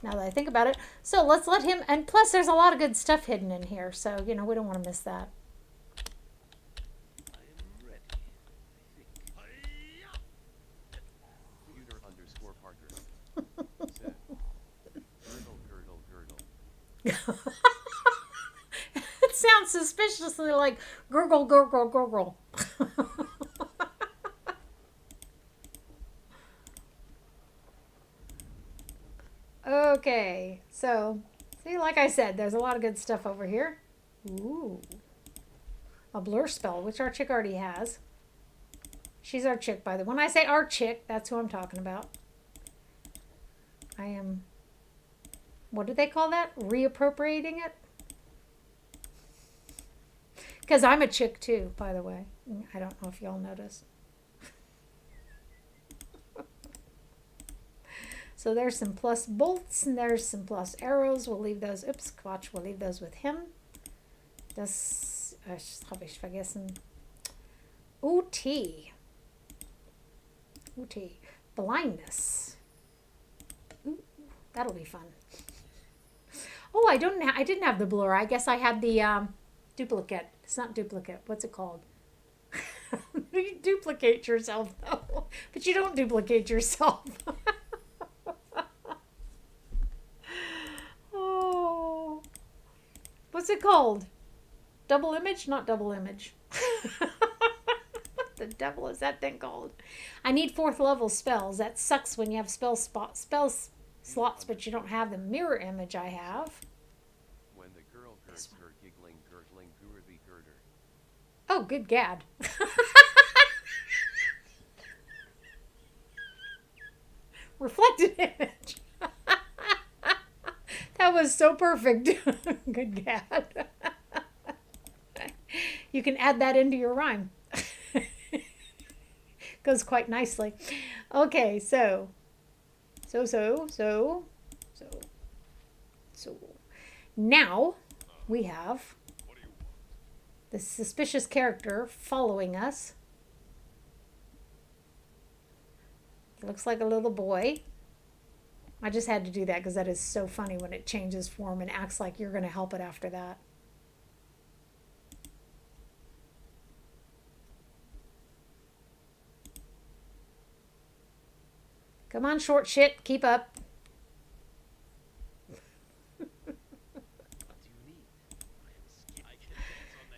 Now that I think about it. So let's let him, and plus there's a lot of good stuff hidden in here. So, you know, we don't want to miss that. I am ready, I think. Computer_partner. Said, girdle. It sounds suspiciously like gurgle, gurgle, gurgle. Okay, so, see, like I said, there's a lot of good stuff over here. Ooh. A blur spell, which our chick already has. She's our chick, by the way. When I say our chick, that's who I'm talking about. I am, what do they call that? Reappropriating it? Because I'm a chick too, by the way. I don't know if y'all noticed. So there's some plus bolts and there's some plus arrows. We'll leave those. Oops, Quatch, we'll leave those with him. Das habe ich vergessen. UT. UT. Blindness. Ooh, That'll be fun. Oh, I didn't have the blur. I guess I had the duplicate. It's not duplicate. What's it called? You duplicate yourself though, but you don't duplicate yourself. Oh, what's it called? Double image? Not double image. What the devil is that thing called? I need 4th level spells. That sucks when you have spells slots, but you don't have the mirror image I have. When the girl heard her giggling, gurgling, gurthy girder. Oh, good gad. Reflected image. That was so perfect. Good gad. You can add that into your rhyme. Goes quite nicely. Okay, so. Now we have the suspicious character following us. It looks like a little boy. I just had to do that because that is so funny when it changes form and acts like you're going to help it after that. Come on, short shit. Keep up.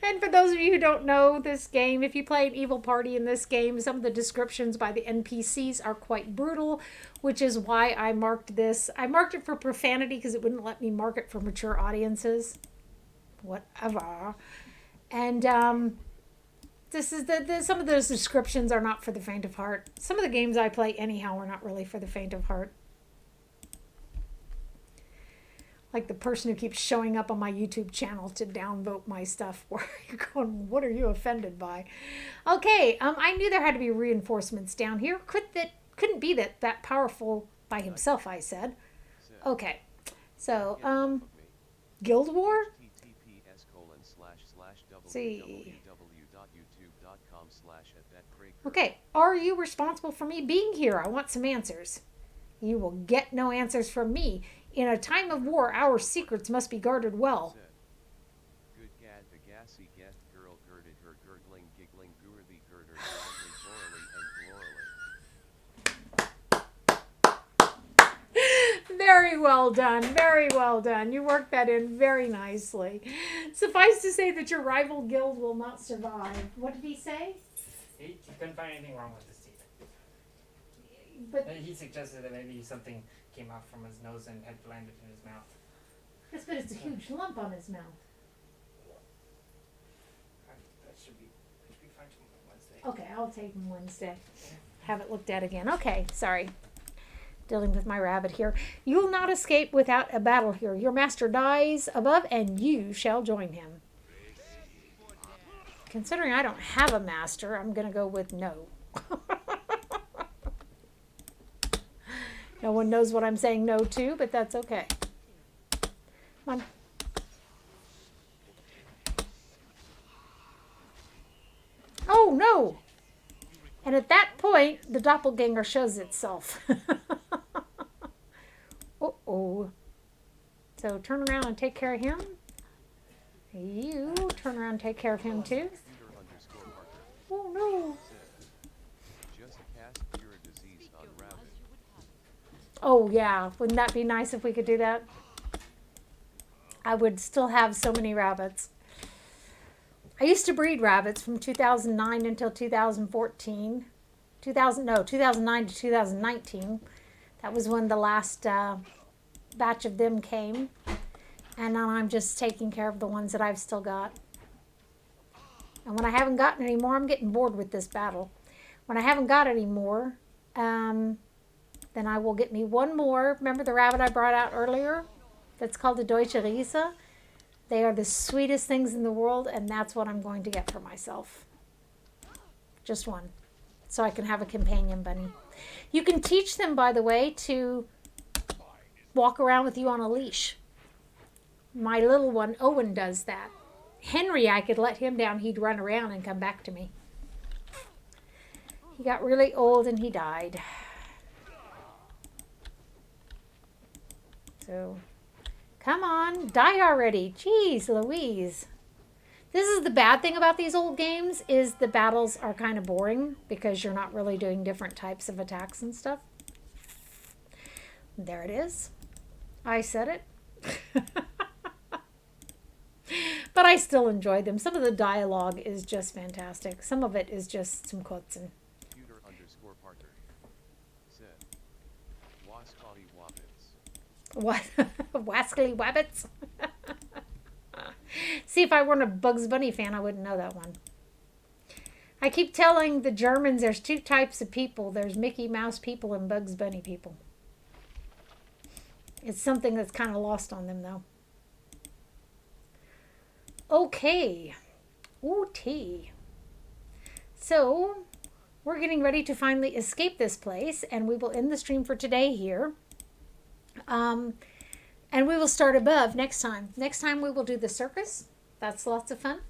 And for those of you who don't know this game, if you play an evil party in this game, some of the descriptions by the NPCs are quite brutal, which is why I marked this. I marked it for profanity because it wouldn't let me mark it for mature audiences. Whatever. And this is some of those descriptions are not for the faint of heart. Some of the games I play anyhow are not really for the faint of heart. Like the person who keeps showing up on my YouTube channel to downvote my stuff. Where you're going, what are you offended by? Okay, I knew there had to be reinforcements down here. Couldn't be that powerful by himself, I said. Okay, so, Guild War? See. Okay, are you responsible for me being here? I want some answers. You will get no answers from me. In a time of war, our secrets must be guarded well. Good gad, the gassy get girl girded her gurgling, giggling, gurthy girder, and Very well done. Very well done. You worked that in very nicely. Suffice to say that your rival guild will not survive. What did he say? He couldn't find anything wrong with his teeth. But He suggested that maybe something came out from his nose and had landed in his mouth. yes, but it's a huge lump on his mouth. That should be fine tomorrow, Wednesday. Okay, I'll take him Wednesday. Have it looked at again. Okay, sorry. Dealing with my rabbit here. You will not escape without a battle here. Your master dies above, and you shall join him. Considering I don't have a master, I'm going to go with no. No one knows what I'm saying no to, but that's okay. Come on. Oh, no! And at that point, the doppelganger shows itself. Uh-oh. So turn around and take care of him. You turn around and take care of him too. Oh, no. Just cast cure disease on rabbit. Oh, yeah. Wouldn't that be nice if we could do that? I would still have so many rabbits. I used to breed rabbits from 2009 until 2014. 2009 to 2019. That was when the last batch of them came. And now I'm just taking care of the ones that I've still got. And when I haven't gotten any more, I'm getting bored with this battle. When I haven't got any more, then I will get me one more. Remember the rabbit I brought out earlier? That's called a Deutsche Riese. They are the sweetest things in the world, and that's what I'm going to get for myself. Just one. So I can have a companion bunny. You can teach them, by the way, to walk around with you on a leash. My little one, Owen, does that. Henry, I could let him down. He'd run around and come back to me. He got really old and he died. So, come on, die already. Jeez Louise. This is the bad thing about these old games, is the battles are kind of boring because you're not really doing different types of attacks and stuff. There it is. I said it. But I still enjoy them. Some of the dialogue is just fantastic. Some of it is just some quotes and Computer underscore Parker. Said. Wascally Wabbits. what Wascally Wabbits. See, if I weren't a Bugs Bunny fan, I wouldn't know that one. I keep telling the Germans there's two types of people. There's Mickey Mouse people and Bugs Bunny people. It's something that's kind of lost on them, though. Okay. Ooh, tea. So, we're getting ready to finally escape this place, and we will end the stream for today here. And we will start above next time. Next time we will do the circus. That's lots of fun.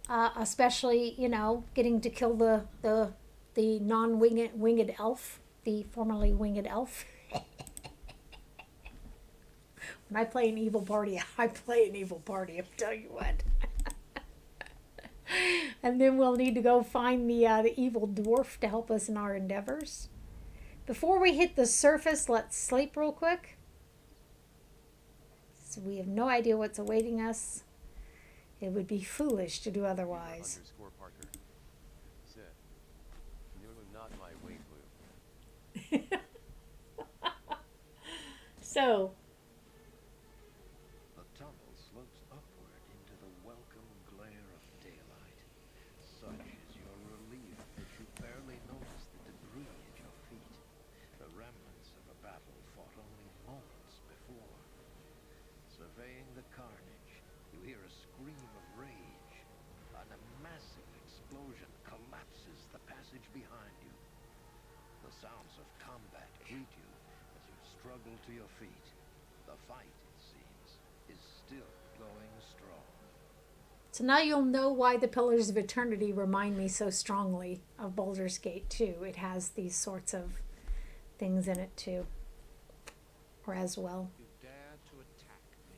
Especially, you know, getting to kill the non-winged elf, the formerly winged elf. When I play an evil party, I play an evil party, I'll tell you what. And then we'll need to go find the evil dwarf to help us in our endeavors. Before we hit the surface, let's sleep real quick. So we have no idea what's awaiting us. It would be foolish to do otherwise. Underscore Parker. Said. No, not my way, Blue. So, The tunnel slopes upward into the welcome glare of daylight. Such is your relief that you barely notice the debris at your feet, the remnants of a battle fought only moments before. Surveying the carnage, you hear a scream of rage. And a massive explosion collapses the passage behind you. The sounds of combat greet you as you struggle to your feet. The fight, it seems, is still going strong. so now you'll know why the Pillars of Eternity remind me so strongly of Baldur's Gate 2. It has these sorts of things in it too. Or as well. You dare to attack me?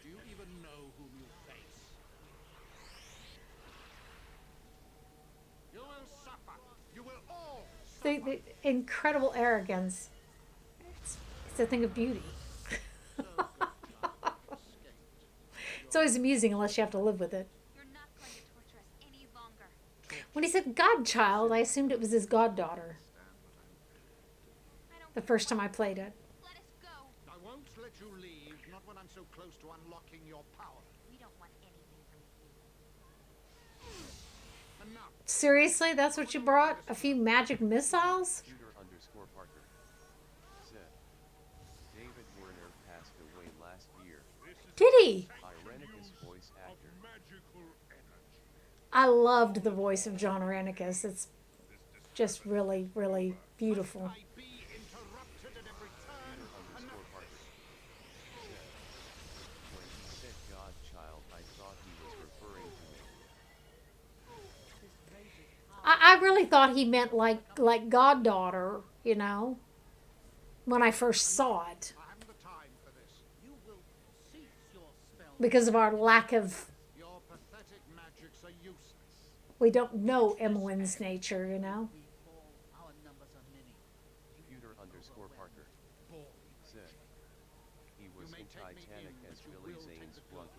Do you even know whom you face? You will suffer. You will all The incredible arrogance. It's a thing of beauty. It's always amusing unless you have to live with it. You're not going to torture us any longer. When he said godchild, I assumed it was his goddaughter. I don't The first time I played it. let us go. I won't let you leave, not when I'm so close to unlocking your power. We don't want anything from you. Enough. Seriously, that's what you brought? A few magic missiles? Computer underscore Parker. Said. David Werner passed away last year. Did he? Irenicus voice actor. Magical energy. I loved the voice of John Irenicus. It's just really, really beautiful. I be interrupted at every turn. Underscore Parker. Said. When he said Godchild, I thought he was referring to me. I really thought he meant like goddaughter, you know, when I first saw it. I haven't the time for this. You will cease your spell. Because of our lack of, Your pathetic magics are useless. we don't know Imoen's nature, you know. Our numbers are many. Computer underscore Parker. Said. He was in Titanic as Billy Zane's flunky.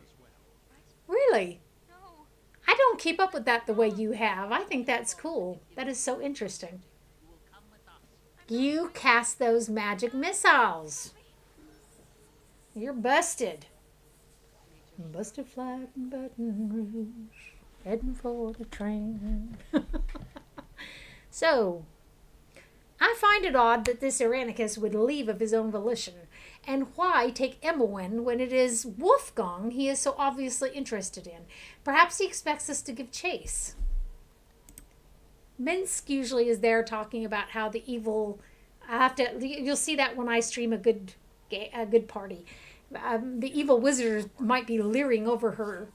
Really? No. I don't keep up with that the way you have. I think that's cool. That is so interesting. You cast those magic missiles. You're busted. Busted flat in Baton Rouge, heading for the train. So, I find it odd that this Irenicus would leave of his own volition. And why take Imoen when it is Wolfgang he is so obviously interested in? Perhaps he expects us to give chase. Minsk usually is there talking about how the evil. You'll see that when I stream a good party. The evil wizard might be leering over her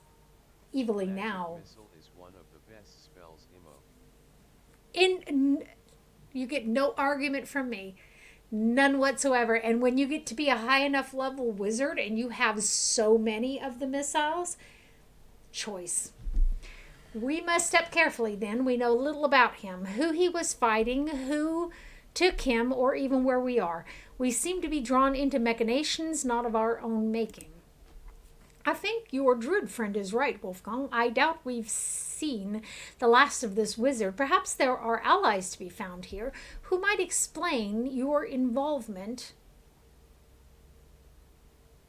evilly Magic now. Missile is one of the best spells, Imo. You get no argument from me. None whatsoever. And when you get to be a high enough level wizard and you have so many of the missiles, choice. We must step carefully then. We know little about him, who he was fighting, who took him, or even where we are. We seem to be drawn into machinations not of our own making. I think your druid friend is right, Wolfgang. I doubt we've seen the last of this wizard. Perhaps there are allies to be found here who might explain your involvement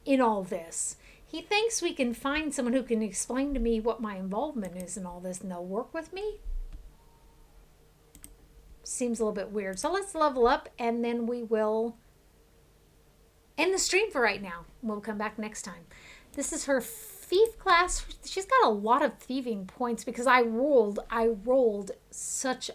in all this. He thinks we can find someone who can explain to me what my involvement is in all this, and they'll work with me. Seems a little bit weird. So let's level up, and then we will end the stream for right now. We'll come back next time. This is her thief class. She's got a lot of thieving points because I rolled such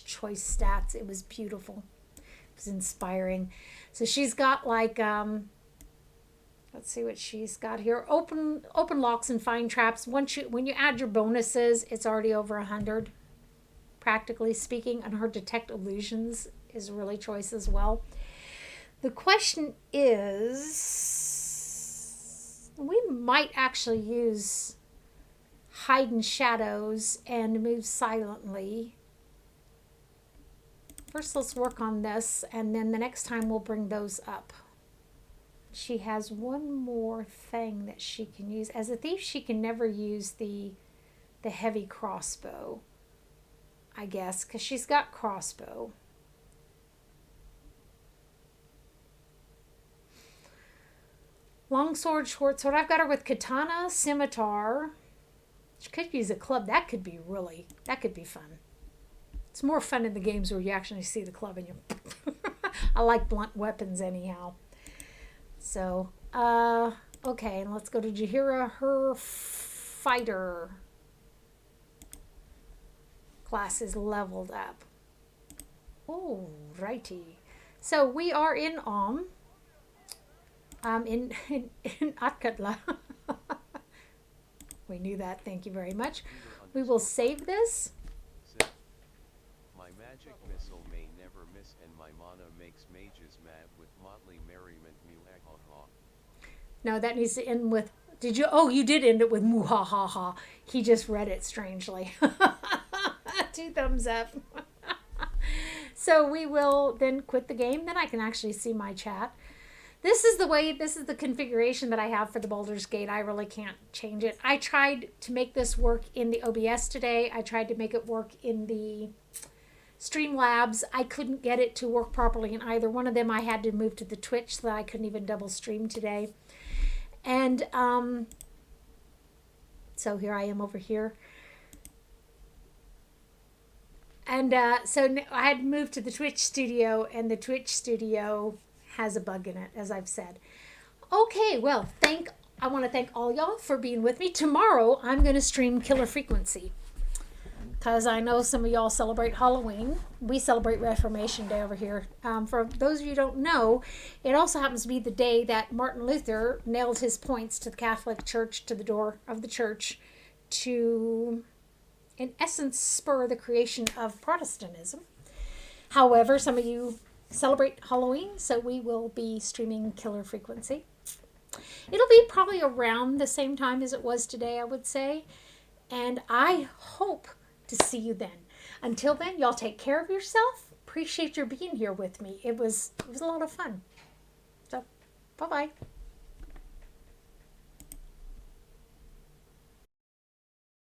choice stats. It was beautiful. It was inspiring. So she's got like let's see what she's got here. Open locks and find traps. When you add your bonuses, it's already over 100, practically speaking. And her detect illusions is really choice as well. The question is, we might actually use hide in shadows and move silently. First, let's work on this, and then the next time we'll bring those up. She has one more thing that she can use. As a thief, she can never use the heavy crossbow, I guess, because she's got crossbow. Long sword, short sword. I've got her with katana, scimitar. She could use a club. That could be fun. It's more fun in the games where you actually see the club and you. I like blunt weapons anyhow. So, okay, and let's go to Jaheira. Her fighter class is leveled up. Oh, righty. So we are in in Atkatla. We knew that. Thank you very much. We will save this. My magic missile may never miss, and my mana makes mages mad with motley merriment. Muhahaha. No, that needs to end with. Did you? Oh, you did end it with muhahaha. He just read it strangely. 2 thumbs up. So we will then quit the game. Then I can actually see my chat. This is the configuration that I have for the Baldur's Gate. I really can't change it. I tried to make this work in the OBS today. I tried to make it work in the Streamlabs. I couldn't get it to work properly in either one of them. I had to move to the Twitch so that I couldn't even double stream today. And so here I am over here. And so I had moved to the Twitch studio, and the Twitch studio has a bug in it, as I've said. Okay, well, I want to thank all y'all for being with me. Tomorrow, I'm going to stream Killer Frequency, because I know some of y'all celebrate Halloween. We celebrate Reformation Day over here. For those of you who don't know, it also happens to be the day that Martin Luther nailed his points to the Catholic Church, to the door of the church, to, in essence, spur the creation of Protestantism. However, some of you celebrate Halloween, so we will be streaming Killer Frequency. It'll be probably around the same time as it was today, I would say. And I hope to see you then. Until then, y'all take care of yourself. Appreciate your being here with me. It was a lot of fun. So, bye-bye.